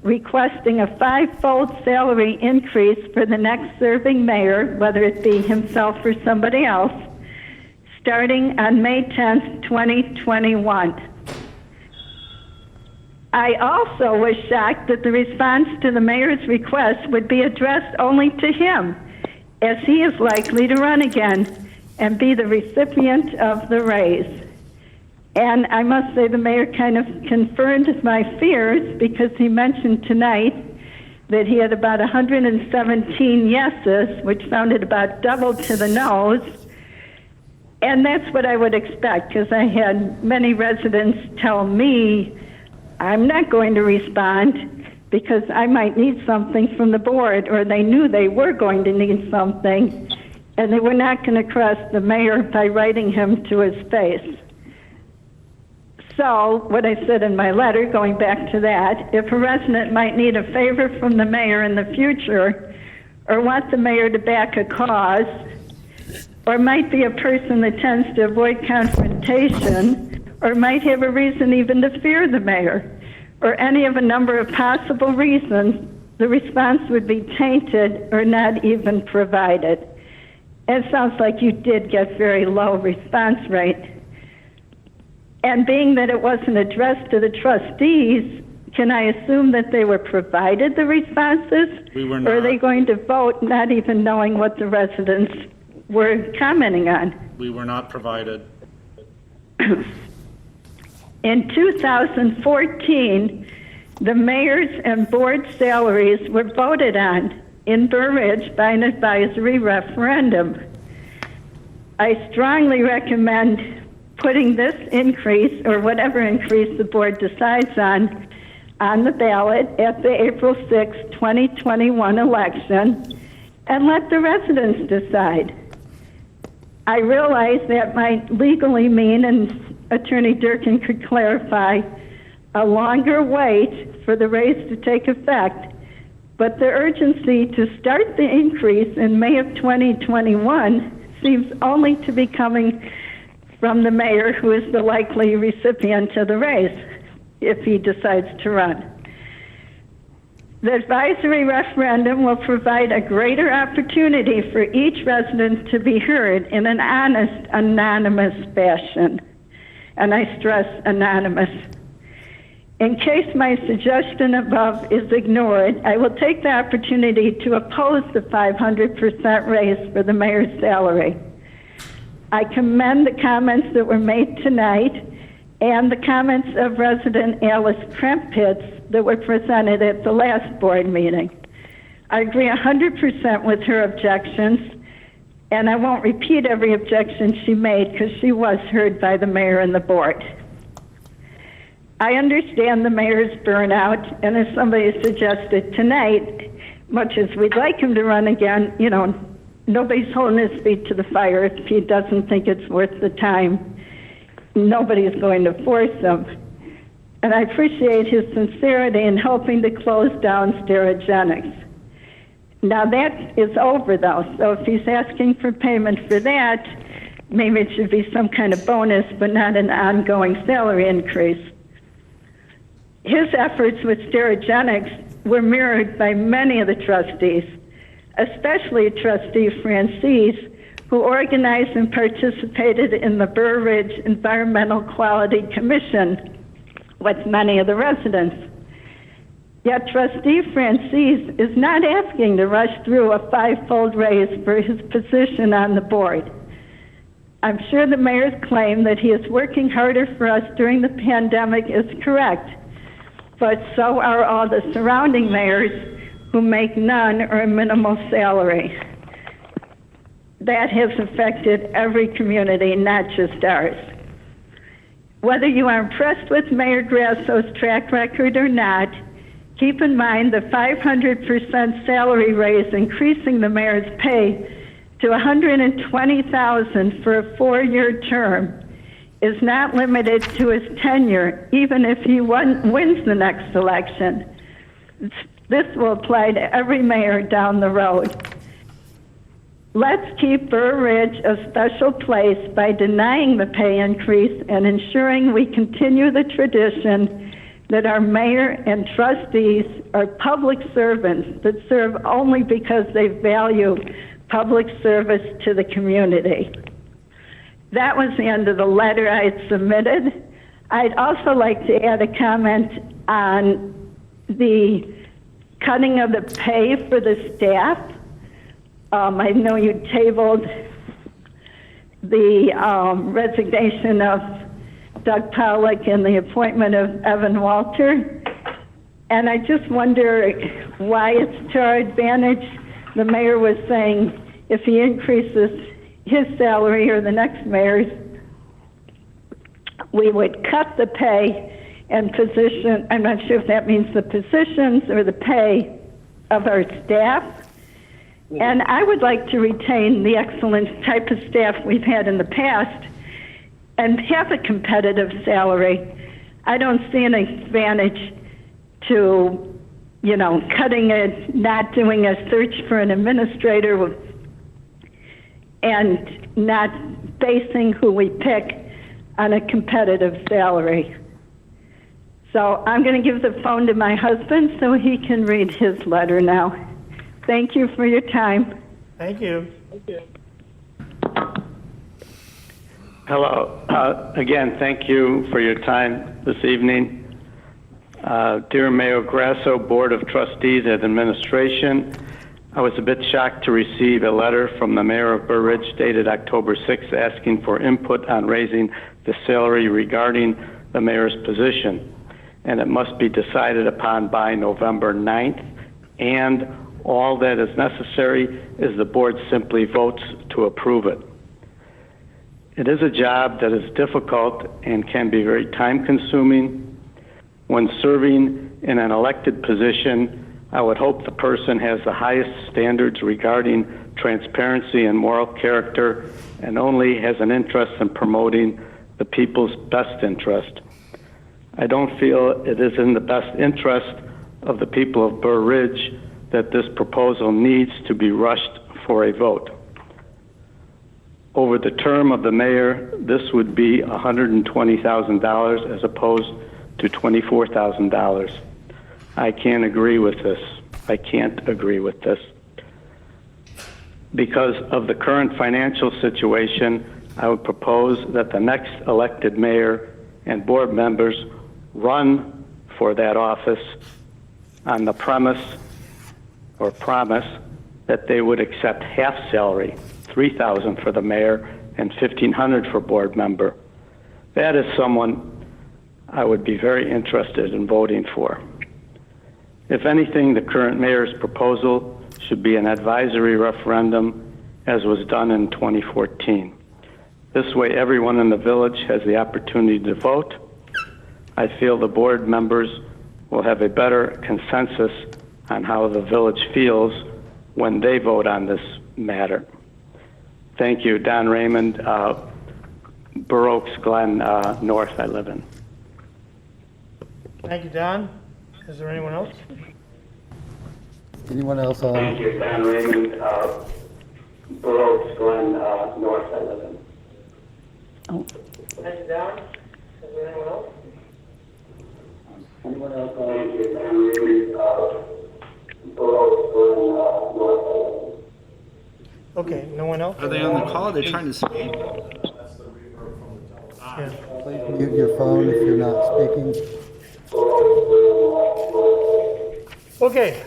requesting a 5-fold salary increase for the next serving mayor, whether it be himself or somebody else, starting on May 10th, 2021. I also was shocked that the response to the mayor's request would be addressed only to him, as he is likely to run again and be the recipient of the raise. And I must say the mayor kind of confirmed my fears, because he mentioned tonight that he had about 117 yeses, which sounded about double to the noes. And that's what I would expect, because I had many residents tell me I'm not going to respond because I might need something from the board, or they knew they were going to need something, and they were not going to cross the mayor by writing him to his face. So what I said in my letter, going back to that, if a resident might need a favor from the mayor in the future, or want the mayor to back a cause, or might be a person that tends to avoid confrontation, or might have a reason even to fear the mayor, or any of a number of possible reasons, the response would be tainted or not even provided. It sounds like you did get very low response rate. And being that it wasn't addressed to the trustees, can I assume that they were provided the responses? We were Or not. are they going to vote not even knowing what the residents were commenting on? We were not provided. In 2014, the mayor's and board salaries were voted on in Burr Ridge by an advisory referendum. I strongly recommend putting this increase, or whatever increase the board decides on the ballot at the April 6, 2021 election, and let the residents decide. I realize that might legally mean, and Attorney Durkin could clarify, a longer wait for the raise to take effect, but the urgency to start the increase in May of 2021 seems only to be coming from the mayor, who is the likely recipient of the raise if he decides to run. The advisory referendum will provide a greater opportunity for each resident to be heard in an honest, anonymous fashion. And I stress anonymous. In case my suggestion above is ignored, I will take the opportunity to oppose the 500% raise for the mayor's salary. I commend the comments that were made tonight and the comments of resident Alice Krempitz that were presented at the last board meeting. I agree 100% with her objections, and I won't repeat every objection she made because she was heard by the mayor and the board. I understand the mayor's burnout, and as somebody suggested tonight, much as we'd like him to run again, you know, nobody's holding his feet to the fire if he doesn't think it's worth the time. Nobody's going to force him. And I appreciate his sincerity in helping to close down Sterigenics. Now that is over though, so if he's asking for payment for that, maybe it should be some kind of bonus, but not an ongoing salary increase. His efforts with Sterigenics were mirrored by many of the trustees. especially Trustee Francis, who organized and participated in the Burr Ridge Environmental Quality Commission with many of the residents. Yet Trustee Francis is not asking to rush through a five-fold raise for his position on the board. I'm sure the mayor's claim that he is working harder for us during the pandemic is correct, but so are all the surrounding mayors who make none or a minimal salary. That has affected every community, not just ours. Whether you are impressed with Mayor Grasso's track record or not, keep in mind the 500% salary raise increasing the mayor's pay to $120,000 for a 4-year term is not limited to his tenure, even if he wins the next election. This will apply to every mayor down the road. Let's keep Burr Ridge a special place by denying the pay increase and ensuring we continue the tradition that our mayor and trustees are public servants that serve only because they value public service to the community. That was the end of the letter I had submitted. I'd also like to add a comment on the cutting of the pay for the staff. I know you tabled the resignation of Doug Pollock and the appointment of Evan Walter. And I just wonder why it's to our advantage. The mayor was saying if he increases his salary or the next mayor's, we would cut the pay and position, I'm not sure if that means the positions or the pay of our staff. And I would like to retain the excellent type of staff we've had in the past and have a competitive salary. I don't see an advantage to, cutting it, not doing a search for an administrator and not basing who we pick on a competitive salary. So I'm going to give the phone to my husband so he can read his letter now. Thank you for your time. Thank you. Hello. Again, thank you for your time this evening. Dear Mayor Grasso, Board of Trustees and Administration, I was a bit shocked to receive a letter from the Mayor of Burr Ridge dated October 6th asking for input on raising the salary regarding the mayor's position. And it must be decided upon by November 9th. And all that is necessary is the board simply votes to approve it. It is a job that is difficult and can be very time-consuming. When serving in an elected position, I would hope the person has the highest standards regarding transparency and moral character and only has an interest in promoting the people's best interest. I don't feel it is in the best interest of the people of Burr Ridge that this proposal needs to be rushed for a vote. Over the term of the mayor, this would be $120,000 as opposed to $24,000. I can't agree with this. I can't agree with this. Because of the current financial situation, I would propose that the next elected mayor and board members run for that office on the premise or promise that they would accept half salary, $3,000 for the mayor and $1,500 for board member. That is someone I would be very interested in voting for. If anything, the current mayor's proposal should be an advisory referendum as was done in 2014. This way everyone in the village has the opportunity to vote. I feel the board members will have a better consensus on how the village feels when they vote on this matter. Thank you. Don Raymond, Burr Oaks Glen North I live in. Thank you, Don. Is there anyone else? Anyone else on? Thank you. Don Raymond, Burr Oaks Glen North I live in. Thank you, Don. Is there anyone else? Anyone else on? Thank you. Don Raymond, Burr Oaks Glen North I live in. Okay, no one else? Are they on the call? Are they trying to speak? Yeah. Please mute your phone if you're not speaking. Okay.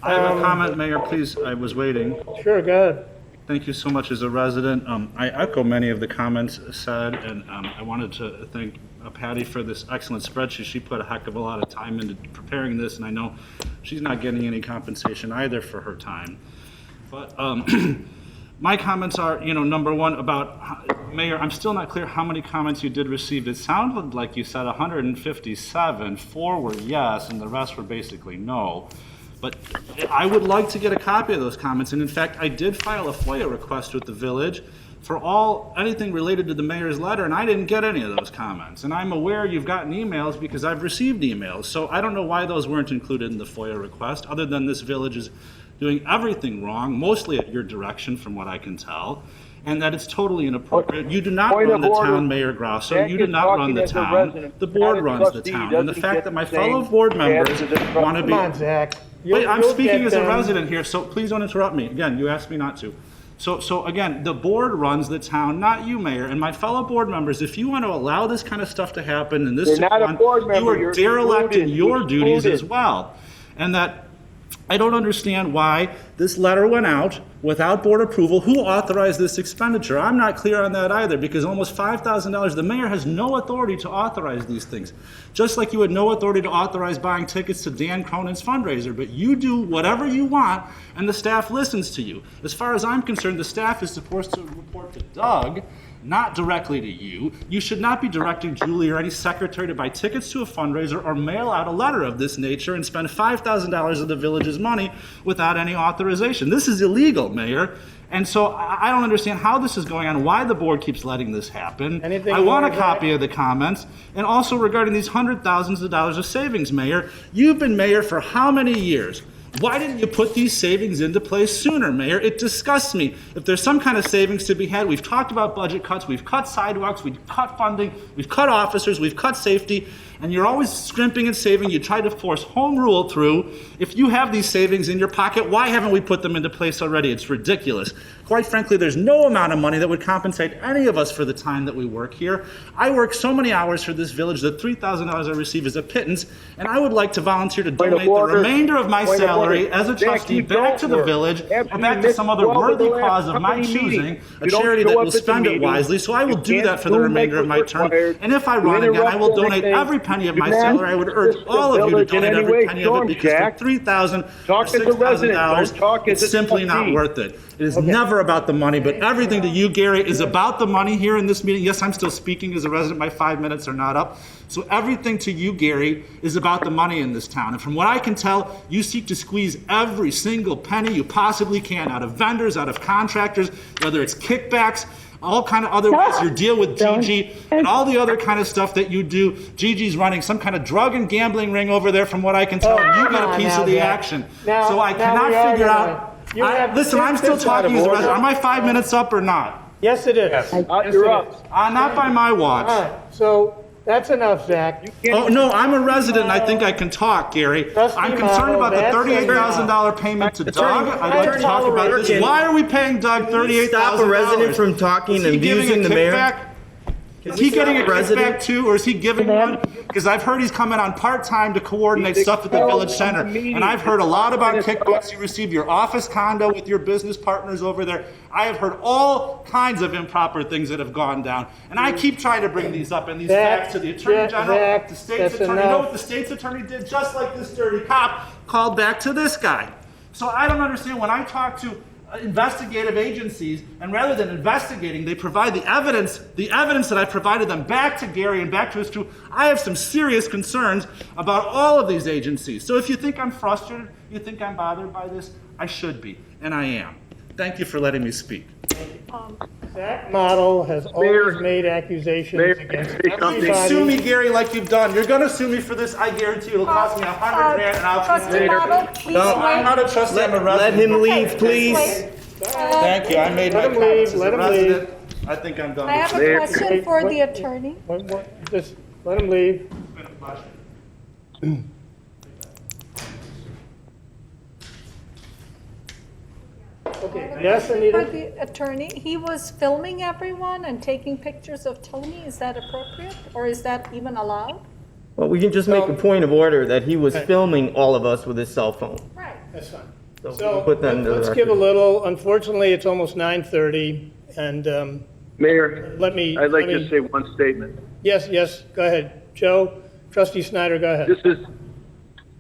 I have a comment, Mayor, please. I was waiting. Sure, go ahead. Thank you so much as a resident. I echo many of the comments said, and I wanted to thank Patty for this excellent spreadsheet. She put a heck of a lot of time into preparing this, and I know she's not getting any compensation either for her time. But my comments are, number one, about, Mayor, I'm still not clear how many comments you did receive. It sounded like you said 157. 4 were yes, and the rest were basically no. But I would like to get a copy of those comments, and in fact, I did file a FOIA request with the village for anything related to the mayor's letter, and I didn't get any of those comments. And I'm aware you've gotten emails because I've received emails, so I don't know why those weren't included in the FOIA request, other than this village is doing everything wrong, mostly at your direction from what I can tell, and that it's totally inappropriate. You do not Point run of the order. town, Mayor Grosso. Jack You do is not run talking the as a town. resident, The board not a runs the trustee. town. And the Doesn't fact get that my the same fellow board as members the trustee. want to be... Come on, Zach. Wait, I'm You'll speaking get as a them. resident here, so please don't interrupt me. Again, you asked me not to. So again, the board runs the town, not you, Mayor. And my fellow board members, if you want to allow this kind of stuff to happen and this You're to not go a on, board member, you are you're derelict in excluded. your You're duties as excluded. well. And that I don't understand why this letter went out without board approval. Who authorized this expenditure? I'm not clear on that either, because almost $5,000, the mayor has no authority to authorize these things. Just like you had no authority to authorize buying tickets to Dan Cronin's fundraiser, but you do whatever you want and the staff listens to you. As far as I'm concerned, the staff is supposed to report to Doug, not directly to you. You should not be directing Julie or any secretary to buy tickets to a fundraiser or mail out a letter of this nature and spend $5,000 of the village's money without any authorization. This is illegal, Mayor. And so I don't understand how this is going on, why the board keeps letting this happen. Anything I want a more, copy Zach? of the comments. And also regarding these hundred thousands of dollars of savings, Mayor, you've been mayor for how many years? Why didn't you put these savings into place sooner, Mayor? It disgusts me. If there's some kind of savings to be had, we've talked about budget cuts, we've cut sidewalks, we've cut funding, we've cut officers, we've cut safety, and you're always scrimping and saving. You try to force home rule through. If you have these savings in your pocket, why haven't we put them into place already? It's ridiculous. Quite frankly, there's no amount of money that would compensate any of us for the time that we work here. I work so many hours for this village that $3,000 I receive is a pittance, and I would like to volunteer to donate the order. remainder of my Point of salary order. as a Jack, trustee you back to don't the work. village or After back you to miss some other 12 of worthy the last cause of my company choosing, meetings. a You don't charity show that up will at the spend it meeting. wisely, so I will You do can't that for the do remainder of my make term. required. And if I You run again, I will interrupt donate everything. every penny of Do my not salary. I would urge assist all the of you to village in donate any every way. penny of it, Don't, because Jack. for $3,000 or Talk as a resident. $6,000, Don't talk as it's a simply not trustee. worth it. It is never about the money, but everything to you, Gary, is about the money here in this meeting. Yes, I'm still speaking as a resident. My 5 minutes are not up. So everything to you, Gary, is about the money in this town. And from what I can tell, you seek to squeeze every single penny you possibly can out of vendors, out of contractors, whether it's kickbacks, all kind of other ways. Your deal with Gigi and all the other kind of stuff that you do. Gigi's running some kind of drug and gambling ring over there, from what I can tell. You got a piece of the action. Now- So I now cannot we are figure gonna- out. you have- Listen, I'm still this is out talking of as a order. resident. Are my 5 minutes up or not? Yes, it is. Yes, You're it up. is. Not by my watch. All right, so that's enough, Zach. Oh, no, I'm a resident and I think I can talk, Gary. Trustee I'm concerned Marvel, about the that's $38,000 payment to Doug. I'd like to talk about this. Attorney- Why are we paying Doug $38,000? Stop a resident from talking Is he and giving abusing a the mayor? kickback? Is he getting a stop a resident? kickback too, or is he giving one? Because I've heard he's coming on part-time to coordinate stuff at the village center. And I've heard a lot about kickbacks you receive, your office condo with your business partners over there. I have heard all kinds of improper things that have gone down. And I keep trying to bring these up and these Zach, facts to the Attorney General, Zach, the state's that's attorney. You know enough. what the state's attorney did? Just like this dirty cop called back to this guy. So I don't understand when I talk to investigative agencies, and rather than investigating, they provide the evidence that I provided them back to Gary and back to his crew. I have some serious concerns about all of these agencies. So if you think I'm frustrated, you think I'm bothered by this, I should be, and I am. Thank you for letting me speak. That model has always made accusations against Sue me, everybody. Gary, like you've done. You're gonna sue me for this. I guarantee it'll cost me $100,000, and I'll Trustee later. Marvel, please No, I'm wait. not a trustee. I'm a Let resident. him leave, please. Wait. Thank you. I made my Let him comments leave, as let a him leave. resident. I think I'm done. I have a question for the attorney. Just let him leave. Okay, Yes, For Anita? the attorney, he was filming everyone and taking pictures of Tony. Is that appropriate, or is that even allowed? Well, we can just make a point of order that he was filming all of us with his cell phone. Right. That's fine. So So we'll put that into the let's give a record. little, unfortunately, it's almost 9:30, and Mayor, let me. I'd like let me- to say one statement. Yes, go ahead. Joe, trustee Snyder, go ahead. This is,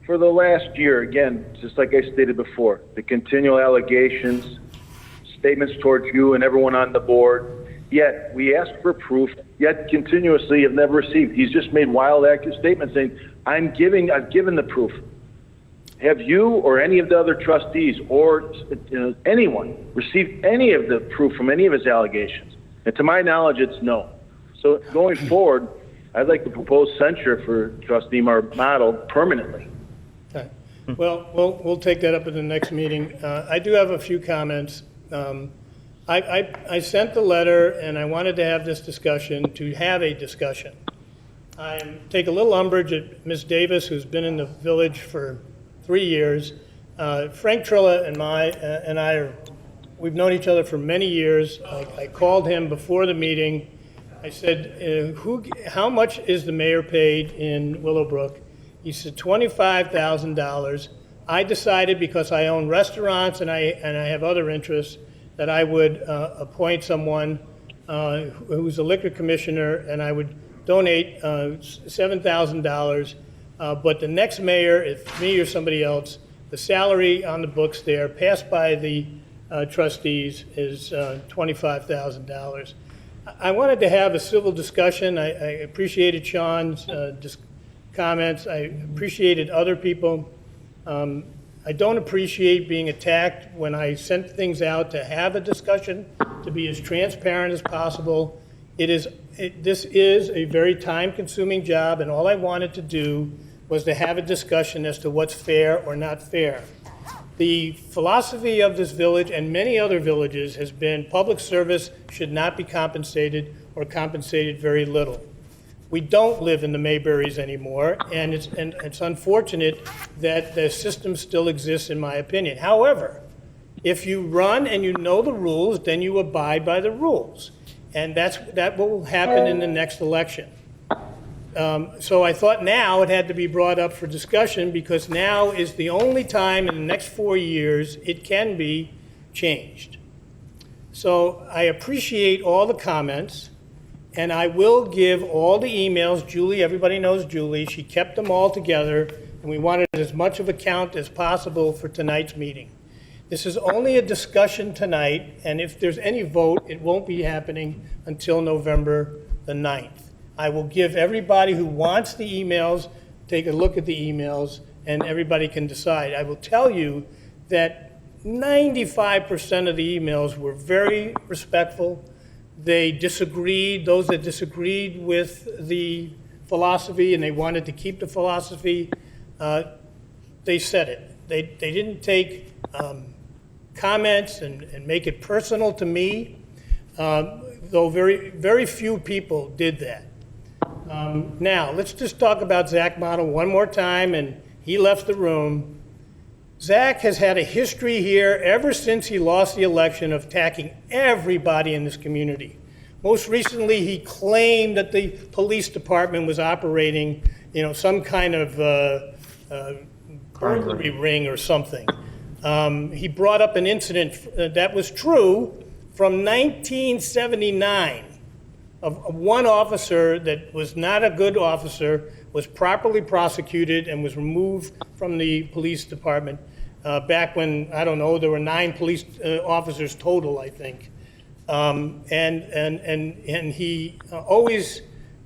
for the last year, again, just like I stated before, the continual allegations, statements towards you and everyone on the board, yet we ask for proof, yet continuously have never received. He's just made wild accurate statements saying, I've given the proof. Have you or any of the other trustees or anyone received any of the proof from any of his allegations? And to my knowledge, it's no. So going forward, I'd like to propose censure for trustee Marmato permanently. Okay. Well, we'll take that up at the next meeting. I do have a few comments. I sent the letter, and I wanted to have this discussion, to have a discussion. I take a little umbrage at Ms. Davis, who's been in the village for 3 years. Frank Trilla and I we've known each other for many years. I called him before the meeting. I said, how much is the mayor paid in Willowbrook? He said $25,000. I decided, because I own restaurants and I have other interests, that I would appoint someone who's a liquor commissioner, and I would donate $7,000. But the next mayor, if me or somebody else, the salary on the books there, passed by the trustees, is $25,000. I wanted to have a civil discussion. I appreciated Sean's comments. I appreciated other people. I don't appreciate being attacked when I sent things out to have a discussion, to be as transparent as possible. This is a very time-consuming job, and all I wanted to do was to have a discussion as to what's fair or not fair. The philosophy of this village and many other villages has been public service should not be compensated, or compensated very little. We don't live in the Mayberries anymore, and it's unfortunate that the system still exists, in my opinion. However, if you run and you know the rules, then you abide by the rules, and that will happen in the next election. So I thought now it had to be brought up for discussion, because now is the only time in the next 4 years it can be changed. So I appreciate all the comments, and I will give all the emails. Julie, everybody knows Julie, she kept them all together, and we wanted as much of a count as possible for tonight's meeting. This is only a discussion tonight, and if there's any vote, it won't be happening until November the 9th. I will give everybody who wants the emails, take a look at the emails, and everybody can decide. I will tell you that 95% of the emails were very respectful. They disagreed, those that disagreed with the philosophy and they wanted to keep the philosophy, they said it. They didn't take comments and make it personal to me, though very, very few people did that. Now, let's just talk about Zach Model one more time, and he left the room. Zach has had a history here ever since he lost the election of attacking everybody in this community. Most recently, he claimed that the police department was operating, some kind of burglary ring or something. He brought up an incident that was true from 1979 of one officer that was not a good officer, was properly prosecuted and was removed from the police department back when, I don't know, there were 9 police officers total, I think. And he always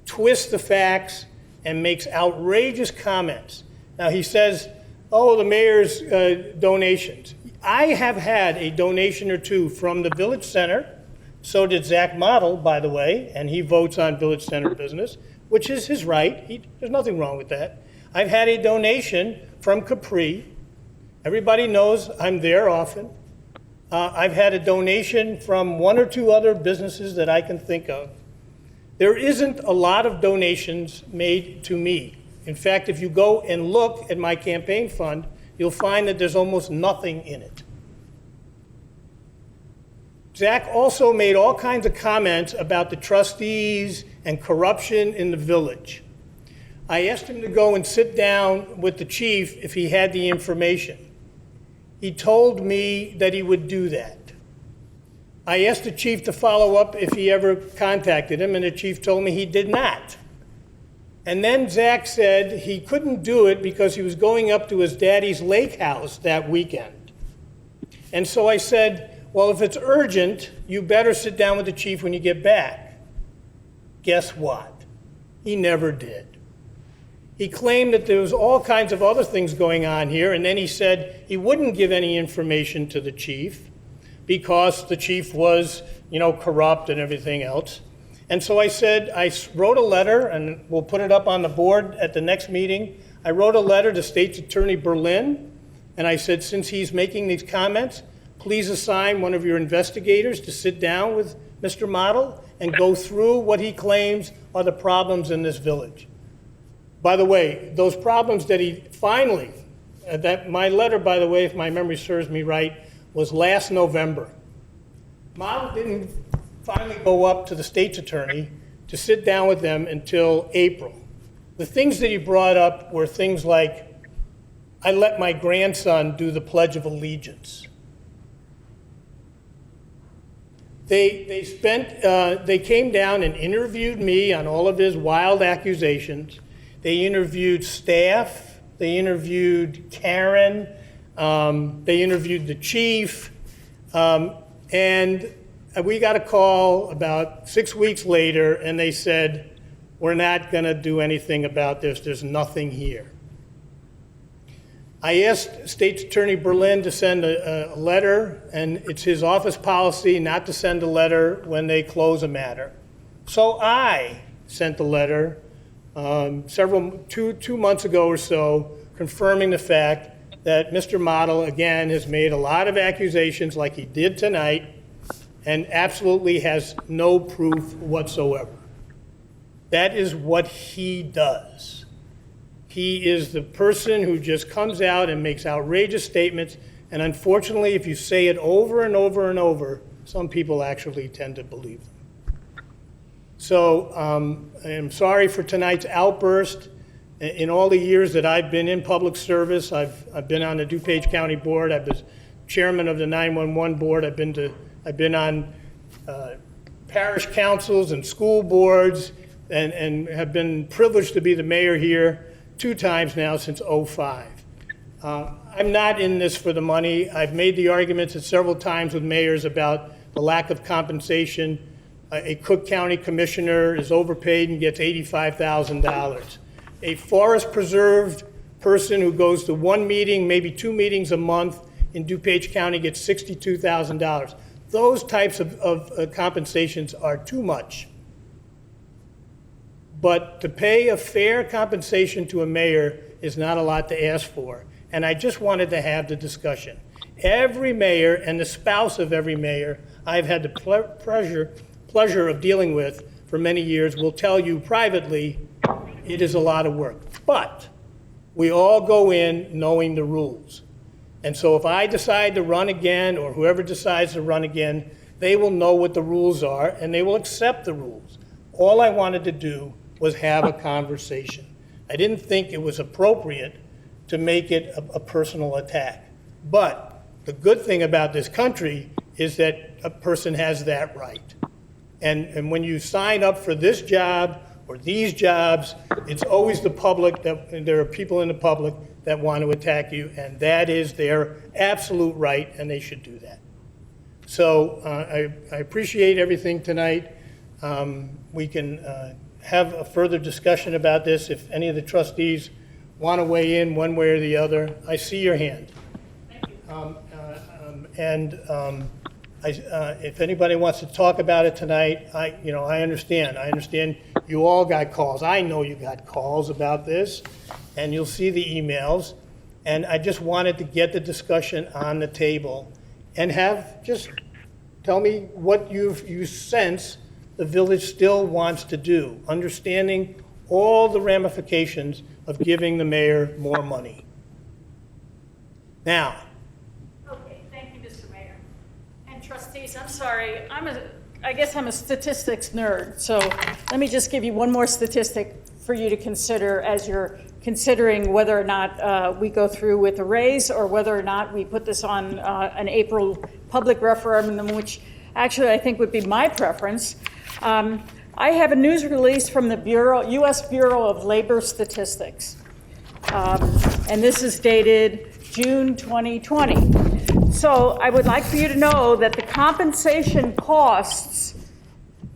twists the facts and makes outrageous comments. Now he says, oh, the mayor's donations. I have had a donation or two from the Village Center. So did Zach Model, by the way, and he votes on Village Center business, which is his right. There's nothing wrong with that. I've had a donation from Capri. Everybody knows I'm there often. I've had a donation from 1 or 2 other businesses that I can think of. There isn't a lot of donations made to me. In fact, if you go and look at my campaign fund, you'll find that there's almost nothing in it. Zach also made all kinds of comments about the trustees and corruption in the village. I asked him to go and sit down with the chief if he had the information. He told me that he would do that. I asked the chief to follow up if he ever contacted him, and the chief told me he did not. And then Zach said he couldn't do it because he was going up to his daddy's lake house that weekend. And so I said, well, if it's urgent, you better sit down with the chief when you get back. Guess what? He never did. He claimed that there was all kinds of other things going on here, and then he said he wouldn't give any information to the chief because the chief was, corrupt and everything else. And so I said, I wrote a letter, and we'll put it up on the board at the next meeting. I wrote a letter to State's Attorney Berlin, and I said, since he's making these comments, please assign one of your investigators to sit down with Mr. Model and go through what he claims are the problems in this village. By the way, those problems that he finally, my letter, by the way, if my memory serves me right, was last November. Model didn't finally go up to the state's attorney to sit down with them until April. The things that he brought up were things like, I let my grandson do the Pledge of Allegiance. They came down and interviewed me on all of his wild accusations. They interviewed staff, they interviewed Karen, they interviewed the chief, and we got a call about 6 weeks later, and they said, we're not going to do anything about this. There's nothing here. I asked State's Attorney Berlin to send a letter, and it's his office policy not to send a letter when they close a matter. So I sent a letter two months ago or so, confirming the fact that Mr. Model, again, has made a lot of accusations like he did tonight, and absolutely has no proof whatsoever. That is what he does. He is the person who just comes out and makes outrageous statements, and unfortunately, if you say it over and over and over, some people actually tend to believe them. So I'm sorry for tonight's outburst. In all the years that I've been in public service, I've been on the DuPage County Board, I've been chairman of the 911 board, I've been on parish councils and school boards, and have been privileged to be the mayor here 2 times now since '05. I'm not in this for the money. I've made the arguments several times with mayors about the lack of compensation. A Cook County commissioner is overpaid and gets $85,000. A forest preserved person who goes to 1 meeting, maybe 2 meetings a month in DuPage County gets $62,000. Those types of compensations are too much. But to pay a fair compensation to a mayor is not a lot to ask for. And I just wanted to have the discussion. Every mayor and the spouse of every mayor I've had the pleasure of dealing with for many years will tell you privately it is a lot of work. But we all go in knowing the rules. And so if I decide to run again, or whoever decides to run again, they will know what the rules are and they will accept the rules. All I wanted to do was have a conversation. I didn't think it was appropriate to make it a personal attack. But the good thing about this country is that a person has that right. And when you sign up for this job or these jobs, it's always the public, there are people in the public that want to attack you, and that is their absolute right, and they should do that. So I appreciate everything tonight. We can have a further discussion about this if any of the trustees want to weigh in one way or the other. I see your hand. If anybody wants to talk about it tonight, I understand. I understand you all got calls. I know you got calls about this, and you'll see the emails. And I just wanted to get the discussion on the table and just tell me what you sense the village still wants to do, understanding all the ramifications of giving the mayor more money. Now. Okay, thank you, Mr. Mayor. And trustees, Davies, I'm sorry. I guess I'm a statistics nerd. So let me just give you one more statistic for you to consider as you're considering whether or not we go through with a raise or whether or not we put this on an April public referendum, which actually I think would be my preference. I have a news release from the U.S. Bureau of Labor Statistics, and this is dated June 2020. So I would like for you to know that the compensation costs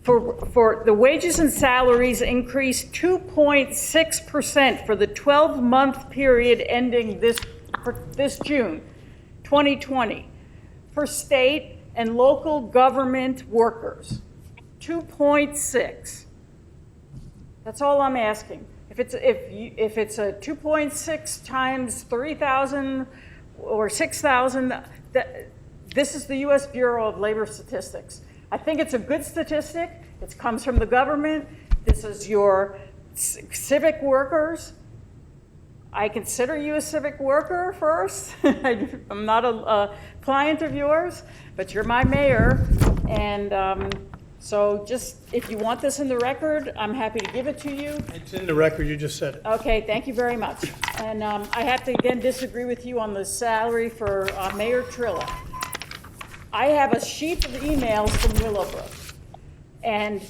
for the wages and salaries increased 2.6% for the 12-month period ending this June 2020 for state and local government workers. 2.6. That's all I'm asking. If it's a 2.6 times 3,000 or 6,000, this is the U.S. Bureau of Labor Statistics. I think it's a good statistic. It comes from the government. This is your civic workers. I consider you a civic worker first. I'm not a client of yours, but you're my mayor. And so just, if you want this in the record, I'm happy to give it to you. It's in the record, you just said it. Okay, thank you very much. And I have to again disagree with you on the salary for Mayor Trilla. I have a sheet of emails from Willowbrook, and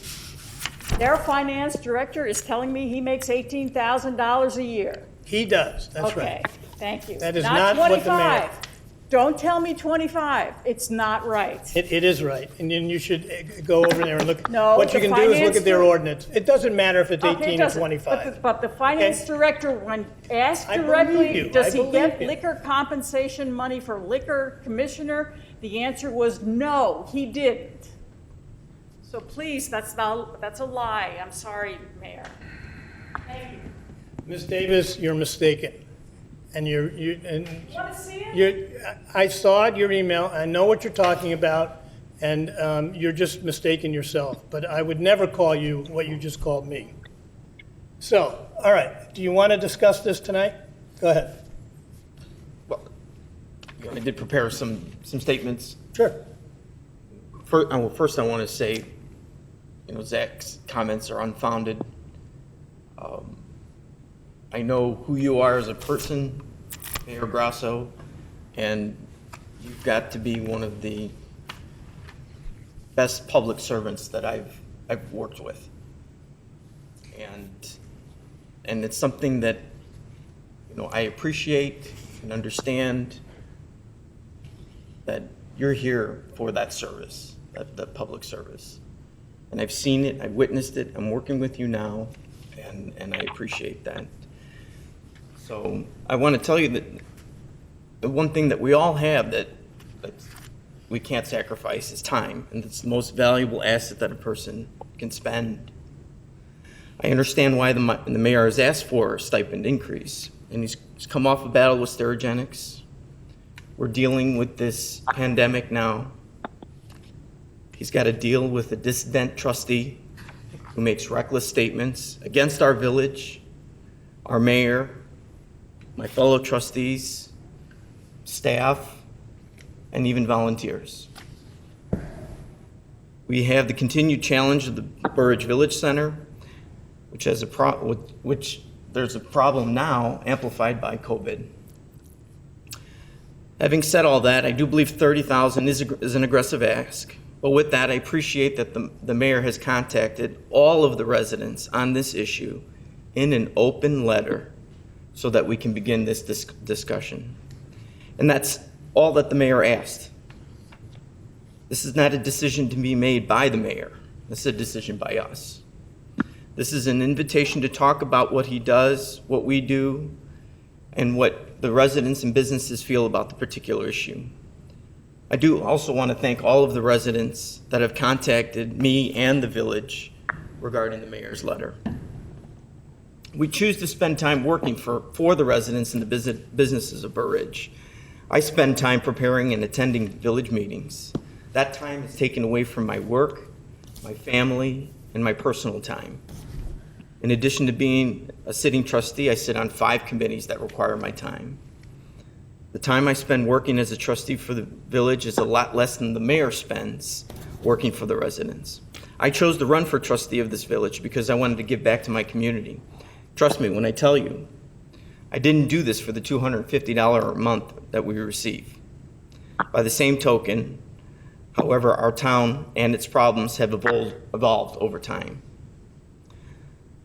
their finance director is telling me he makes $18,000 a year. He does, that's right. Okay, thank you. That is not what the mayor- 25. Don't tell me 25. It's not right. It is right, and then you should go over there and look. No, What you the can do is look finance at their dir- ordinance. It doesn't matter if it's Okay, it 18 or doesn't. 25. But the finance director, when asked I believe directly, you. does I he believe get you. liquor compensation money for liquor commissioner? The answer was no, he didn't. So please, that's a lie. I'm sorry, Mayor. Thank you. Ms. Davis, you're mistaken. And You want to see it? I saw it, your email, I know what you're talking about, and you're just mistaken yourself. But I would never call you what you just called me. So, all right, do you want to discuss this tonight? Go ahead. I did prepare some statements. Sure. First, I want to say, Zach's comments are unfounded. I know who you are as a person, Mayor Grasso, and you've got to be one of the best public servants that I've worked with. And it's something that, I appreciate and understand that you're here for that service, that public service. And I've seen it, I've witnessed it, I'm working with you now, and I appreciate that. So I want to tell you that the one thing that we all have that we can't sacrifice is time, and it's the most valuable asset that a person can spend. I understand why the mayor has asked for a stipend increase, and he's come off a battle with Sterigenics. We're dealing with this pandemic now. He's got to deal with a dissident trustee who makes reckless statements against our village, our mayor, my fellow trustees, staff, and even volunteers. We have the continued challenge of the Burridge Village Center, which has there's a problem now amplified by COVID. Having said all that, I do believe $30,000 is an aggressive ask. But with that, I appreciate that the mayor has contacted all of the residents on this issue in an open letter so that we can begin this discussion. And that's all that the mayor asked. This is not a decision to be made by the mayor. This is a decision by us. This is an invitation to talk about what he does, what we do, and what the residents and businesses feel about the particular issue. I do also want to thank all of the residents that have contacted me and the village regarding the mayor's letter. We choose to spend time working for the residents and the businesses of Burridge. I spend time preparing and attending village meetings. That time is taken away from my work, my family, and my personal time. In addition to being a sitting trustee, I sit on 5 committees that require my time. The time I spend working as a trustee for the village is a lot less than the mayor spends working for the residents. I chose to run for trustee of this village because I wanted to give back to my community. Trust me when I tell you, I didn't do this for the $250 a month that we receive. By the same token, however, our town and its problems have evolved over time.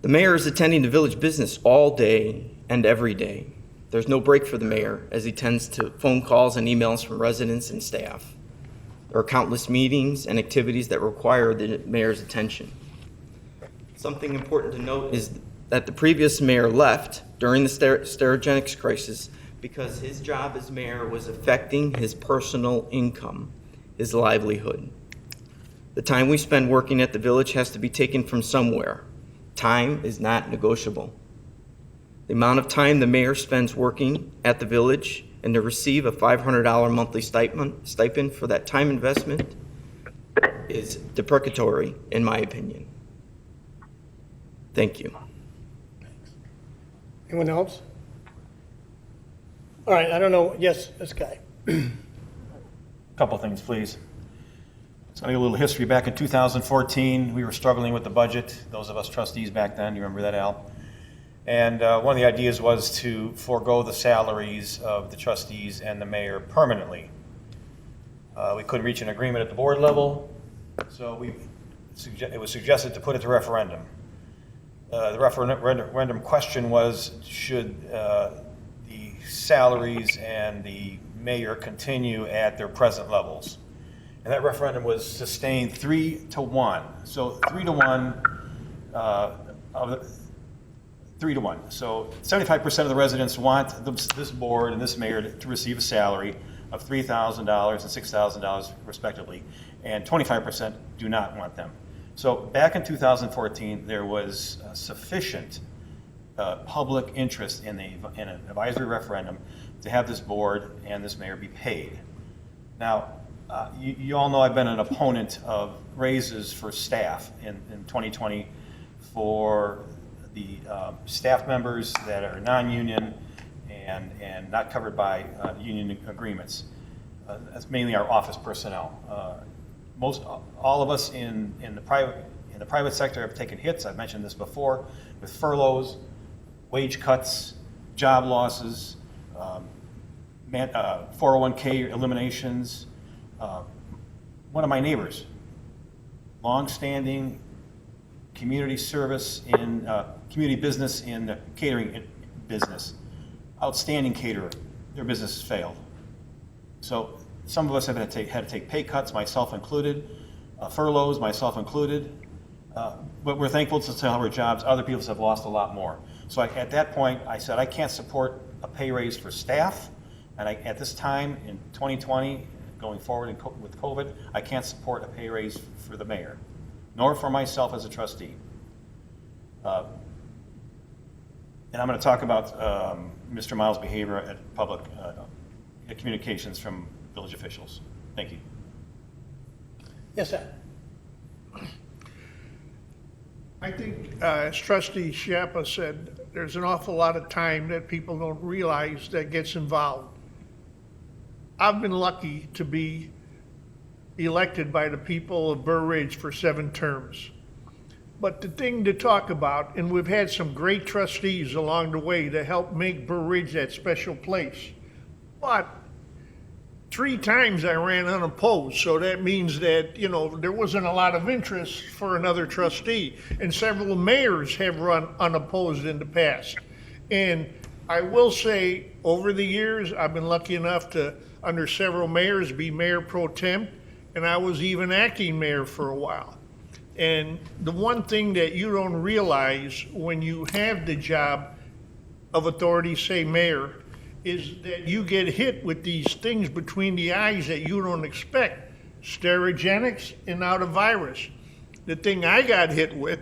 The mayor is attending the village business all day and every day. There's no break for the mayor as he tends to phone calls and emails from residents and staff. There are countless meetings and activities that require the mayor's attention. Something important to note is that the previous mayor left during the Sterigenics crisis because his job as mayor was affecting his personal income, his livelihood. The time we spend working at the village has to be taken from somewhere. Time is not negotiable. The amount of time the mayor spends working at the village and to receive a $500 monthly stipend for that time investment is deprecatory, in my opinion. Thank you. Anyone else? All right, I don't know. Yes, this guy. Couple things, please. Let's give a little history. Back in 2014, we were struggling with the budget. Those of us trustees back then, you remember that, Al? And one of the ideas was to forego the salaries of the trustees and the mayor permanently. We couldn't reach an agreement at the board level, so it was suggested to put it to referendum. The referendum question was, should the salaries and the mayor continue at their present levels? And that referendum was sustained 3-1. So 3-1 3-1. So 75% of the residents want this board and this mayor to receive a salary of $3,000 and $6,000 respectively, and 25% do not want them. So back in 2014, there was sufficient public interest in an advisory referendum to have this board and this mayor be paid. Now, you all know I've been an opponent of raises for staff in 2020 for the staff members that are non-union and not covered by union agreements. That's mainly our office personnel. All of us in the private sector have taken hits. I've mentioned this before with furloughs, wage cuts, job losses, 401k eliminations. One of my neighbors, long-standing community service in community business in the catering business, outstanding caterer, their business has failed. So some of us have had to take pay cuts, myself included, furloughs, myself included, but we're thankful to our jobs. Other people have lost a lot more. So at that point, I said I can't support a pay raise for staff, and at this time in 2020, going forward with COVID, I can't support a pay raise for the mayor, nor for myself as a trustee. And I'm going to talk about Mr. Miles' behavior at public communications from village officials. Thank you. Yes, sir. I think, as Trustee Schiappa said, there's an awful lot of time that people don't realize that gets involved. I've been lucky to be elected by the people of Burr Ridge for 7 terms. But the thing to talk about, and we've had some great trustees along the way to help make Burr Ridge that special place. But 3 times I ran unopposed, so that means that, there wasn't a lot of interest for another trustee. And several mayors have run unopposed in the past. And I will say, over the years, I've been lucky enough to, under several mayors, be mayor pro tem, and I was even acting mayor for a while. And the one thing that you don't realize when you have the job of authority, say mayor, is that you get hit with these things between the eyes that you don't expect. Sterigenics and now the virus. The thing I got hit with,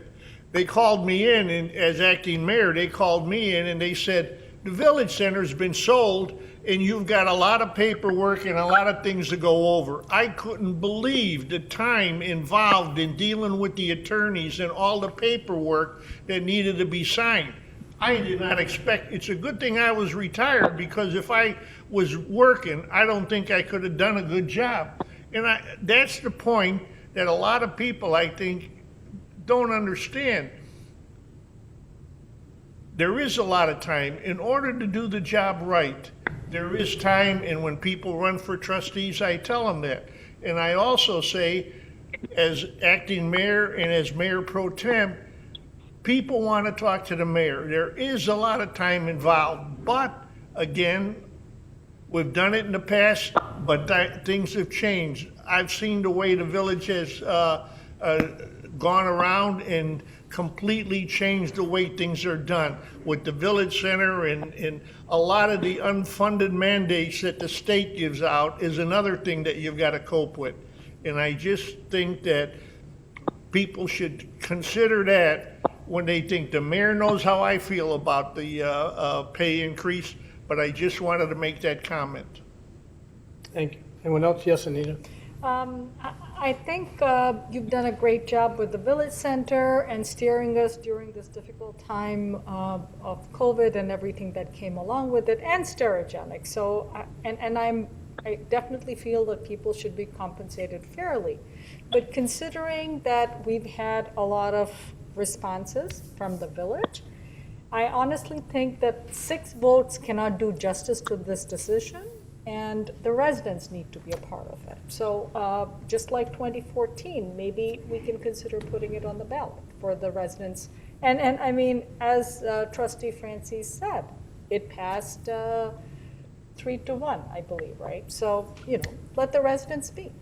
they called me in, and as acting mayor, they called me in and they said, the village center's been sold and you've got a lot of paperwork and a lot of things to go over. I couldn't believe the time involved in dealing with the attorneys and all the paperwork that needed to be signed. I did not expect, it's a good thing I was retired, because if I was working, I don't think I could have done a good job. And that's the point that a lot of people, I think, don't understand. There is a lot of time. In order to do the job right, there is time, and when people run for trustees, I tell them that. And I also say, as acting mayor and as mayor pro tem, people want to talk to the mayor. There is a lot of time involved, but again, we've done it in the past, but things have changed. I've seen the way the village has gone around and completely changed the way things are done with the village center, and a lot of the unfunded mandates that the state gives out is another thing that you've got to cope with. And I just think that people should consider that when they think. The mayor knows how I feel about the pay increase, but I just wanted to make that comment. Thank you. Anyone else? Yes, Anita? I think you've done a great job with the Village Center and steering us during this difficult time of COVID and everything that came along with it, and Sterigenics. So, I definitely feel that people should be compensated fairly. But considering that we've had a lot of responses from the village, I honestly think that 6 votes cannot do justice to this decision, and the residents need to be a part of it. So just like 2014, maybe we can consider putting it on the ballot for the residents. And I mean, as Trustee Francis said, it passed 3-1, I believe, right? So, you know, let the residents speak.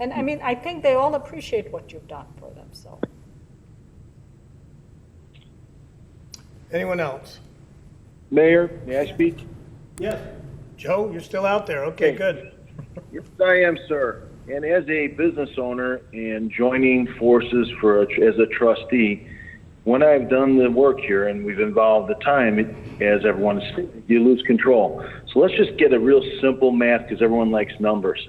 And I mean, I think they all appreciate what you've done for them, so. Anyone else? Mayor, may I speak? Yes. Joe, you're still out there. Okay, good. Yes, I am, sir. And as a business owner and joining forces as a trustee, when I've done the work here and we've involved the time, as everyone is saying, you lose control. So let's just get a real simple math, because everyone likes numbers.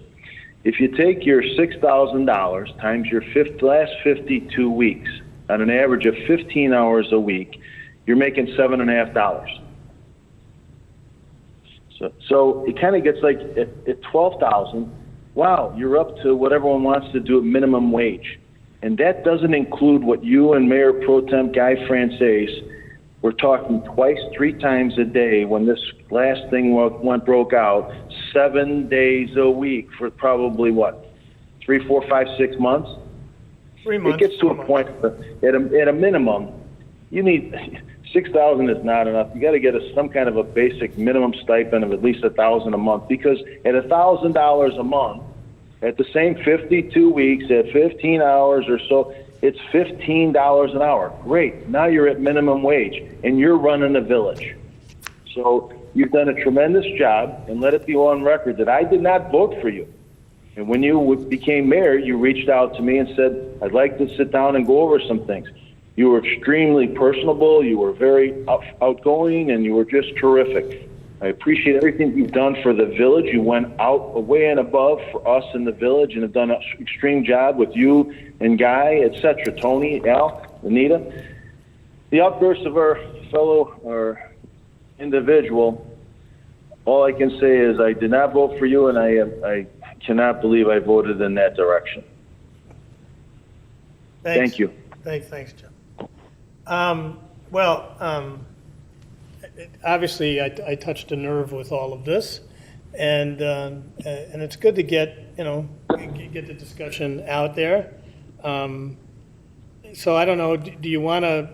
If you take your $6,000 times your last 52 weeks, on an average of 15 hours a week, you're making $7.50. So it kind of gets like at 12,000, wow, you're up to what everyone wants to do at minimum wage. And that doesn't include what you and Mayor Pro Tem Guy Francis were talking 2-3 times a day when this last thing broke out, 7 days a week for probably what, 3, 4, 5, 6 months? 3 months. It gets to a point at a minimum, you need 6,000 is not enough. You got to get some kind of a basic minimum stipend of at least $1,000 a month, because at $1,000 a month, at the same 52 weeks, at 15 hours or so, it's $15 an hour. Great. Now you're at minimum wage and you're running the village. So you've done a tremendous job, and let it be on record that I did not vote for you. And when you became mayor, you reached out to me and said, I'd like to sit down and go over some things. You were extremely personable, you were very outgoing, and you were just terrific. I appreciate everything you've done for the village. You went out way and above for us in the village and have done an extreme job with you and Guy, etc., Tony, Al, Anita. The outburst of our fellow individual, all I can say is I did not vote for you, and I cannot believe I voted in that direction. Thanks. Thank you. Thanks, Joe. Obviously, I touched a nerve with all of this, and it's good to get the discussion out there. So I don't know. Do you want to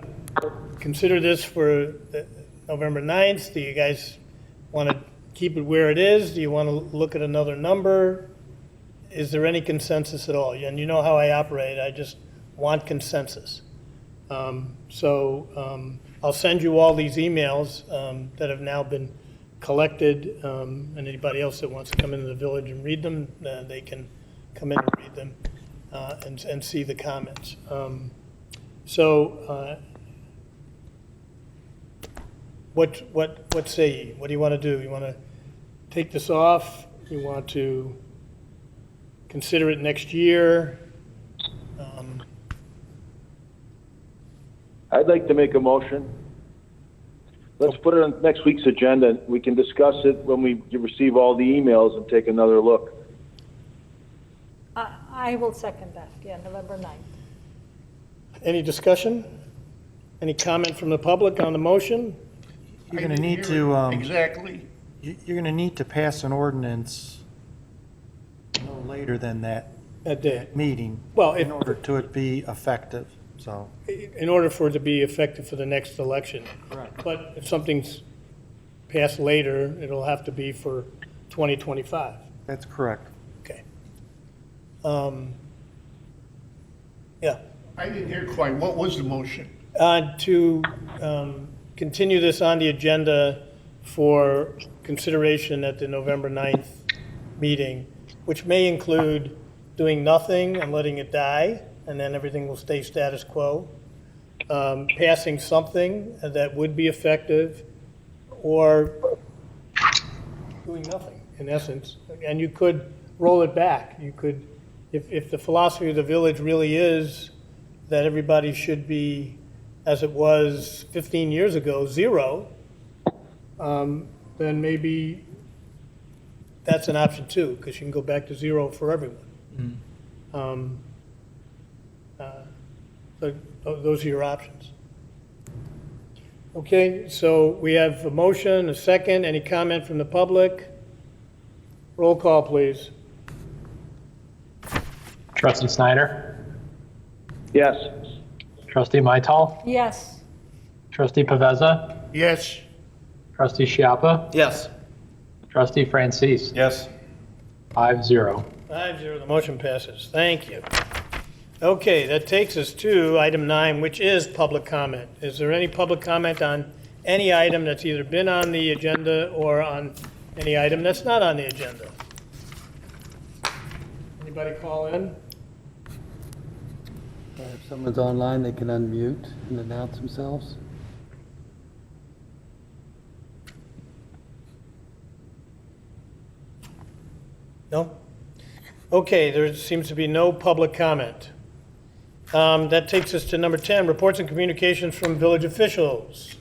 consider this for November 9th? Do you guys want to keep it where it is? Do you want to look at another number? Is there any consensus at all? And you know how I operate. I just want consensus. I'll send you all these emails that have now been collected, and anybody else that wants to come into the village and read them, they can come in and read them and see the comments. What say ye? What do you want to do? You want to take this off? You want to consider it next year? I'd like to make a motion Let's put it on next week's agenda. We can discuss it when we receive all the emails and take another look. I will second that, yeah, November 9th. Any discussion? Any comment from the public on the motion? You're going to need to, Exactly. you're going to need to pass an ordinance no later than that That day. meeting Well, in order to it be effective, so. In order for it to be effective for the next election. Correct. But if something's passed later, it'll have to be for 2025. That's correct. Okay. Yeah. I didn't hear quite, what was the motion? To continue this on the agenda for consideration at the November 9th meeting, which may include doing nothing and letting it die, and then everything will stay status quo, passing something that would be effective, or doing nothing, in essence. And you could roll it back. You could, if the philosophy of the village really is that everybody should be, as it was 15 years ago, zero, then maybe that's an option too, because you can go back to zero for everyone. So those are your options. Okay, so we have a motion, a second. Any comment from the public? Roll call, please. Trustee Snyder? Yes. Trustee Mytal? Yes. Trustee Paveza? Yes. Trustee Chiappa? Yes. Trustee Francis? Yes. 5-0. 5-0, the motion passes. Thank you. Okay, that takes us to item 9, which is public comment. Is there any public comment on any item that's either been on the agenda or on any item that's not on the agenda? Anybody call in? If someone's online, they can unmute and announce themselves. No? Okay, there seems to be no public comment. That takes us to number 10, reports and communications from village officials.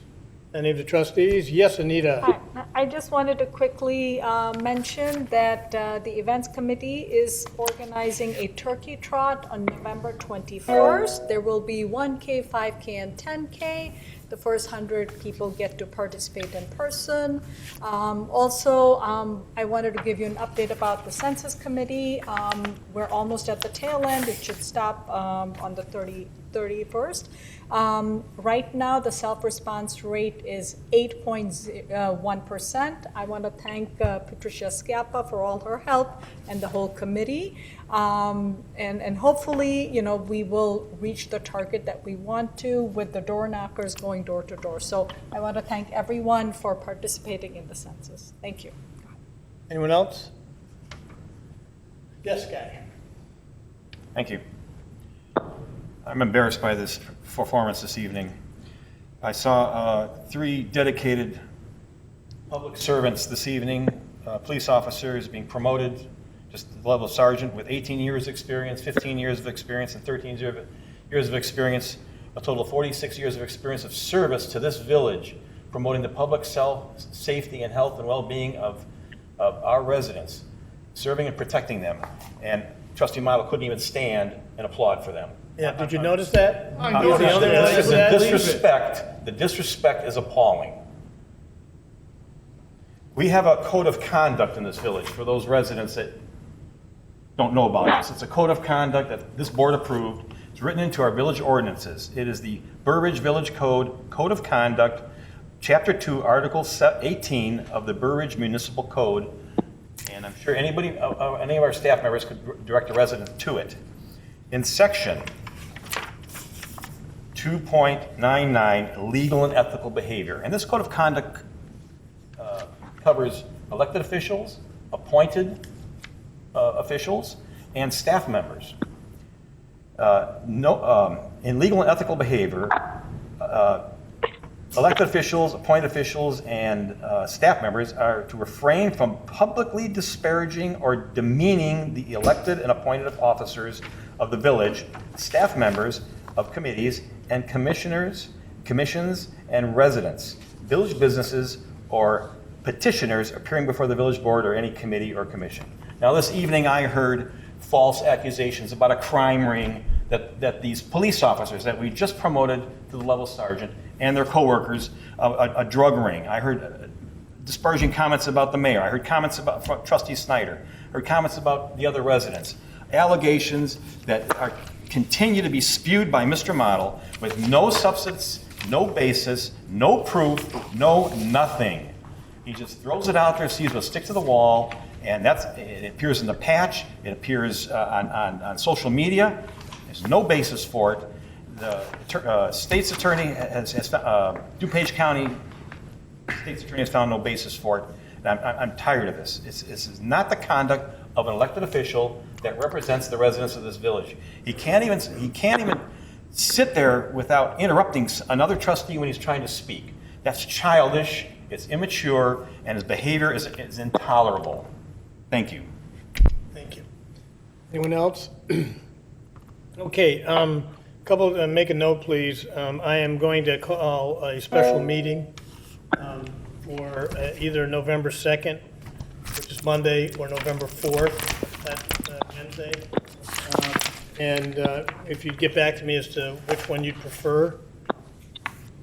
Any of the trustees? Yes, Anita. Hi. I just wanted to quickly mention that the events committee is organizing a turkey trot on November 21st. There will be 1K, 5K, and 10K. The first 100 people get to participate in person. Also, I wanted to give you an update about the census committee. We're almost at the tail end. It should stop on the 31st. Right now, the self-response rate is 8.1%. I want to thank Patricia Schiappa for all her help and the whole committee. And hopefully, we will reach the target that we want to with the door knockers going door to door. So I want to thank everyone for participating in the census. Thank you. Anyone else? Yes, Guy. Thank you. I'm embarrassed by this performance this evening. I saw 3 dedicated public servants this evening, police officers being promoted, just the level of sergeant with 18 years experience, 15 years of experience, and 13 years of experience, a total of 46 years of experience of service to this village, promoting the public safety and health and well-being of our residents, serving and protecting them. And Trustee Model couldn't even stand and applaud for them. Yeah, did you notice that? I noticed that. The disrespect is appalling. We have a code of conduct in this village for those residents that don't know about this. It's a code of conduct that this board approved. It's written into our village ordinances. It is the Burbridge Village Code of Conduct, Chapter 2, Article 18 of the Burbridge Municipal Code. And I'm sure any of our staff members could direct a resident to it. In section 2.99, legal and ethical behavior. And this code of conduct covers elected officials, appointed officials, and staff members. In legal and ethical behavior, elected officials, appointed officials, and staff members are to refrain from publicly disparaging or demeaning the elected and appointed officers of the village, staff members of committees, and commissions and residents. village businesses or petitioners appearing before the village board or any committee or commission. Now, this evening I heard false accusations about a crime ring that these police officers that we just promoted to the level sergeant and their coworkers, a drug ring. I heard disparaging comments about the mayor. I heard comments about Trustee Snyder. I heard comments about the other residents. Allegations that continue to be spewed by Mr. Model with no substance, no basis, no proof, no nothing. He just throws it out there, sees what stick to the wall, and it appears in the patch, it appears on social media. There's no basis for it. The state's attorney DuPage County state's attorney has found no basis for it. And I'm tired of this. This is not the conduct of an elected official that represents the residents of this village. He can't even sit there without interrupting another trustee when he's trying to speak. That's childish, it's immature, and his behavior is intolerable. Thank you. Thank you. Anyone else? Okay, make a note, please. I am going to call a special meeting for either November 2nd, which is Monday, or November 4th, that Wednesday. And if you'd get back to me as to which one you'd prefer.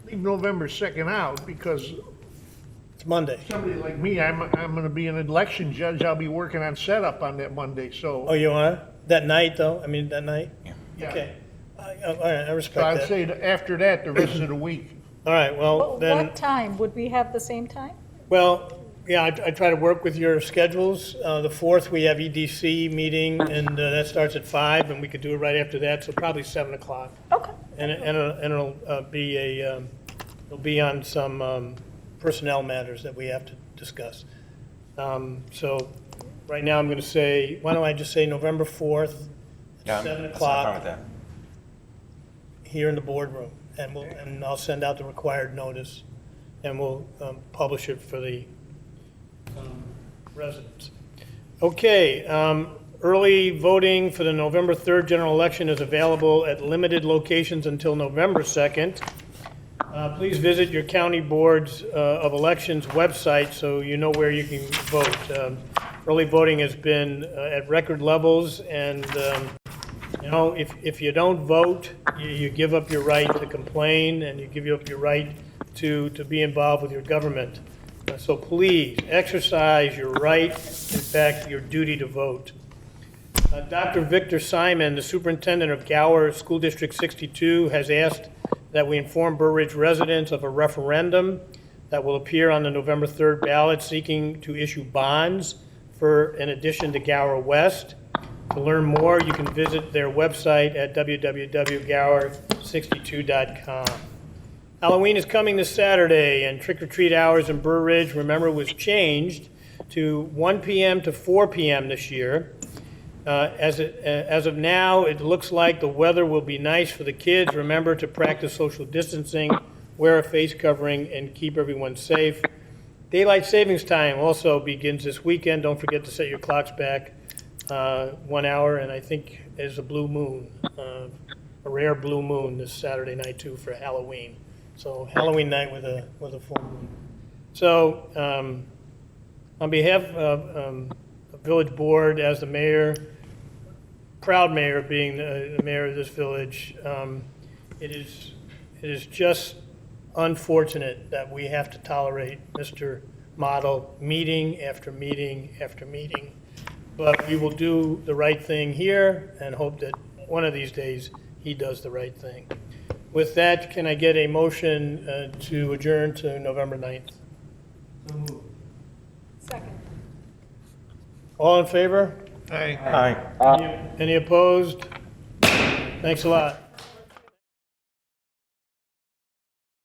Leave November 2nd out because It's Monday. somebody like me, I'm going to be an election judge. I'll be working on setup on that Monday, so. Oh, you are? That night, though? I mean, that night? Yeah. Okay. All right, I So respect I'd that. say that after that, the rest of the week. All right, well, then, What time? Would we have the same time? well, yeah, I try to work with your schedules. The 4th, we have EDC meeting, and that starts at 5, and we could do it right after that, so probably 7 o'clock. Okay. And it'll it'll be on some personnel matters that we have to discuss. So right now, I'm going to say, why don't I just say November 4th, Yeah, 7 that's no problem o'clock, with that. here in the boardroom, and I'll send out the required notice, and we'll publish it for the residents. Okay, early voting for the November 3rd general election is available at limited locations until November 2nd. Please visit your county boards of elections website so you know where you can vote. Early voting has been at record levels, and you know, if you don't vote, you give up your right to complain, and you give up your right to be involved with your government. So please, exercise your right, in fact, your duty to vote. Dr. Victor Simon, the superintendent of Gower School District 62, has asked that we inform Burr Ridge residents of a referendum that will appear on the November 3rd ballot seeking to issue bonds for an addition to Gower West. To learn more, you can visit their website at www.gower62.com. Halloween is coming this Saturday, and trick-or-treat hours in Burr Ridge, remember, was changed to 1 p.m. to 4 p.m. this year. As of now, it looks like the weather will be nice for the kids. Remember to practice social distancing, wear a face covering, and keep everyone safe. Daylight savings time also begins this weekend. Don't forget to set your clocks back 1 hour, and I think there's a blue moon, a rare blue moon this Saturday night too for Halloween. So Halloween night with a full moon. So on behalf of the village board, as the mayor, proud mayor being the mayor of this village, it is just unfortunate that we have to tolerate Mr. Model meeting after meeting after meeting. But we will do the right thing here and hope that one of these days he does the right thing. With that, can I get a motion to adjourn to November 9th? Second. All in favor? Aye. Aye. Any opposed? Thanks a lot.